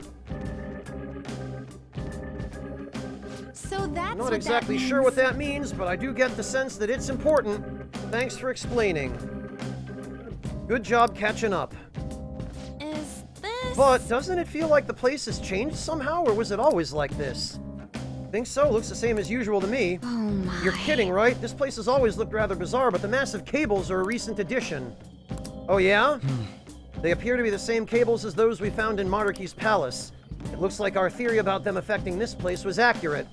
So that's Not exactly sure what that means, but I do get the sense that it's important. Thanks for explaining. Good job catching up. Is this... But doesn't it feel like the place has changed somehow, or was it always like this? Think so. Looks the same as usual to me. Oh my... You're kidding, right? This place has always looked rather bizarre, but the massive cables are a recent addition. Oh yeah? They appear to be the same cables as those we found in Monarchy's palace. It looks like our theory about them affecting this place was accurate.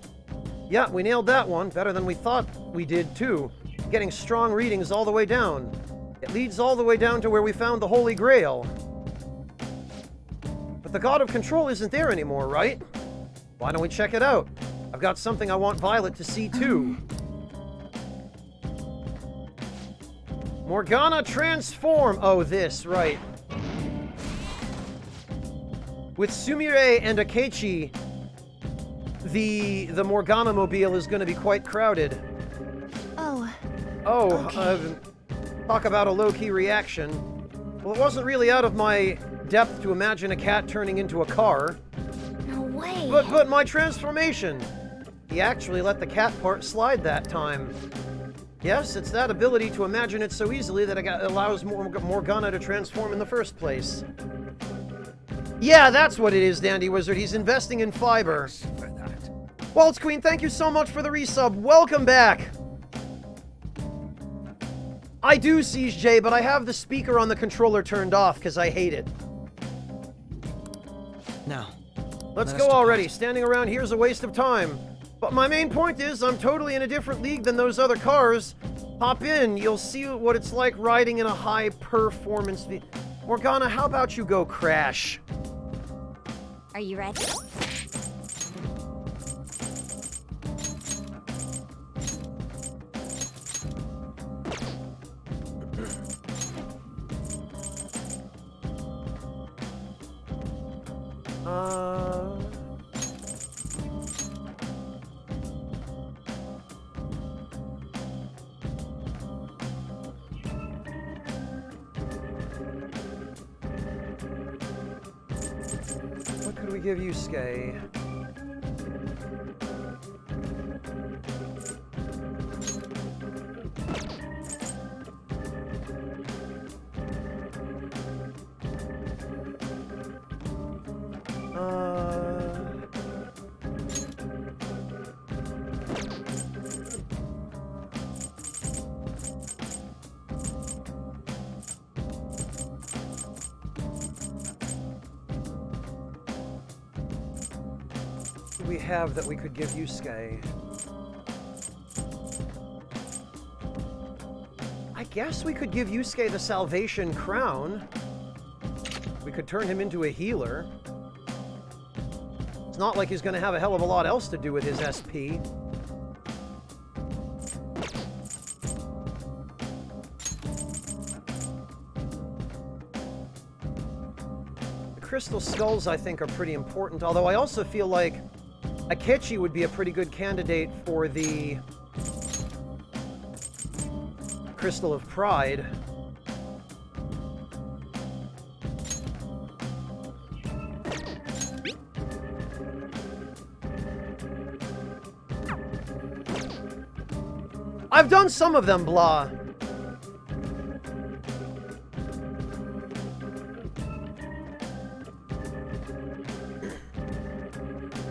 Yeah, we nailed that one. Better than we thought we did, too. Getting strong readings all the way down. It leads all the way down to where we found the Holy Grail. But the God of Control isn't there anymore, right? Why don't we check it out? I've got something I want Violet to see, too. Morgana transform! Oh, this, right. With Sumire and Akechi, the Morgana mobile is going to be quite crowded. Oh. Oh, Okay. Talk about a low-key reaction. Well, it wasn't really out of my depth to imagine a cat turning into a car. No way. But my transformation! He actually let the cat part slide that time. Yes, it's that ability to imagine it so easily that it allows Morgana to transform in the first place. Yeah, that's what it is, Dandy Wizard. He's investing in fiber. For that. Waltz Queen, thank you so much for the resub. Welcome back! I do, Siege J, but I have the speaker on the controller turned off because I hate it. Now, Let's let go us already. depart. Standing around here is a waste of time. But my main point is, I'm totally in a different league than those other cars. Hop in, you'll see what it's like riding in a high-performance... Morgana, how about you go crash? Are you ready? What could we give you, Skay? What do we have that we could give you, Skay? I guess we could give Yusuke the Salvation Crown. We could turn him into a healer. It's not like he's going to have a hell of a lot else to do with his SP. The Crystal Skulls, I think, are pretty important, although I also feel like Akechi would be a pretty good candidate for the Crystal of Pride. I've done some of them, blah.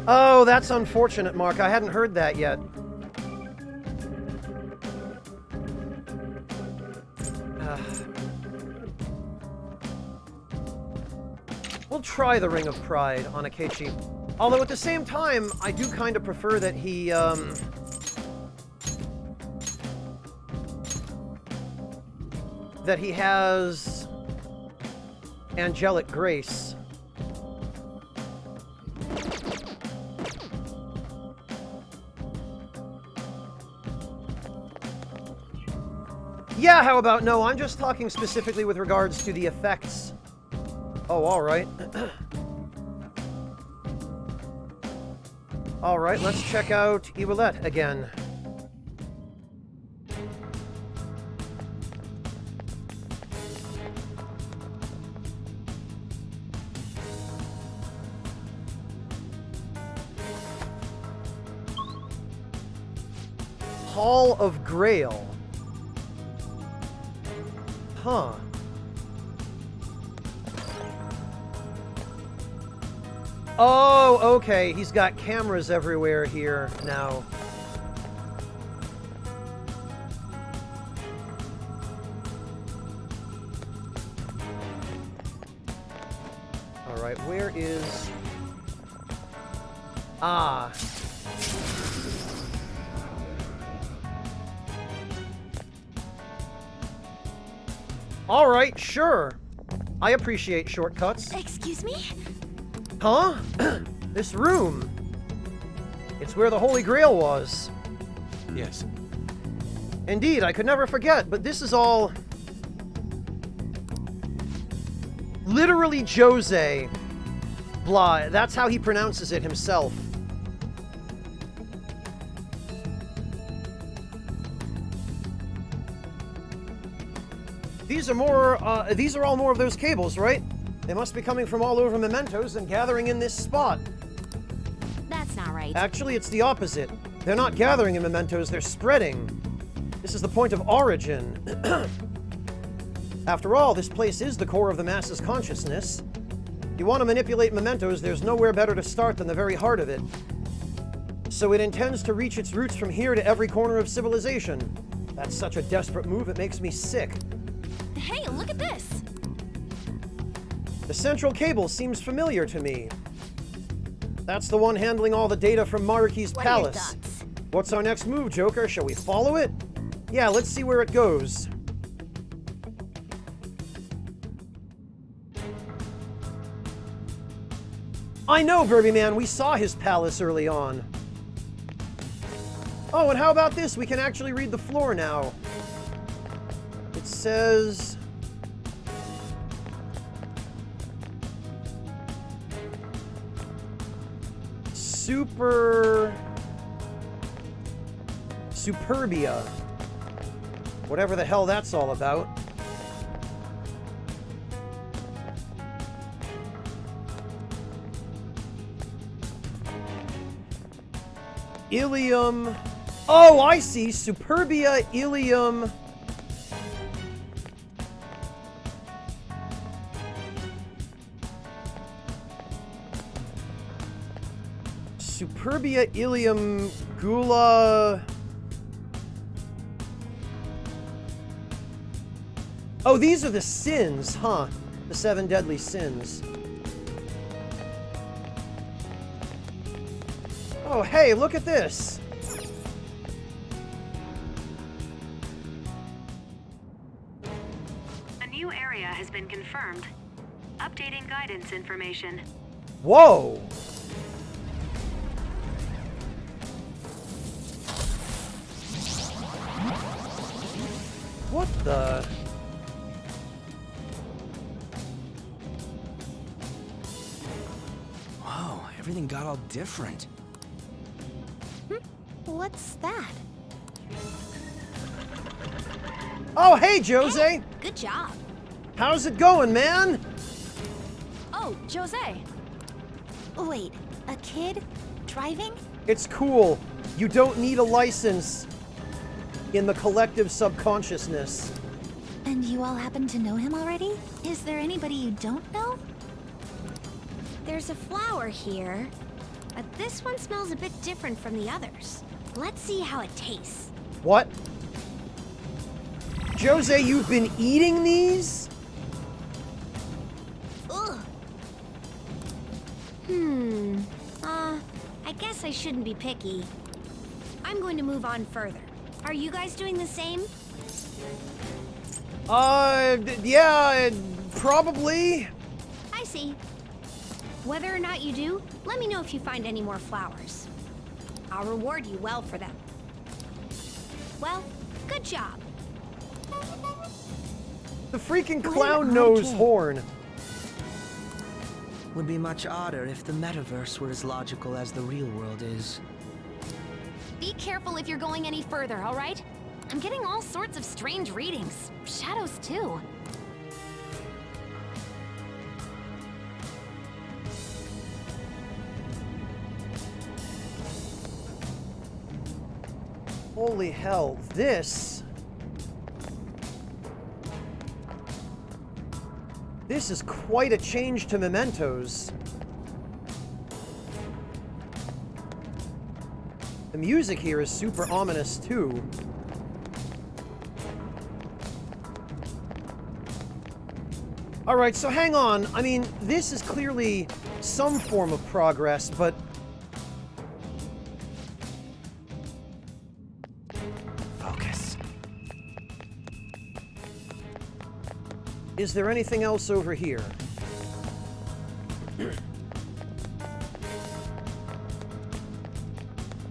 Oh, that's unfortunate, Mark. I hadn't heard that yet. We'll try the Ring of Pride on Akechi. Although at the same time, I do kind of prefer that he, that he has Angelic Grace. Yeah, how about no? I'm just talking specifically with regards to the effects. Oh, alright. Alright, let's check out Iwilette again. Hall of Grail. Huh. Oh, okay. He's got cameras everywhere here now. All right, where is... Ah. All right, sure. I appreciate shortcuts. Excuse me? Huh? This room. It's where the Holy Grail was. Yes. Indeed, I could never forget, but this is all... literally Jose. Blah. That's how he pronounces it himself. These are all more of those cables, right? They must be coming from all over Mementos and gathering in this spot. That's not right. Actually, it's the opposite. They're not gathering in Mementos, they're spreading. This is the point of origin. After all, this place is the core of the masses' consciousness. If you want to manipulate Mementos, there's nowhere better to start than the very heart of it. So it intends to reach its roots from here to every corner of civilization. That's such a desperate move, it makes me sick. Hey, look at this! The central cable seems familiar to me. That's the one handling all the data from Maruki's What are your palace. thoughts? What's our next move, Joker? Shall we follow it? Yeah, let's see where it goes. I know, Burby Man, we saw his palace early on. Oh, and how about this? We can actually read the floor now. It says... Superbia. Whatever the hell that's all about. Ilium. Oh, I see. Superbia, Ilium. Superbia, Ilium, Gula. Oh, these are the sins, huh? The 7 deadly sins. Oh, hey, look at this. A new area has been confirmed. Updating guidance information. Whoa. What the? Whoa, everything got all different. What's that? Oh, hey, Jose. Good job. How's it going, man? Oh, Jose. Wait, a kid? Driving? It's cool. You don't need a license in the collective subconsciousness. And you all happen to know him already? Is there anybody you don't know? There's a flower here, but this one smells a bit different from the others. Let's see how it tastes. What? Jose, you've been eating these? Ugh. I guess I shouldn't be picky. I'm going to move on further. Are you guys doing the same? Yeah, probably. I see. Whether or not you do, let me know if you find any more flowers. I'll reward you well for them. Well, good job. The freaking What an clown odd nose kid. horn. Would be much odder if the metaverse were as logical as the real world is. Be careful if you're going any further, all right? I'm getting all sorts of strange readings. Shadows, too. Holy hell, this is quite a change to Mementos. The music here is super ominous too. Alright, so hang on. I mean, this is clearly some form of progress, but... Focus. Is there anything else over here?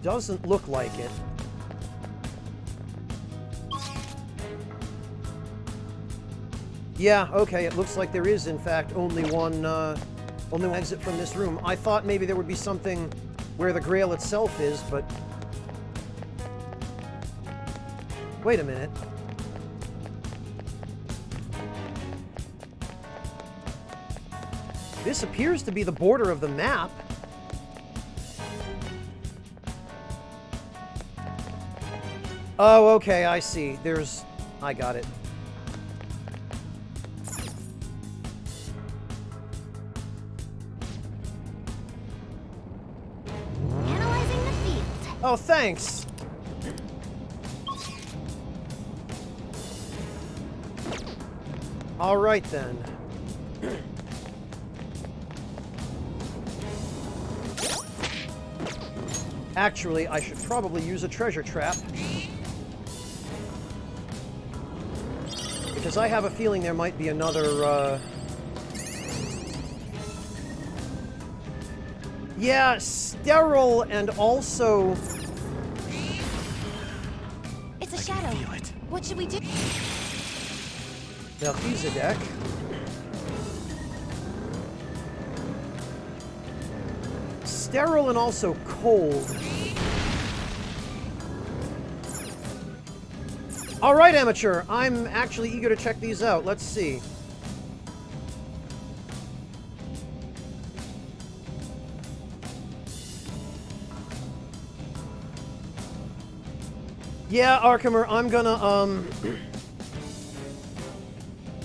Doesn't look like it. Yeah, okay, it looks like there is, in fact, only one exit from this room. I thought maybe there would be something where the Grail itself is, but... Wait a minute. This appears to be the border of the map. Oh, okay, I see. I got it. Analyzing the field. Oh, thanks. All right, then. Actually, I should probably use a treasure trap. Because I have a feeling there might be another, Yeah, sterile and also... It's a shadow. Feel it. What should we do? Melchizedek. Sterile and also cold. All right, Amateur. I'm actually eager to check these out. Let's see. Yeah, Arkamer, I'm gonna,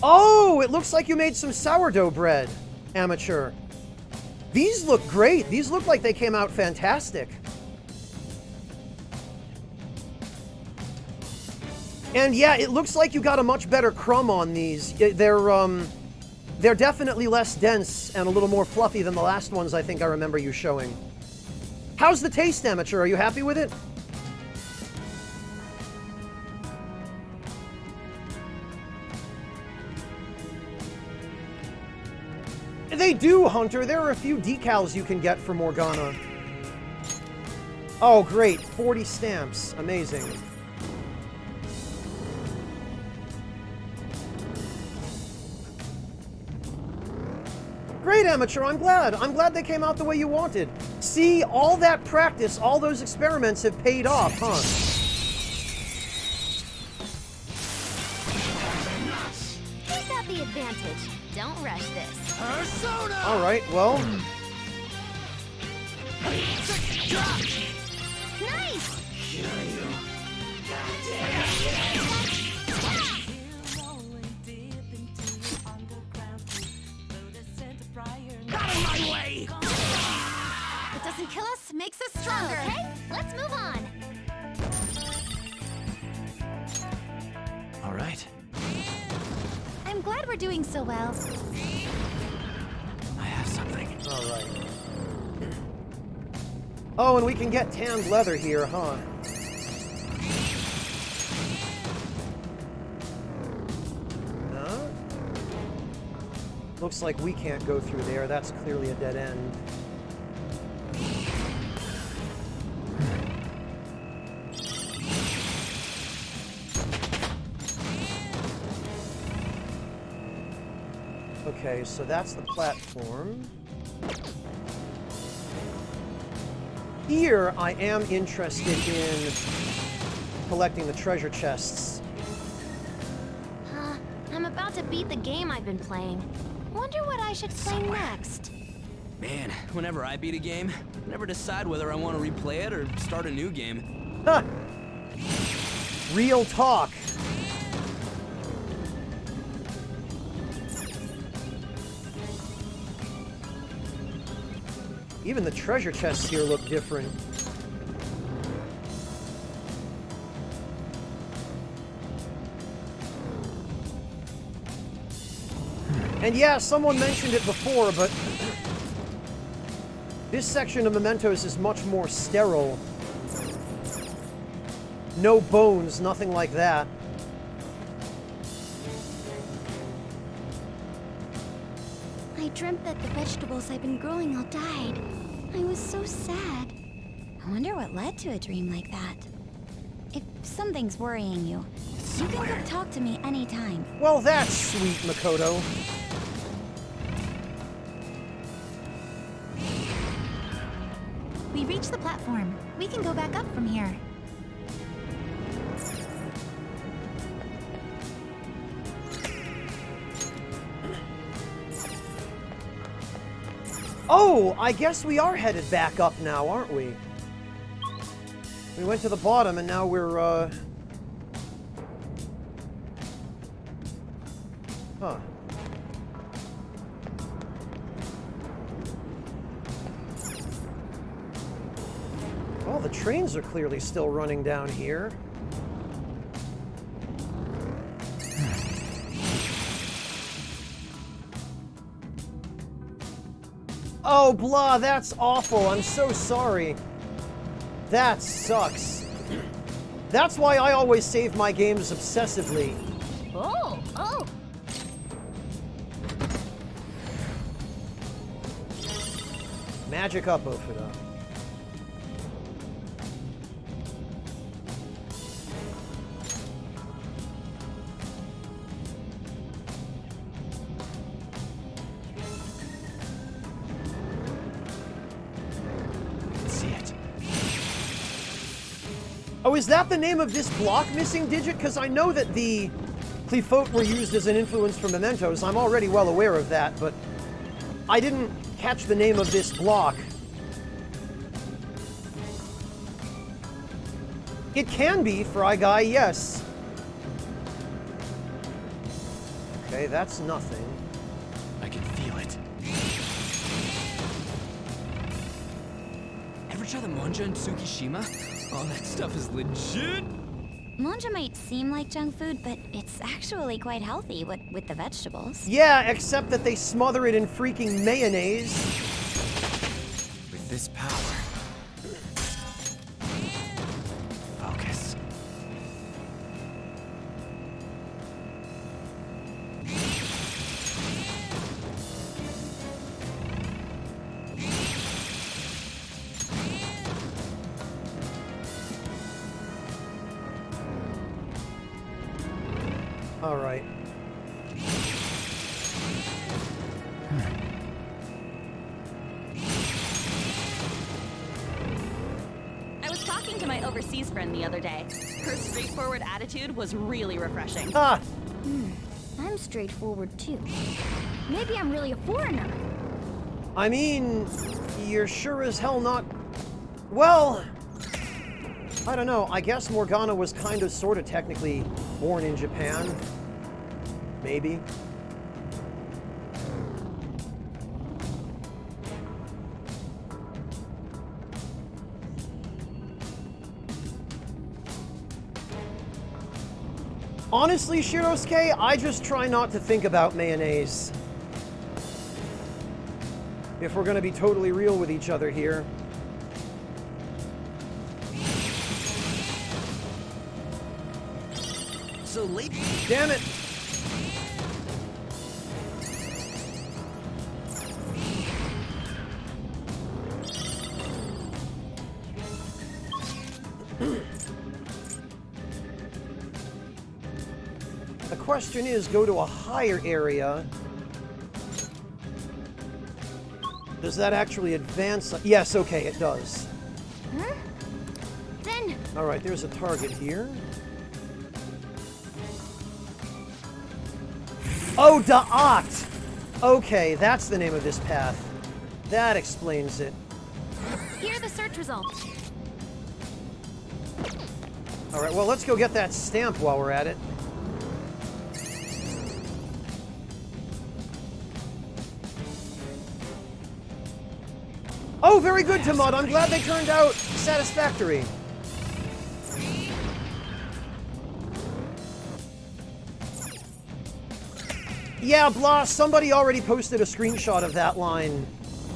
Oh, it looks like you made some sourdough bread, Amateur. These look great. These look like they came out fantastic. And yeah, it looks like you got a much better crumb on these. They're definitely less dense and a little more fluffy than the last ones I think I remember you showing. How's the taste, Amateur? Are you happy with it? They do, Hunter. There are a few decals you can get for Morgana. Oh, great. 40 stamps. Amazing. Great, Amateur. I'm glad. I'm glad they came out the way you wanted. See, all that practice, all those experiments have paid off, huh? He's got the advantage. Don't rush this. Persona! All right, well... Nice! Out of my way! What doesn't kill us makes us stronger. Okay, let's move on. All right. I'm glad we're doing so well. I have something. All right. Oh, and we can get tanned leather here, huh? No? Looks like we can't go through there. That's clearly a dead end. Okay, so that's the platform. Here, I am interested in collecting the treasure chests. I'm about to beat the game I've been playing. Wonder what I should play next. Man, whenever I beat a game, I never decide whether I want to replay it or start a new game. Huh. Real talk. Even the treasure chests here look different. And yeah, someone mentioned it before, but this section of Mementos is much more sterile. No bones, nothing like that. I dreamt that the vegetables I've been growing all died. I was so sad. I wonder what led to a dream like that. If something's worrying you, you can come talk to me anytime. Well, that's sweet, Makoto. We reached the platform. We can go back up from here. Oh, I guess we are headed back up now, aren't we? We went to the bottom and now we're, Huh. Well, the trains are clearly still running down here. Oh, blah, that's awful. I'm so sorry. That sucks. That's why I always save my games obsessively. Oh. Magic up, Ophido. See it. Oh, is that the name of this block, Missing Digit? Because I know that the Qliphotep were used as an influence for Mementos. I'm already well aware of that, but I didn't catch the name of this block. It can be, Fry Guy, yes. Okay, that's nothing. I can feel it. Ever try the Monja in Tsukishima? Oh, that stuff is legit! Monja might seem like junk food, but it's actually quite healthy with the vegetables. Yeah, except that they smother it in freaking mayonnaise. With this power. Focus. All right. I was talking to my overseas friend the other day. Her straightforward attitude was really refreshing. Ah, I'm straightforward too. Maybe I'm really a foreigner. I mean, you're sure as hell not... Well, I don't know. I guess Morgana was kind of, sort of, technically born in Japan. Maybe. Honestly, Shirosuke, I just try not to think about mayonnaise. If we're gonna be totally real with each other here. So late. Damn it! The question is, go to a higher area. Does that actually advance? Yes, okay, it does. Huh? Then All right, there's a target here. Oh, Da'at! Okay, that's the name of this path. That explains it. here are the search results. Alright, well, let's go get that stamp while we're at it. Oh, very good, Tamud. I'm glad they turned out satisfactory. Yeah, blah, somebody already posted a screenshot of that line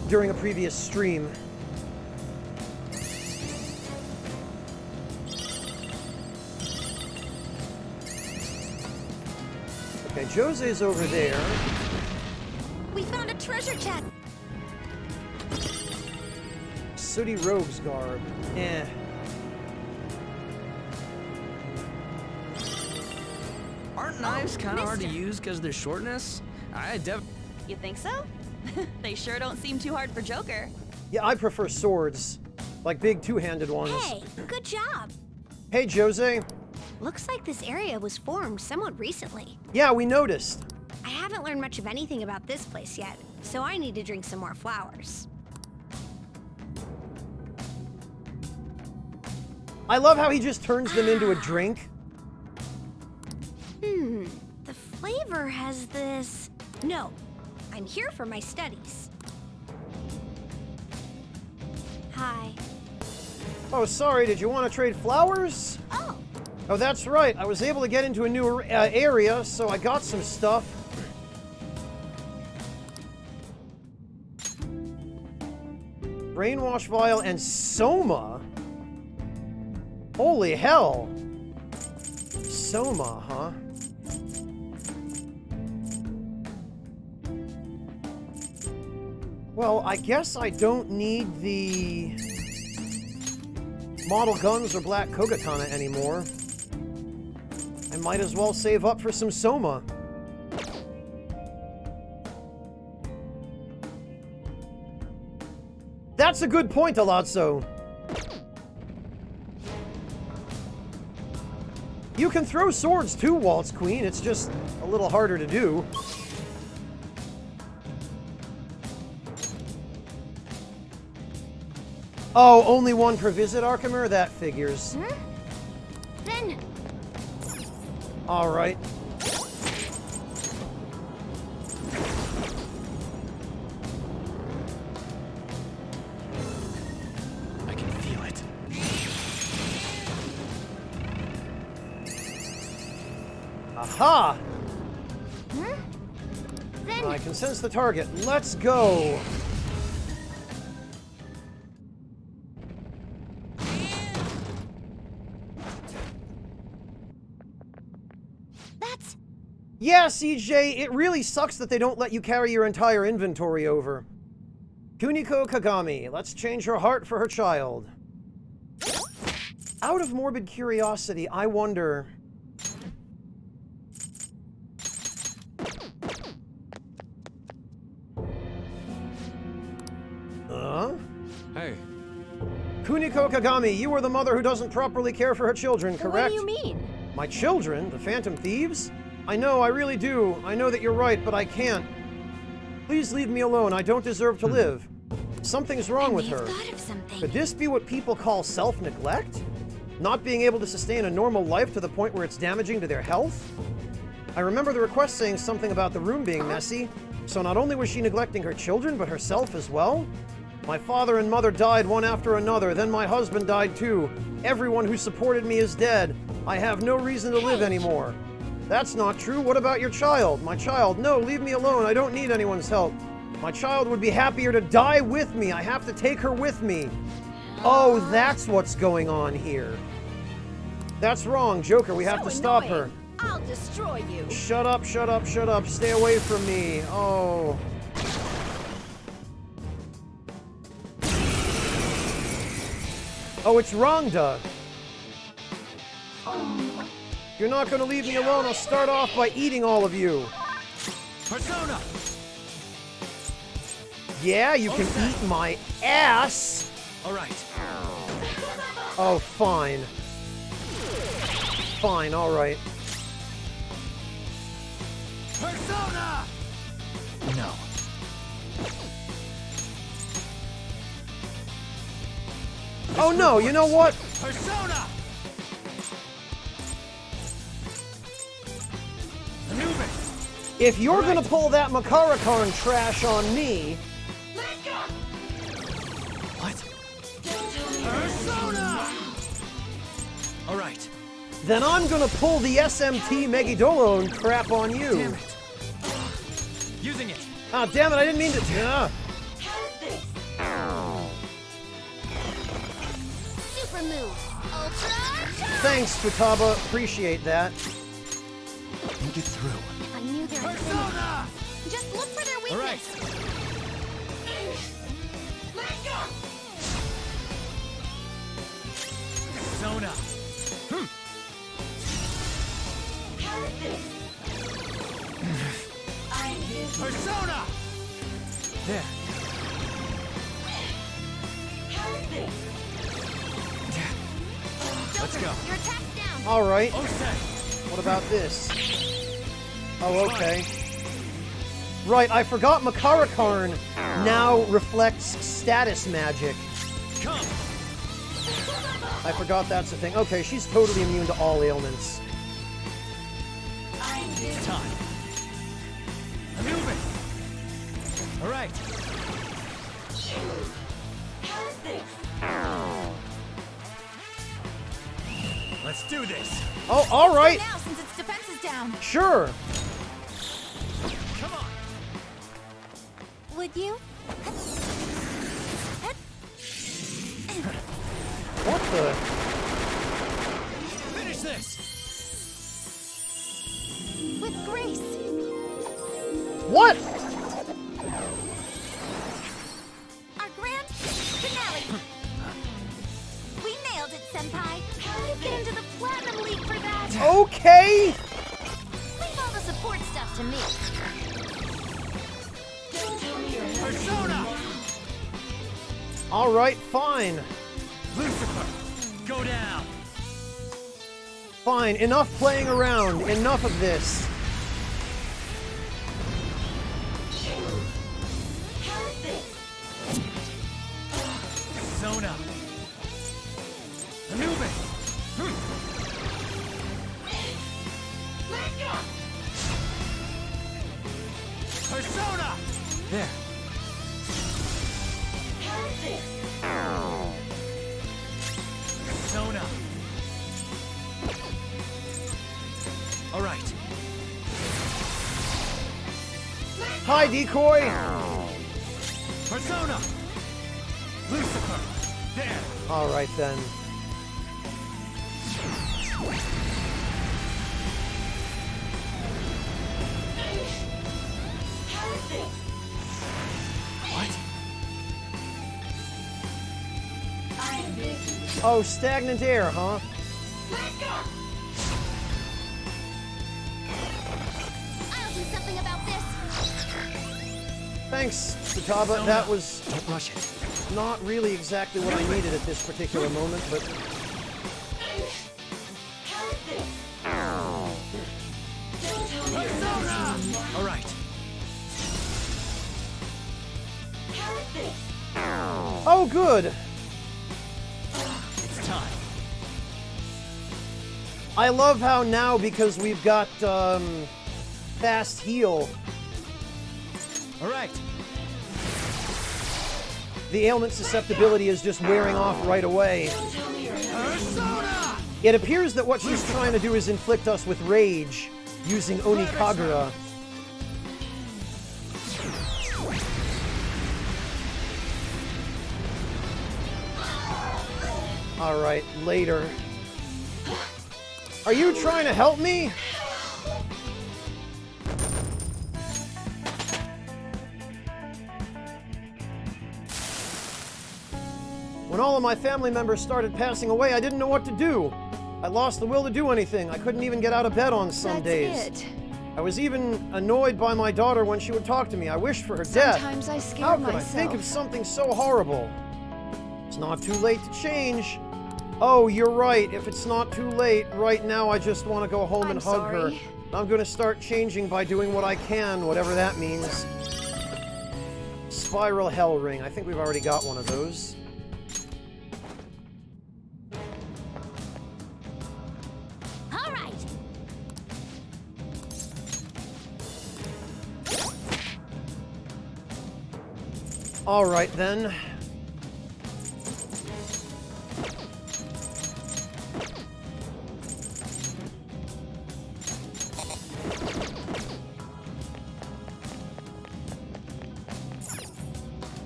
during a previous stream. Okay, Jose's over there. We found a treasure chest. Sooty Rogue's Garb. Eh. Aren't knives kind of hard to mister. use because of their shortness? You think so? They sure don't seem too hard for Joker. Yeah, I prefer swords. Like big two-handed ones. Hey, good job. Hey, Jose. Looks like this area was formed somewhat recently. Yeah, we noticed. I haven't learned much of anything about this place yet, so I need to drink some more flowers. I love how he just turns them into a drink. The flavor has this... No, I'm here for my studies. Hi. Oh, sorry, did you want to trade flowers? Oh, Oh, that's right. I was able to get into a new area, so I got some stuff. Brainwash Vial and Soma? Holy hell. Soma, huh? Well, I guess I don't need the model guns or Black Kogatana anymore. I might as well save up for some Soma. That's a good point, Alazzo. You can throw swords too, Waltz Queen. It's just a little harder to do. Oh, only one per visit, Archimer? That figures. then All right. I can feel it. Aha! then I can sense the target. Let's go. that's... Yeah, CJ, it really sucks that they don't let you carry your entire inventory over. Kuniko Kagami, let's change her heart for her child. Out of morbid curiosity, I wonder... Hey, Kuniko Kagami, you are the mother who doesn't properly care for her children, correct? What do you mean? My children? The Phantom Thieves? I know, I really do. I know that you're right, but I can't. Please leave me alone. I don't deserve to live. Something's wrong with her. Thought of something. Could this be what people call self-neglect? Not being able to sustain a normal life to the point where it's damaging to their health? I remember the request saying something about the room being messy, so not only was she neglecting her children, but herself as well? My father and mother died one after another, then my husband died too. Everyone who supported me is dead. I have no reason to live anymore. That's not true. What about your child? My child, no, leave me alone. I don't need anyone's help. My child would be happier to die with me. I have to take her with me. Oh, that's what's going on here. That's wrong, Joker. We have to stop her. I'll destroy you. Shut up, shut up, shut up. Stay away from me. Oh. Oh, it's Rhonda. If you're not going to leave me alone, I'll start off by eating all of you. Persona! Yeah, you can eat my ass. All right. Oh, fine. Fine, all right. Persona! No. Oh no, you know what? Persona! If you're gonna pull that Makarakarn trash on me... What? Persona! Alright. Then I'm gonna pull the SMT Megidolon crap on you. Damn it. Using it. Ah, damn it, I didn't mean to... Super move. Ultra. Thanks, Futaba. Appreciate that. Think it through. If I knew their Persona! infinity. Just look for their weakness. Persona. Persona! There. Let's go. Your attack's down. Alright. Osei. What about this? Oh, okay. Right, I forgot Makarakarn now reflects status magic. Come. I forgot that's a thing. Okay, she's totally immune to all ailments. It's time. Anubis. All right. Let's do this. Oh, alright! Now, since its defense is down. Sure! Come on. Would you? What the? Finish this. With grace. What? Our grand finale. We nailed it, Senpai. You get into the Platinum League for that. Okay! Leave all the support stuff to me. Persona. Alright, fine. Lucifer. Go down. Fine, enough playing around. Enough of this. Persona. Anubis. Persona. There. Persona. All right. Hi, Decoy! Persona. Lucifer. There. Alright then. What? Oh, stagnant air, huh? I'll do something about this. Thanks, Futaba. That was Don't rush it. not really exactly what I needed at this particular moment, but... Persona. All right. Oh, good! It's time. I love how now, because we've got, fast heal, All right. the ailment susceptibility is just wearing off right away. Persona. It appears that what she's trying to do is inflict us with rage, using Oni Kagura. Alright, later. Are you trying to help me? When all of my family members started passing away, I didn't know what to do. I lost the will to do anything. I couldn't even get out of bed on some days. I was even annoyed by my daughter when she would talk to me. I wished for her death. Sometimes I scare How could I myself. think of something so horrible? It's not too late to change. Oh, you're right. If it's not too late, right now I just want to go home and hug her. sorry. I'm going to start changing by doing what I can, whatever that means. Spiral Hell Ring. I think we've already got one of those. All right. Alright then.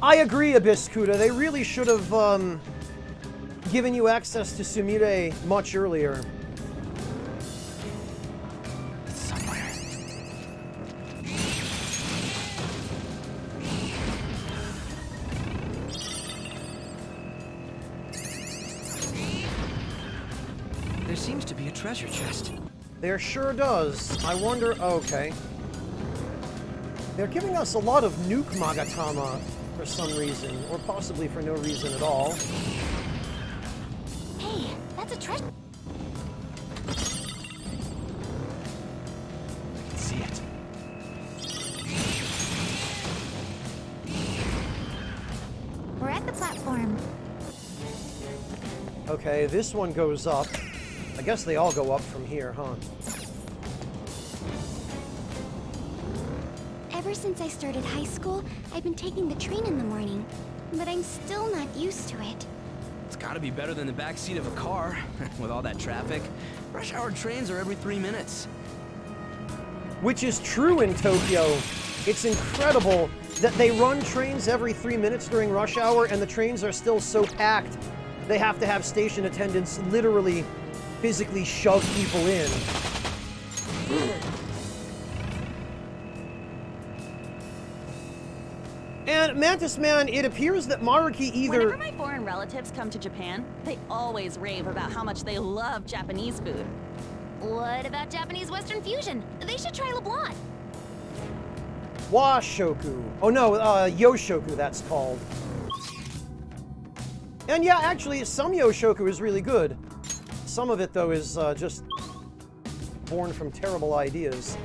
I agree, Abyss Kuda. They really should have given you access to Sumire much earlier. It's somewhere. There seems to be a treasure chest. There sure does. I wonder... Okay. They're giving us a lot of Nuke Magatama for some reason, or possibly for no reason at all. Hey, that's a treasure. I can see it. We're at the platform. Okay, this one goes up. I guess they all go up from here, huh? Ever since I started high school, I've been taking the train in the morning, but I'm still not used to it. It's gotta be better than the backseat of a car, with all that traffic. Rush hour trains are every 3 minutes. Which is true in Tokyo. It's incredible that they run trains every 3 minutes during rush hour, and the trains are still so packed, they have to have station attendants literally, physically shove people in. And Mantis Man, it appears that Maruki either... Whenever my foreign relatives come to Japan, they always rave about how much they love Japanese food. What about Japanese Western fusion? They should try LeBlanc. Washoku. Oh no, Yoshoku that's called. And yeah, actually, some Yoshoku is really good. Some of it, though, is just born from terrible ideas.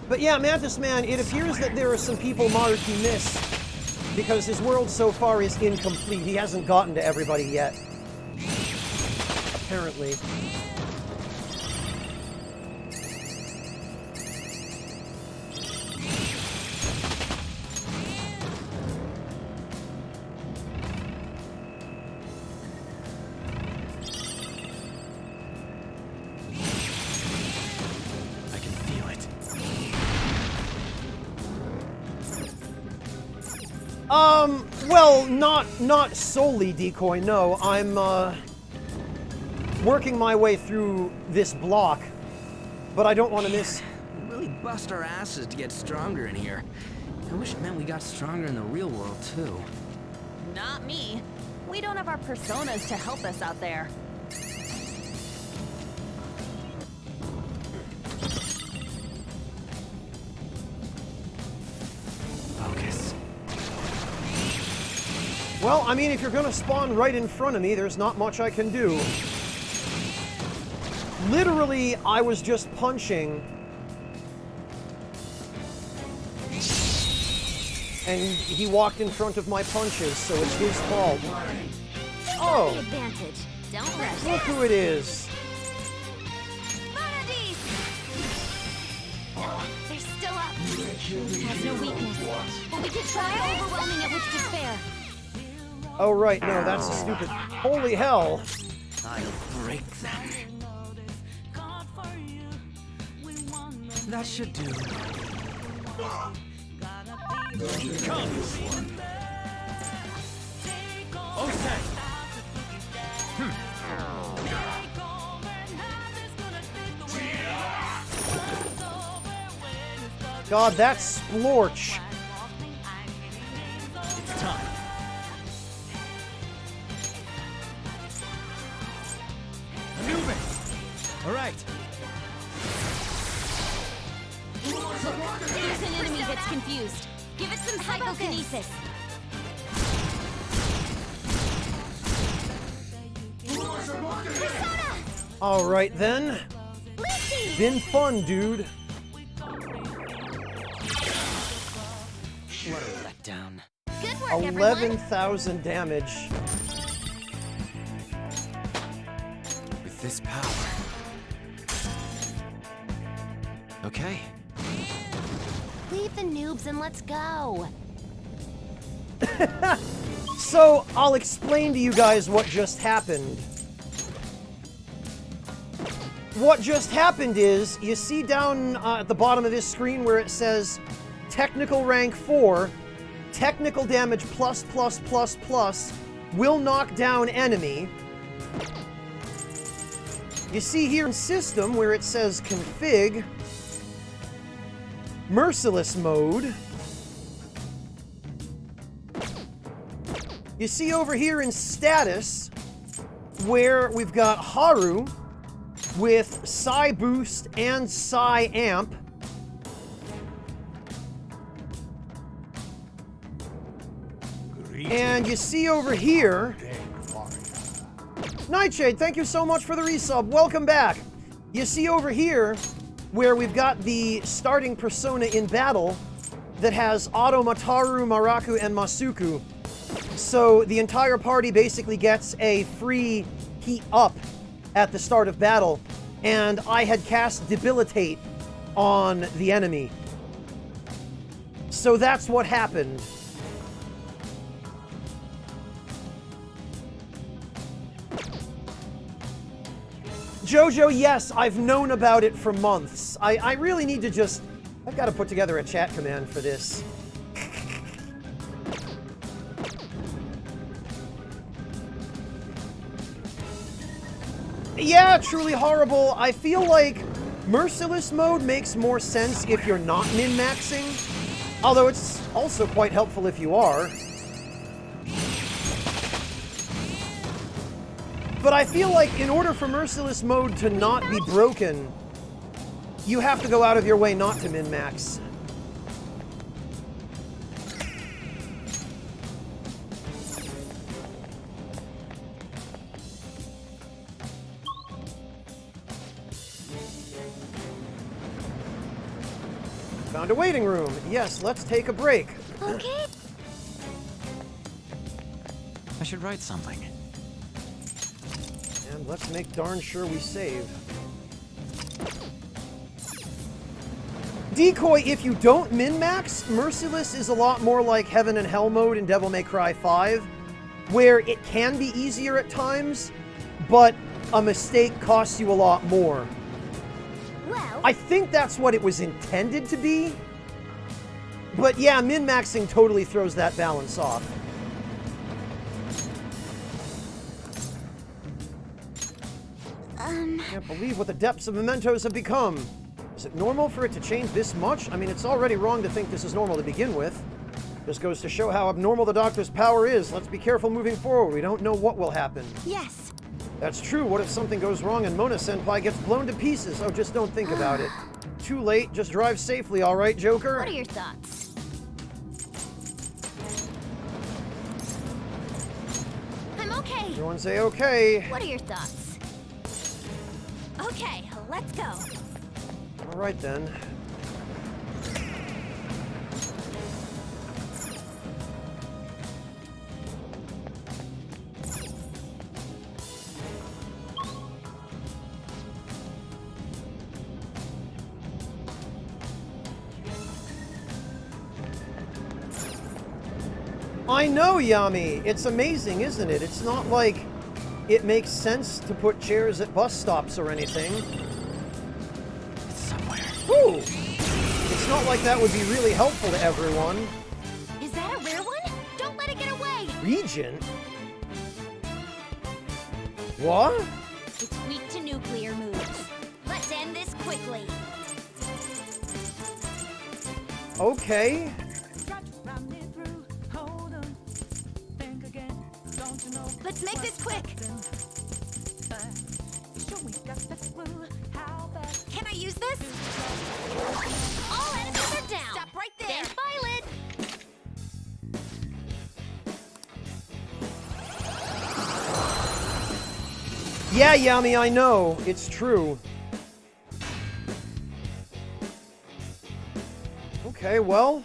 But yeah, Mantis Man, it appears that there are some people Maruki missed because his world so far is incomplete. He hasn't gotten to everybody yet. Apparently. Well, not solely decoy, no. I'm, working my way through this block, but I don't want to miss... We really bust our asses to get stronger in here. I wish it meant we got stronger in the real world, too. Not me. We don't have our personas to help us out there. Focus. Well, I mean, if you're gonna spawn right in front of me, there's not much I can do. Literally, I was just punching. And he walked in front of my punches, so it's his fault. Oh! Advantage. Don't rush. Look who it is. They're still up. Has no weakness. But we could try overwhelming it with despair. Oh, right, no, that's a stupid... Holy hell! I'll break them. That should do. Here it comes. God, that's Splorch. It's time. Moving. All right. There's an enemy that's confused. Give it some psychokinesis. All right, then. Been fun, dude. What a letdown. Good work, everyone. 11,000 damage. With this power. Okay. Leave the noobs and let's go. So, I'll explain to you guys what just happened. What just happened is, you see down at the bottom of this screen where it says Technical Rank 4, Technical Damage plus plus plus plus, will knock down enemy. You see here in System where it says Config, Merciless Mode. You see over here in Status where we've got Haru with Psi Boost and Psi Amp. And you see over here, Nightshade, thank you so much for the resub. Welcome back. You see over here where we've got the starting persona in battle that has Auto, Mataru, Maraku, and Masuku. So the entire party basically gets a free heat up at the start of battle, and I had cast Debilitate on the enemy. So that's what happened. Jojo, yes, I've known about it for months. I really need to just... I've got to put together a chat command for this. Yeah, truly horrible. I feel like Merciless Mode makes more sense if you're not min-maxing, although it's also quite helpful if you are. But I feel like in order for Merciless Mode to not be broken, you have to go out of your way not to min-max. Found a waiting room. Yes, let's take a break. Okay. I should write something. And let's make darn sure we save. Decoy, if you don't min-max, Merciless is a lot more like Heaven and Hell mode in Devil May Cry 5, where it can be easier at times, but a mistake costs you a lot more. Well, I think that's what it was intended to be, but yeah, min-maxing totally throws that balance off. Can't believe what the depths of mementos have become. Is it normal for it to change this much? I mean, it's already wrong to think this is normal to begin with. Just goes to show how abnormal the Doctor's power is. Let's be careful moving forward. We don't know what will happen. Yes. That's true. What if something goes wrong and Mona Senpai gets blown to pieces? Oh, just don't think about it. Too late. Just drive safely, all right, Joker? what are your thoughts? I'm okay. Everyone say okay. What are your thoughts? Okay, let's go. All right, then. I know, Yami. It's amazing, isn't it? It's not like it makes sense to put chairs at bus stops or anything. It's somewhere. Ooh! It's not like that would be really helpful to everyone. Is that a rare one? Don't let it get away. Regent? What? It's weak to nuclear moves. Let's end this quickly. Okay. Let's make this quick. Can I use this? All enemies are down. Stop right there. Then Violet. Yeah, Yami, I know. It's true. Okay, well...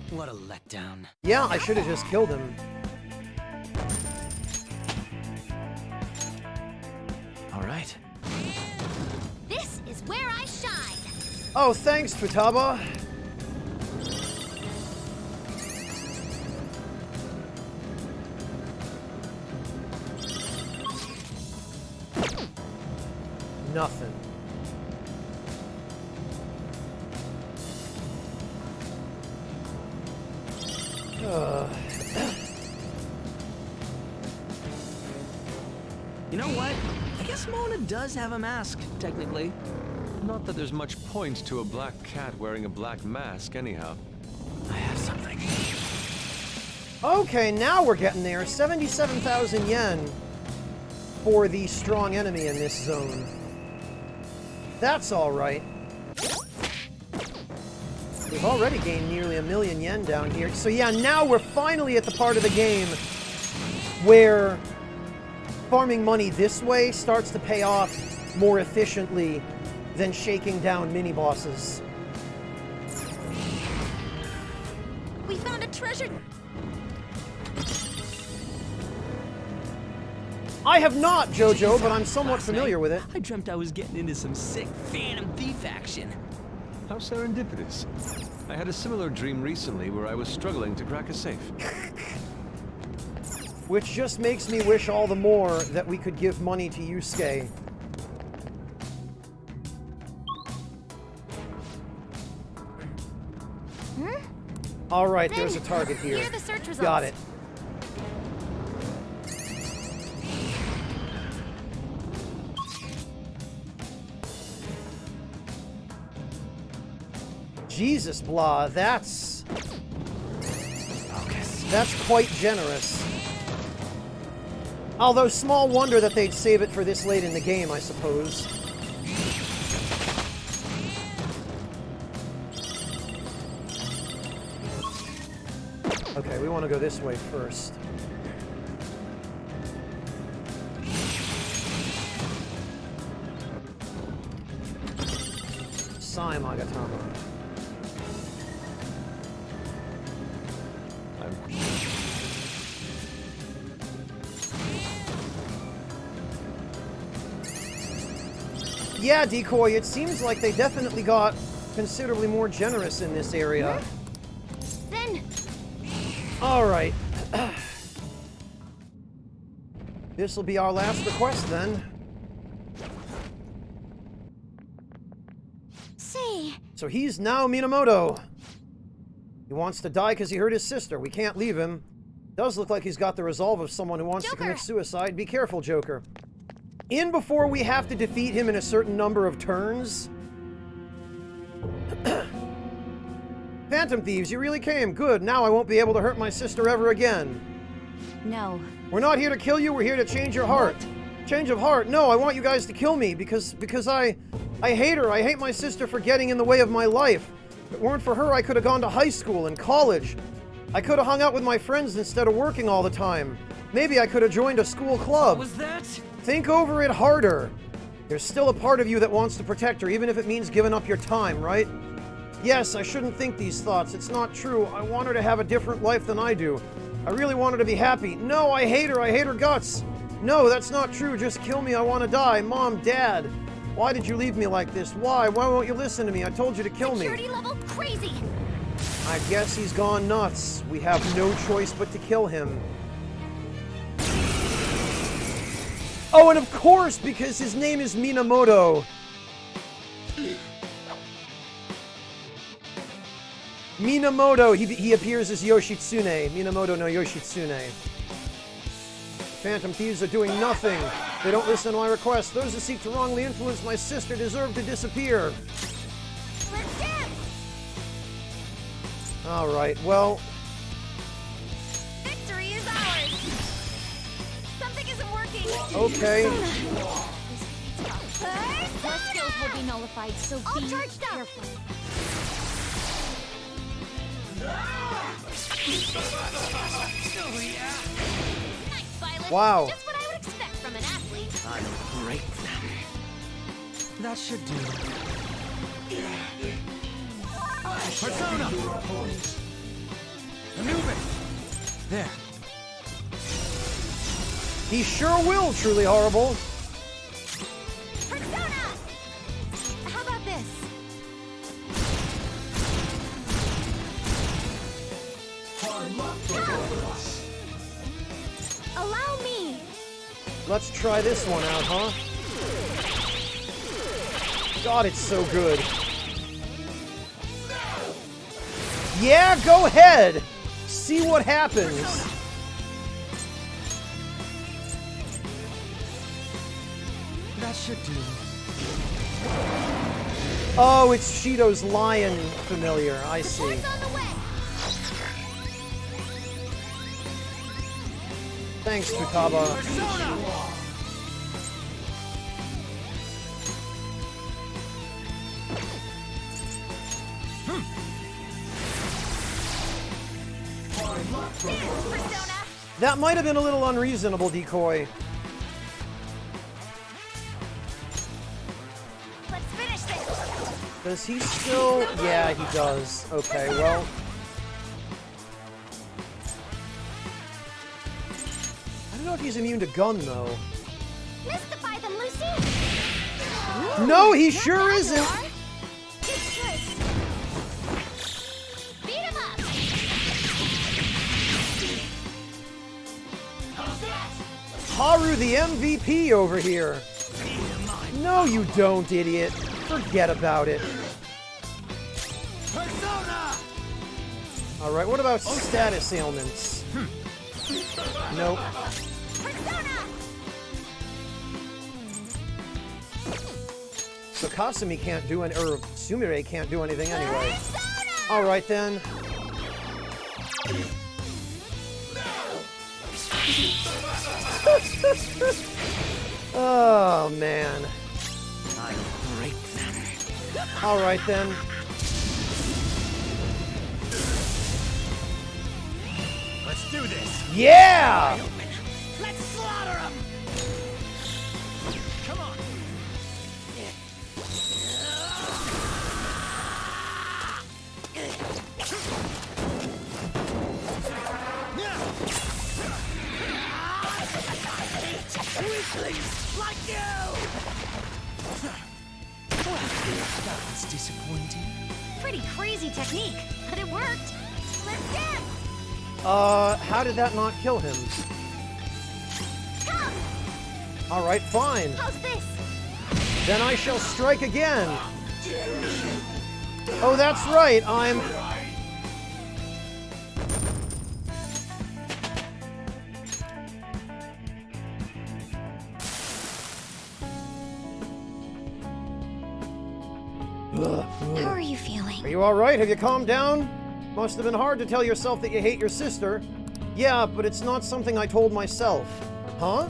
What a letdown. Yeah, I should have just killed him. All right. This is where I shine. Oh, thanks, Futaba. nothing. You know what? I guess Mona does have a mask, technically. Not that there's much point to a black cat wearing a black mask, anyhow. I have something. Okay, now we're getting there. 77,000 yen for the strong enemy in this zone. That's alright. We've already gained nearly 1,000,000 yen down here. So yeah, now we're finally at the part of the game where farming money this way starts to pay off more efficiently than shaking down mini-bosses. We found a treasure. I have not, Jojo, but I'm somewhat familiar with it. I dreamt I was getting into some sick Phantom Thief action. How serendipitous. I had a similar dream recently where I was struggling to crack a safe. Which just makes me wish all the more that we could give money to Yusuke. Alright, there's a target here. Here are the search results. Got it. Jesus, Blah, that's quite generous. Although, small wonder that they'd save it for this late in the game, I suppose. Okay, we want to go this way first. Sai Magatama. Yeah, Decoy, it seems like they definitely got considerably more generous in this area. Then. Alright. This'll be our last request, then. Say. So he's now Minamoto. He wants to die because he hurt his sister. We can't leave him. Does look like he's got the resolve of someone who wants to commit suicide. Be careful, Joker. In before we have to defeat him in a certain number of turns. Phantom Thieves, you really came. Good. Now I won't be able to hurt my sister ever again. No. We're not here to kill you. We're here to change your heart. Change of heart? No, I want you guys to kill me because I hate her. I hate my sister for getting in the way of my life. If it weren't for her, I could have gone to high school and college. I could have hung out with my friends instead of working all the time. Maybe I could have joined a school club. What was that? Think over it harder. There's still a part of you that wants to protect her, even if it means giving up your time, right? Yes, I shouldn't think these thoughts. It's not true. I want her to have a different life than I do. I really want her to be happy. No, I hate her. I hate her guts. No, that's not true. Just kill me. I want to die. Mom, Dad, why did you leave me like this? Why? Why won't you listen to me? I told you to kill me. Security level crazy. I guess he's gone nuts. We have no choice but to kill him. Oh, and of course, because his name is Minamoto. Minamoto, he appears as Yoshitsune. Minamoto no Yoshitsune. Phantom Thieves are doing nothing. They don't listen to my requests. Those who seek to wrongly influence my sister deserve to disappear. Let's dance. All right, well... Victory is ours. Something isn't working. Okay. Your skills will be nullified, so be careful. Nice, Violet. Wow. Just what I would expect from an athlete. I'm great. That should do. Persona! Anubis! There. He sure will, truly horrible. Persona! How about this? Allow me. Let's try this one out, huh? God, it's so good. Yeah, go ahead! See what happens. That should do. Oh, it's Shido's lion familiar. I see. On the way. Thanks, Futaba. That might have been a little unreasonable, Decoy. Let's finish this. Does he still... Yeah, he does. Okay, well... I don't know if he's immune to gun, though. Mystify them, Lucy. No, he sure isn't! Good choice. Beat him up. Haru the MVP over here. No, you don't, idiot. Forget about it. Persona! Alright, what about status ailments? Nope. So Kasumi can't do any, or Sumire can't do anything anyway. Alright then. Oh man. I'll break them. Alright then. Let's do this. Yeah! Let's slaughter them. Come on. Weaklings like you. That was disappointing. Pretty crazy technique, but it worked. Let's dance. How did that not kill him? Come. Alright, fine. How's this? Then I shall strike again. Oh, that's right, I'm... How are you feeling? Are you alright? Have you calmed down? Must have been hard to tell yourself that you hate your sister. Yeah, but it's not something I told myself. Huh?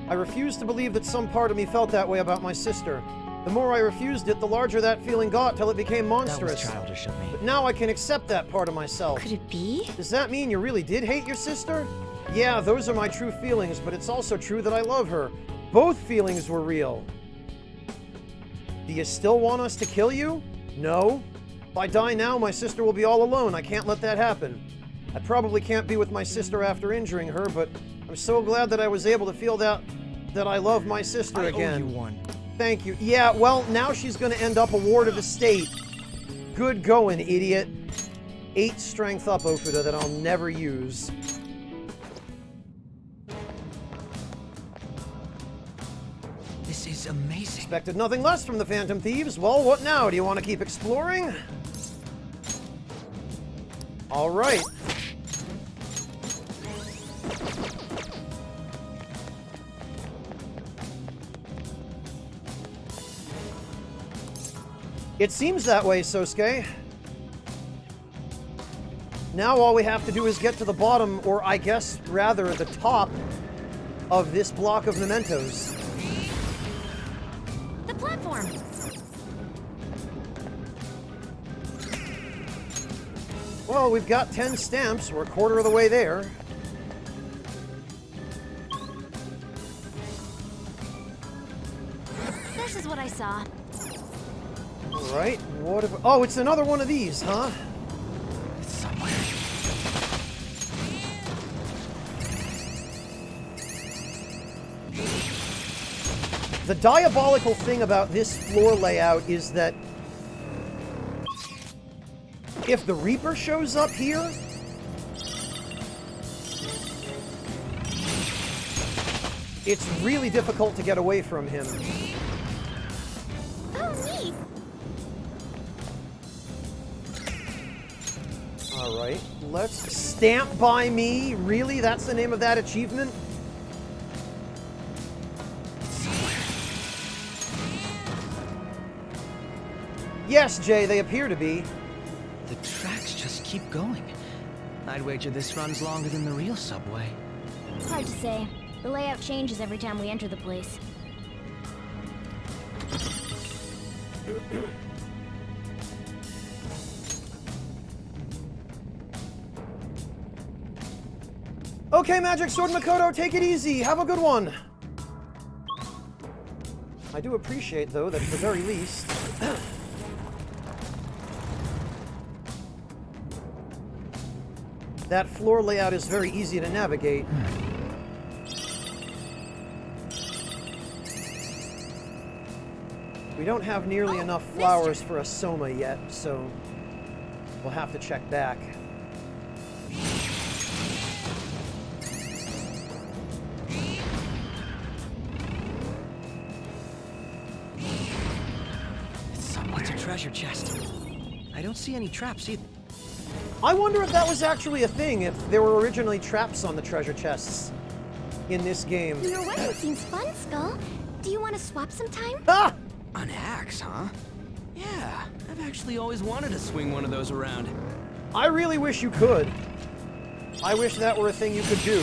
I refused to believe that some part of me felt that way about my sister. The more I refused it, the larger that feeling got till it became monstrous. That was childish of me. But now I can accept that part of myself. Could it be? Does that mean you really did hate your sister? Yeah, those are my true feelings, but it's also true that I love her. Both feelings were real. Do you still want us to kill you? No. If I die now, my sister will be all alone. I can't let that happen. I probably can't be with my sister after injuring her, but I'm so glad that I was able to feel that I love my sister again. I owe you one. Thank you. Yeah, well, now she's going to end up a ward of estate. Good going, idiot. 8 strength up, Ofuda, that I'll never use. This is amazing. Expected nothing less from the Phantom Thieves. Well, what now? Do you want to keep exploring? All right. It seems that way, Sosuke. Now all we have to do is get to the bottom, or I guess, rather, the top of this block of mementos. The platform. Well, we've got 10 stamps. We're a quarter of the way there. This is what I saw. All right. What if... Oh, it's another one of these, huh? It's somewhere. The diabolical thing about this floor layout is that if the Reaper shows up here, it's really difficult to get away from him. Oh, neat. Alright, let's stamp by me. Really? That's the name of that achievement? Yes, Jay, they appear to be. The tracks just keep going. I'd wager this runs longer than the real subway. It's hard to say. The layout changes every time we enter the place. Okay, Magic Sword Makoto, take it easy. Have a good one. I do appreciate, though, that at the very least... that floor layout is very easy to navigate. We don't have nearly enough flowers for a Soma yet, so we'll have to check back. It's a treasure chest. I don't see any traps either. I wonder if that was actually a thing, if there were originally traps on the treasure chests in this game. Your weapon seems fun, Skull. Do you want to swap sometime? Ah! An axe, huh? Yeah, I've actually always wanted to swing one of those around. I really wish you could. I wish that were a thing you could do.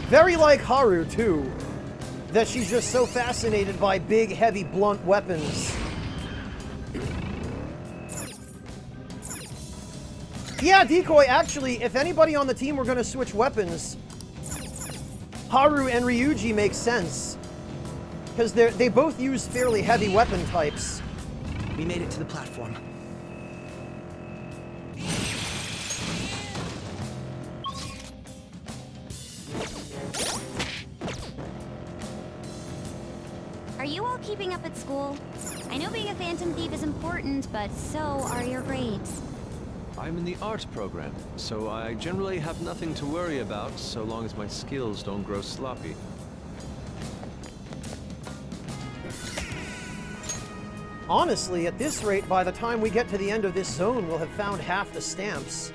Very like Haru, too. That she's just so fascinated by big, heavy, blunt weapons. Yeah, Decoy, actually, if anybody on the team were going to switch weapons, Haru and Ryuji make sense. Because they both use fairly heavy weapon types. We made it to the platform. Are you all keeping up at school? I know being a Phantom Thief is important, but so are your grades. I'm in the art program, so I generally have nothing to worry about so long as my skills don't grow sloppy. Honestly, at this rate, by the time we get to the end of this zone, we'll have found half the stamps.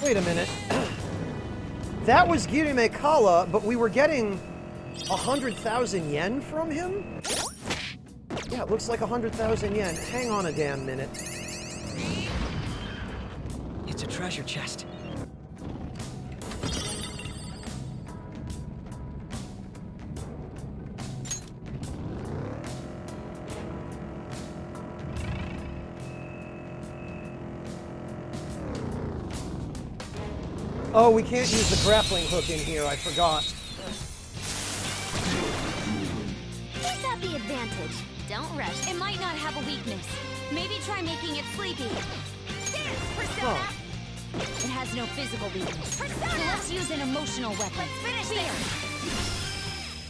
Wait a minute. That was Girime Kala, but we were getting 100,000 yen from him? Yeah, it looks like 100,000 yen. Hang on a damn minute. It's a treasure chest. Oh, we can't use the grappling hook in here, I forgot. Is that the advantage? Don't rush. It might not have a weakness. Maybe try making it sleepy. Dance, Persona! Huh. It has no physical weakness. Persona! So let's use an emotional weapon. Let's finish this!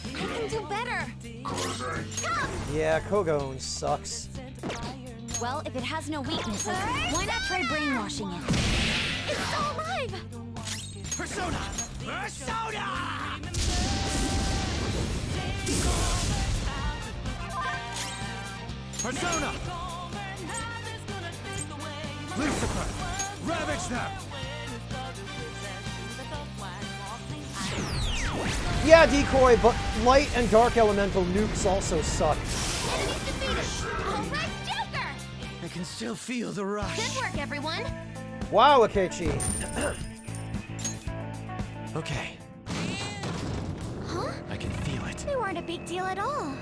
I can do better. Come! Yeah, Kogone sucks. Well, if it has no weaknesses, why not try brainwashing it? It's still alive! Persona! Persona! Persona! Lucifer! Ravage them! Yeah, Decoy, but light and dark elemental nukes also suck. Enemies defeated! All right, Joker! I can still feel the rush. Good work, everyone! Wow, Akechi. Okay, Huh? I can feel it. They weren't a big deal at all.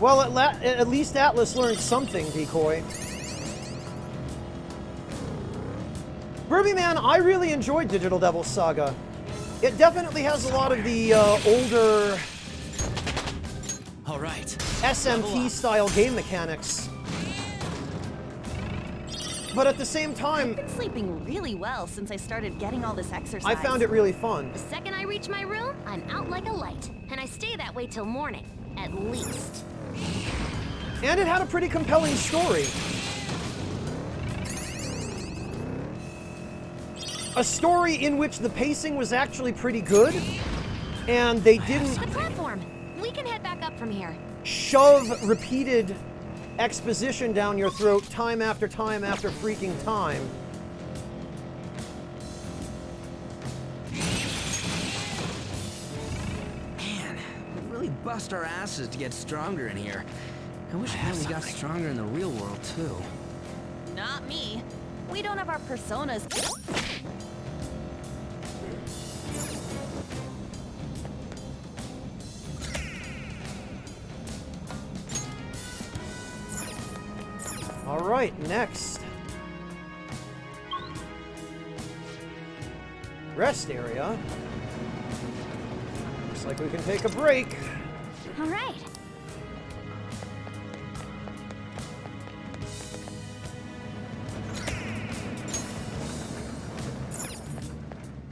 Well, at least Atlas learned something, Decoy. Ruby Man, I really enjoyed Digital Devil Saga. It definitely has a lot of the older All right. SMT-style game mechanics. but at the same time, I've been sleeping really well since I started getting all this exercise. I found it really fun. The second I reach my room, I'm out like a light. And I stay that way till morning, at least. And it had a pretty compelling story. A story in which the pacing was actually pretty good, and they didn't The platform! We can head back up from here. shove repeated exposition down your throat time after freaking time. Man, we really bust our asses to get stronger in here. I wish we got stronger in the real world, too. Not me. We don't have our personas. All right, next. Rest area. Looks like we can take a break. All right.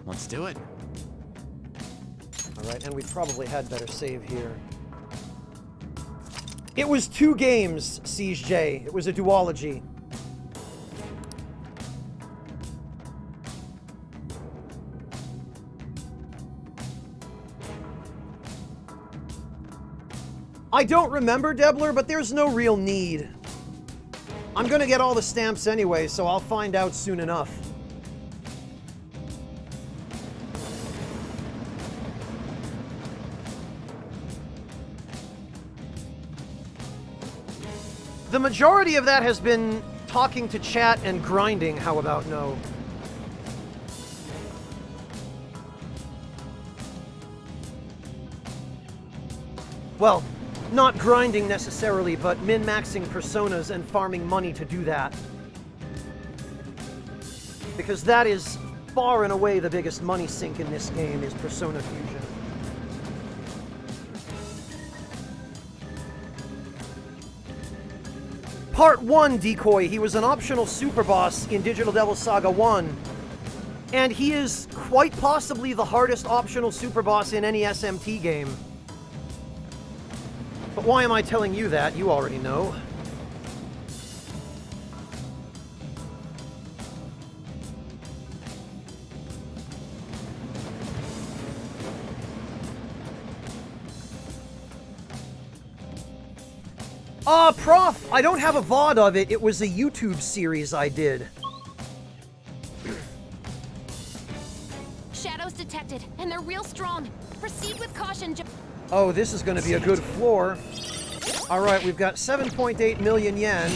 Let's do it. All right, and we probably had better save here. It was 2 games, Siege J. It was a duology. I don't remember, Debler, but there's no real need. I'm gonna get all the stamps anyway, so I'll find out soon enough. The majority of that has been talking to chat and grinding, how about no? Well, not grinding necessarily, but min-maxing personas and farming money to do that. Because that is far and away the biggest money sink in this game, is Persona Fusion. Part 1, Decoy. He was an optional super boss in Digital Devil Saga 1. And he is quite possibly the hardest optional super boss in any SMT game. But why am I telling you that? You already know. Prof, I don't have a VOD of it. It was a YouTube series I did. Shadows detected, and they're real strong. Proceed with caution, Oh, this is going to be a good floor. All right, we've got 7.8 million yen.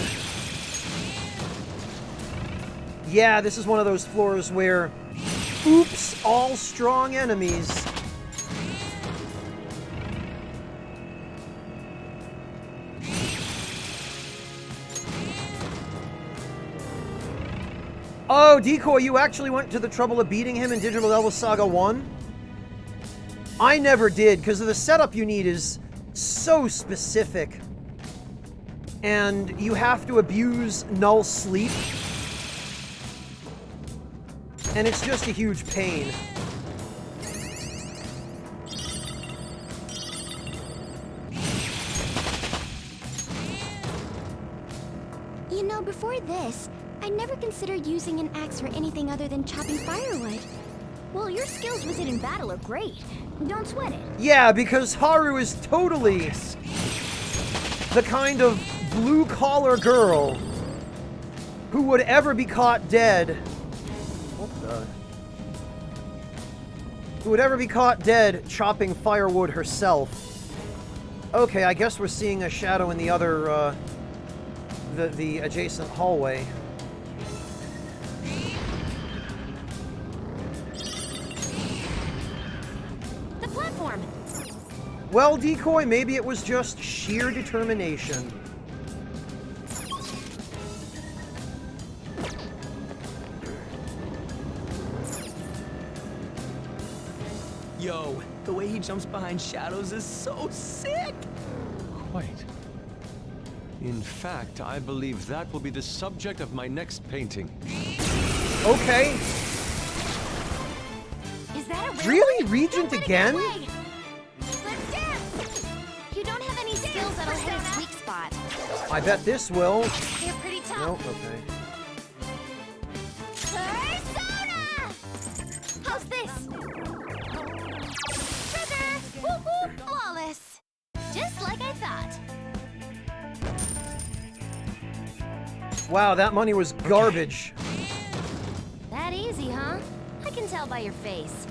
Yeah, this is one of those floors where, oops, all strong enemies. Oh, Decoy, you actually went to the trouble of beating him in Digital Devil Saga 1? I never did, because the setup you need is so specific. And you have to abuse null sleep. And it's just a huge pain. You know, before this, I never considered using an axe for anything other than chopping firewood. Well, your skills with it in battle are great. Don't sweat it. Yeah, because Haru is totally the kind of blue-collar girl who would ever be caught dead. What the? Who would ever be caught dead chopping firewood herself. Okay, I guess we're seeing a shadow in the other, the adjacent hallway. The platform! Well, Decoy, maybe it was just sheer determination. Yo, the way he jumps behind shadows is so sick! Wait. In fact, I believe that will be the subject of my next painting. Okay. Is that a real Really? one? Regent Don't let it again? get away. Let's dance! You don't have any skills that'll hit its weak spot. I bet this will. You're pretty tough. Nope, okay. Persona! How's this? Trigger! Woo-hoo! Flawless! Just like I thought. Wow, that money was garbage. That easy, huh? I can tell by your face.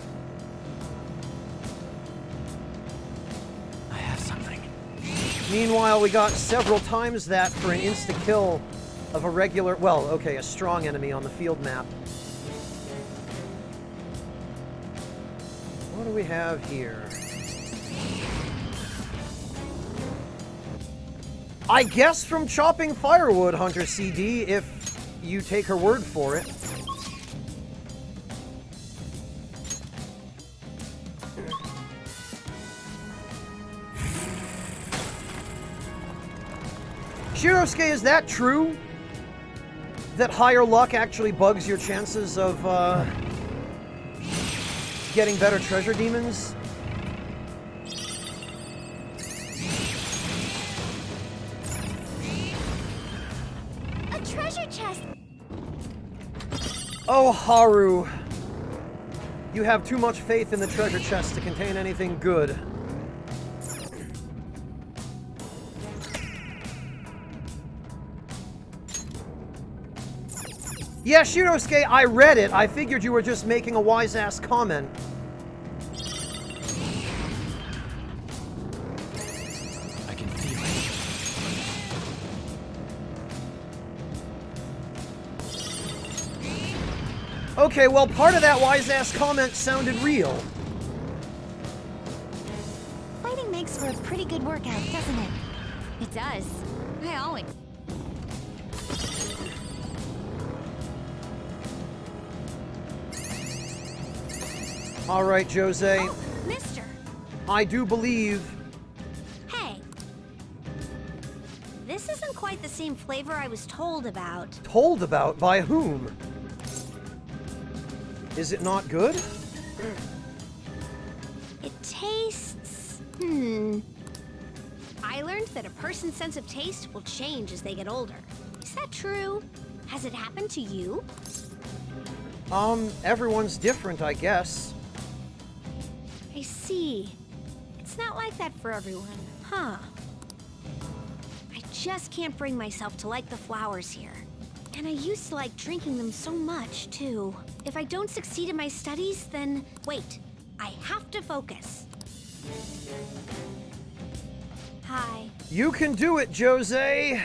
I have something. Meanwhile, we got several times that for an insta-kill of a regular, well, okay, a strong enemy on the field map. What do we have here? I guess from chopping firewood, Hunter CD, if you take her word for it. Shirosuke, is that true? That higher luck actually bugs your chances of getting better treasure demons? A treasure chest! Oh, Haru. You have too much faith in the treasure chest to contain anything good. Yeah, Shirosuke, I read it. I figured you were just making a wise-ass comment. I can feel it. Okay, well, part of that wise-ass comment sounded real. Fighting makes for a pretty good workout, doesn't it? It does. I always... All right, Jose. Oh, mister. I do believe... Hey. This isn't quite the same flavor I was told about. Told about? By whom? Is it not good? It tastes... I learned that a person's sense of taste will change as they get older. Is that true? Has it happened to you? Everyone's different, I guess. I see. It's not like that for everyone, huh? I just can't bring myself to like the flowers here. And I used to like drinking them so much, too. If I don't succeed in my studies, then... Wait, I have to focus. Hi. You can do it, Jose!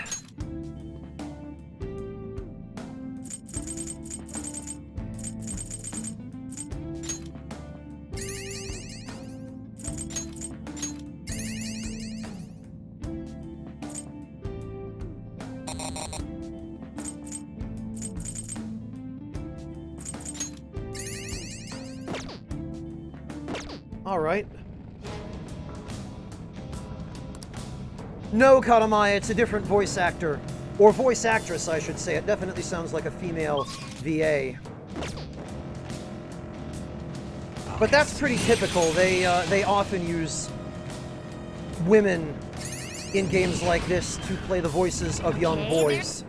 All right. No, Katamaya, it's a different voice actor. Or voice actress, I should say. It definitely sounds like a female VA. But that's pretty typical. They often use women in games like this to play the voices of young boys.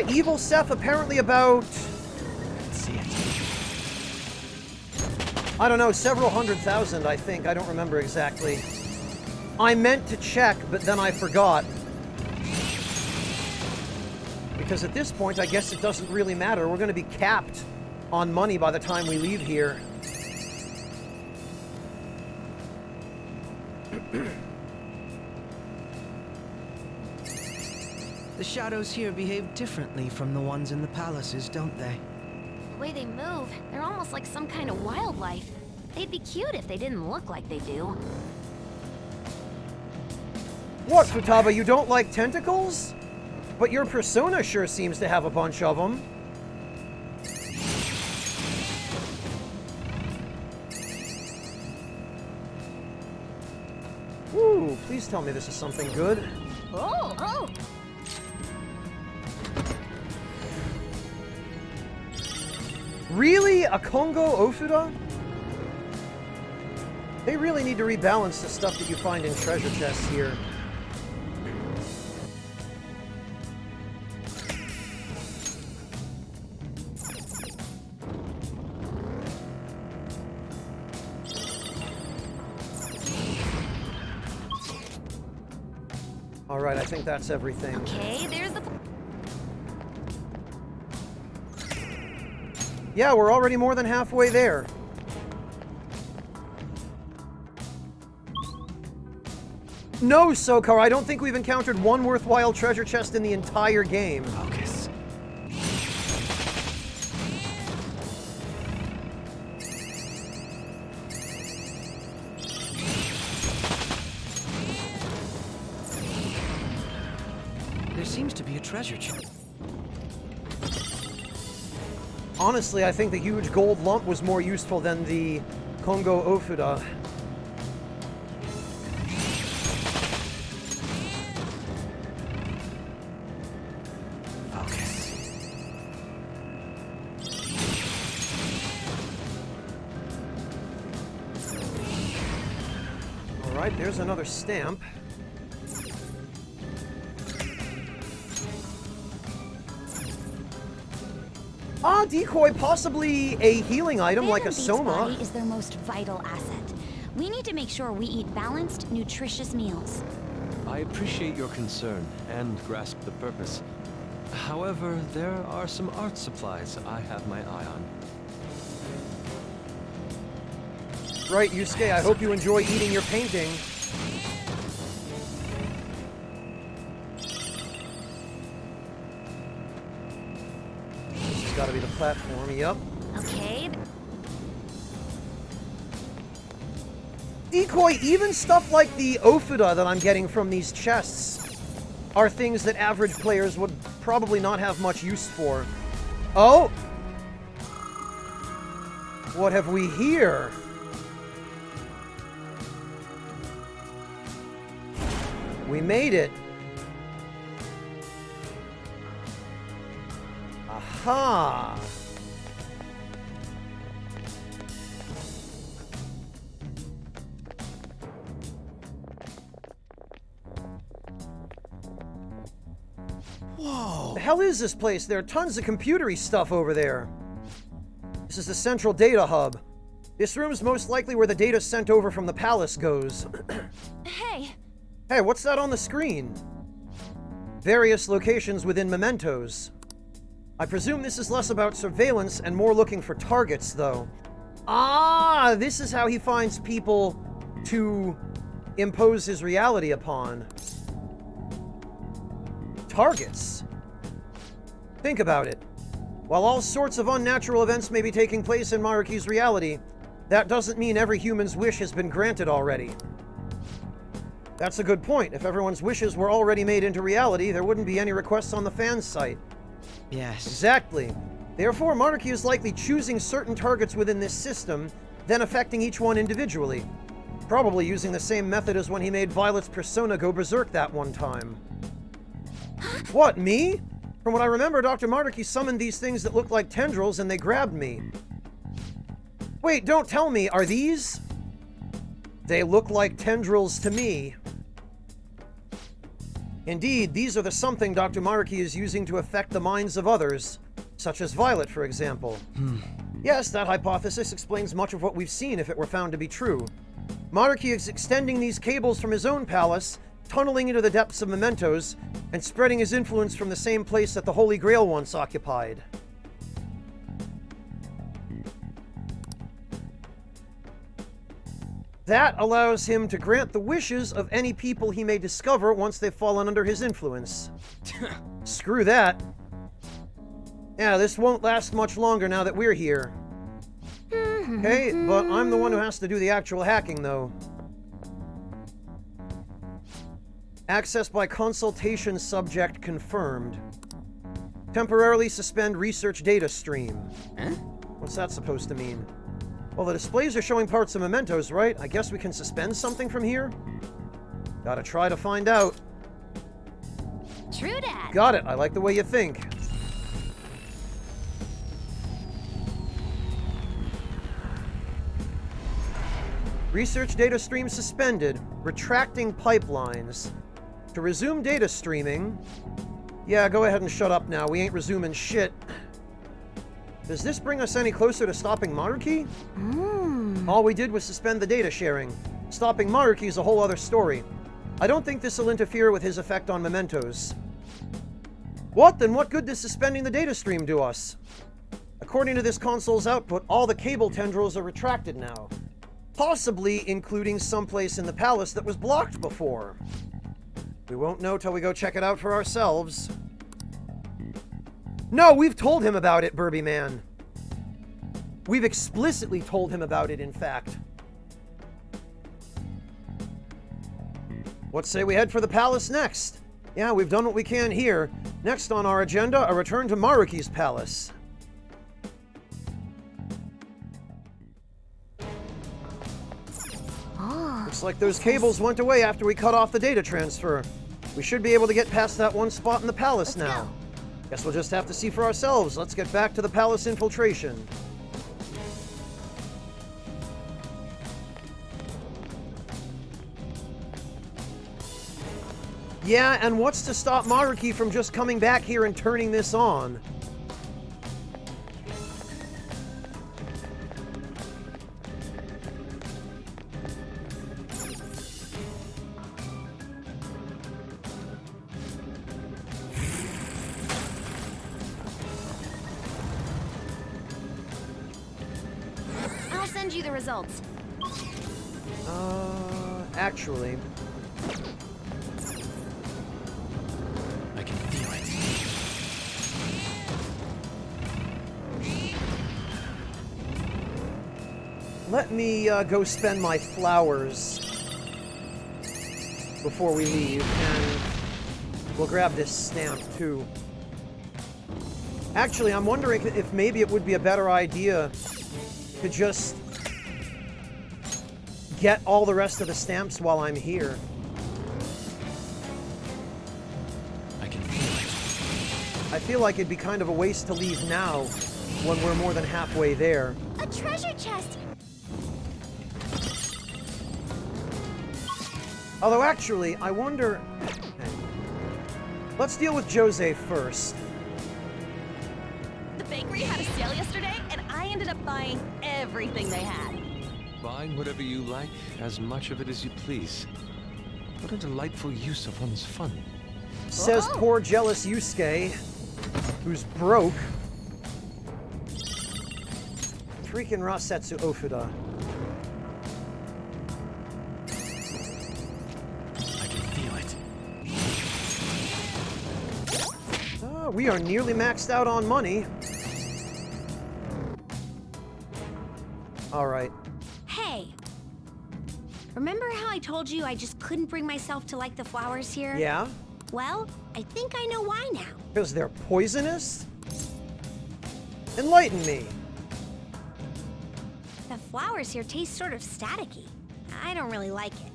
Evil Seth apparently about... Let's see it. I don't know, several 100,000, I think. I don't remember exactly. I meant to check, but then I forgot. Because at this point, I guess it doesn't really matter. We're going to be capped on money by the time we leave here. The shadows here behave differently from the ones in the palaces, don't they? The way they move, they're almost like some kind of wildlife. They'd be cute if they didn't look like they do. What, Futaba, you don't like tentacles? But your persona sure seems to have a bunch of them. Ooh, please tell me this is something good. Oh! Really? A Kongo Ofuda? They really need to rebalance the stuff that you find in treasure chests here. Alright, I think that's everything. Okay, there's the... Yeah, we're already more than halfway there. No, Sokar, I don't think we've encountered one worthwhile treasure chest in the entire game. Focus. There seems to be a treasure chest. Honestly, I think the huge gold lump was more useful than the Kongo Ofuda. Focus. Alright, there's another stamp. Ah, decoy, possibly a healing item like a Phantom Beast's soma. body is their most vital asset. We need to make sure we eat balanced, nutritious meals. I appreciate your concern and grasp the purpose. However, there are some art supplies I have my eye on. Right, Yusuke, I hope you enjoy eating your painting. This has got to be the platform, yep. Okay, Decoy, even stuff like the Ofuda that I'm getting from these chests are things that average players would probably not have much use for. Oh! What have we here? We made it. Aha! Whoa! The hell is this place? There are tons of computery stuff over there. This is the central data hub. This room's most likely where the data sent over from the palace goes. hey, Hey, what's that on the screen? Various locations within mementos. I presume this is less about surveillance and more looking for targets, though. Ah, this is how he finds people to impose his reality upon. Targets. Think about it. While all sorts of unnatural events may be taking place in Maruki's reality, that doesn't mean every human's wish has been granted already. That's a good point. If everyone's wishes were already made into reality, there wouldn't be any requests on the fans site. Yes. Exactly. Therefore, Maruki is likely choosing certain targets within this system, then affecting each one individually. Probably using the same method as when he made Violet's persona go berserk that one time. What, me? From what I remember, Dr. Maruki summoned these things that looked like tendrils and they grabbed me. Wait, don't tell me, are these? They look like tendrils to me. Indeed, these are the something Dr. Maruki is using to affect the minds of others, such as Violet, for example. Yes, that hypothesis explains much of what we've seen if it were found to be true. Maruki is extending these cables from his own palace, tunneling into the depths of mementos, and spreading his influence from the same place that the Holy Grail once occupied. That allows him to grant the wishes of any people he may discover once they've fallen under his influence. Screw that. Yeah, this won't last much longer now that we're here. Okay, but I'm the one who has to do the actual hacking, though. Access by consultation subject confirmed. Temporarily suspend research data stream. Huh? What's that supposed to mean? Well, the displays are showing parts of mementos, right? I guess we can suspend something from here? Gotta try to find out. True dat. Got it. I like the way you think. Research data stream suspended. Retracting pipelines. To resume data streaming... Yeah, go ahead and shut up now. We ain't resuming shit. Does this bring us any closer to stopping Maruki? All we did was suspend the data sharing. Stopping Maruki is a whole other story. I don't think this will interfere with his effect on mementos. What? Then what good does suspending the data stream do us? According to this console's output, all the cable tendrils are retracted now. Possibly including someplace in the palace that was blocked before. We won't know till we go check it out for ourselves. No, we've told him about it, Burby Man. We've explicitly told him about it, in fact. What say we head for the palace next? Yeah, we've done what we can here. Next on our agenda, a return to Maruki's palace. Looks like those cables went away after we cut off the data transfer. We should be able to get past that one spot in the palace now. Guess we'll just have to see for ourselves. Let's get back to the palace infiltration. Yeah, and what's to stop Maruki from just coming back here and turning this on? I'll send you the results. Actually... I can feel it. Let me go spend my flowers before we leave, and we'll grab this stamp too. Actually, I'm wondering if maybe it would be a better idea to just get all the rest of the stamps while I'm here. I can feel it. I feel like it'd be kind of a waste to leave now when we're more than halfway there. A treasure chest! Although actually, I wonder... Let's deal with Jose first. The bakery had a sale yesterday, and I ended up buying everything they had. Buying whatever you like, as much of it as you please. What a delightful use of one's fun. Says poor jealous Yusuke, who's broke. Freaking Rasetsu Ofuda. I can feel it. We are nearly maxed out on money. Alright. Hey. Remember how I told you I just couldn't bring myself to like the flowers here? Yeah? Well, I think I know why now. Because they're poisonous? Enlighten me. The flowers here taste sort of staticky. I don't really like it.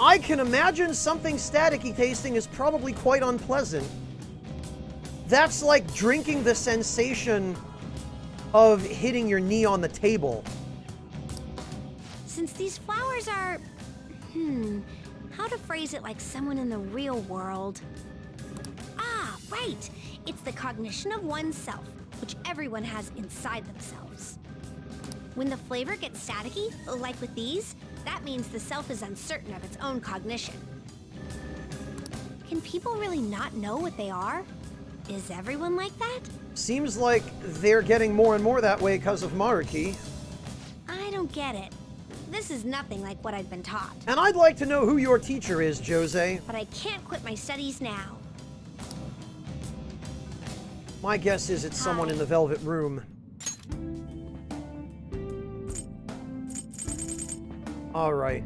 I can imagine something staticky tasting is probably quite unpleasant. That's like drinking the sensation of hitting your knee on the table. Since these flowers are... how to phrase it like someone in the real world? Ah, right! It's the cognition of oneself, which everyone has inside themselves. When the flavor gets staticky, like with these, that means the self is uncertain of its own cognition. Can people really not know what they are? Is everyone like that? Seems like they're getting more and more that way because of Maruki. I don't get it. This is nothing like what I've been taught. And I'd like to know who your teacher is, Jose. But I can't quit my studies now. My guess is it's someone in the Velvet Room. Alright.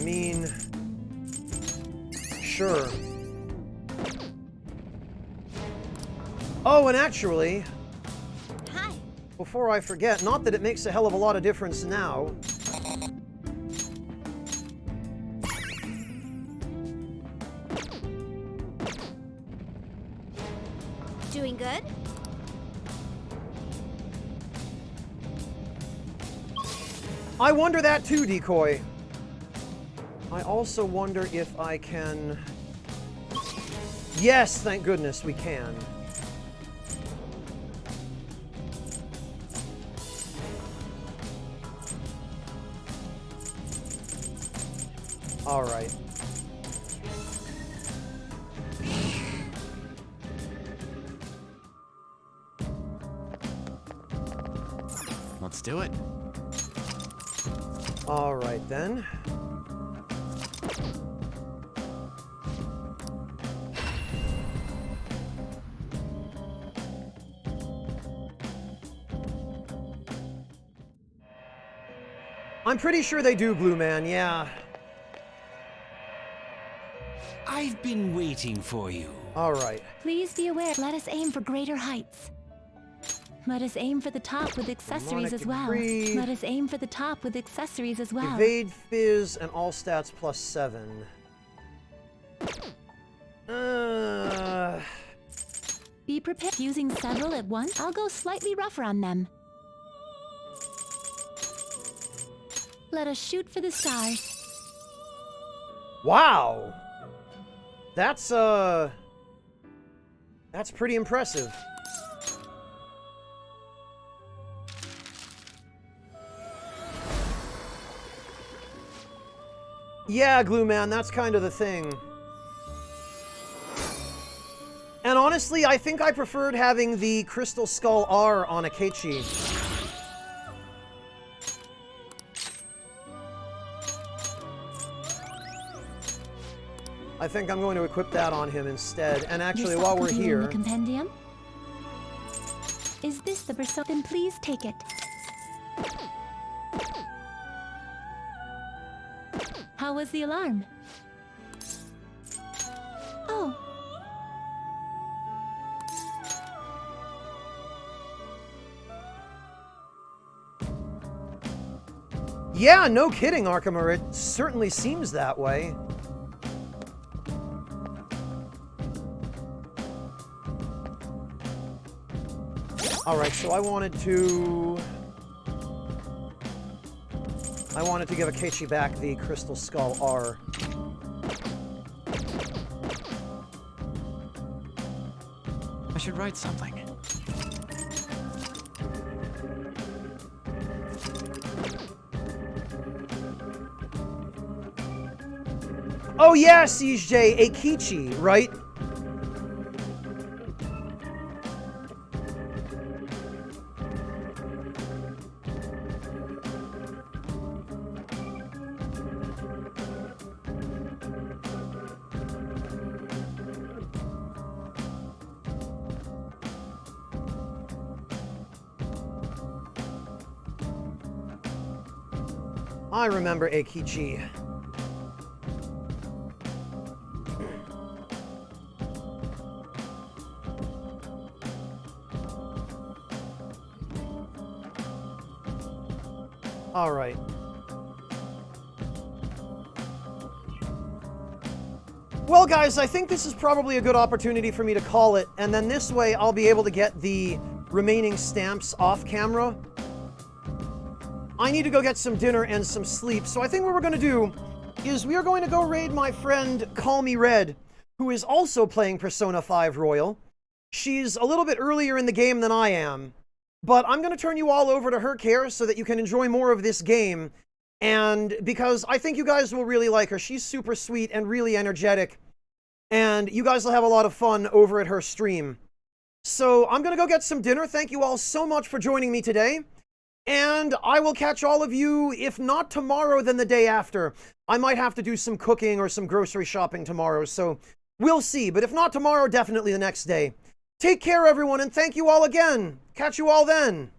I mean... Sure. Oh, and actually... Hi. Before I forget, not that it makes a hell of a lot of difference now. Doing good? I wonder that too, Decoy. I also wonder if I can... Yes, thank goodness we can. All right. Let's do it. All right, then. I'm pretty sure they do, Blue Man, yeah. I've been waiting for you. All right. Please be aware. Let us aim for greater heights. Let us aim for the top with accessories as well. Decree. Let us aim for the top with accessories as well. Evade, Fizz, and all stats +7. Be prepared. Using several at once, I'll go slightly rougher on them. Let us shoot for the stars. Wow! That's pretty impressive. Yeah, Glue Man, that's kind of the thing. And honestly, I think I preferred having the Crystal Skull R on Akechi. I think I'm going to equip that on him instead. And actually, while we're here... The compendium? Is this the persona? Then please take it. How was the alarm? Oh. Yeah, no kidding, Arkham. It certainly seems that way. Alright, so I wanted to give Akechi back the Crystal Skull R. I should write something. Oh yeah, Siege J, Akechi, right? I remember Akechi. All right. Well, guys, I think this is probably a good opportunity for me to call it, and then this way I'll be able to get the remaining stamps off camera. I need to go get some dinner and some sleep, so I think what we're going to do is we are going to go raid my friend Call Me Red, who is also playing Persona 5 Royal. She's a little bit earlier in the game than I am, but I'm going to turn you all over to her care so that you can enjoy more of this game, and because I think you guys will really like her. She's super sweet and really energetic, and you guys will have a lot of fun over at her stream. So I'm going to go get some dinner. Thank you all so much for joining me today. And I will catch all of you, if not tomorrow, then the day after. I might have to do some cooking or some grocery shopping tomorrow, so we'll see. But if not tomorrow, definitely the next day. Take care, everyone, and thank you all again. Catch you all then.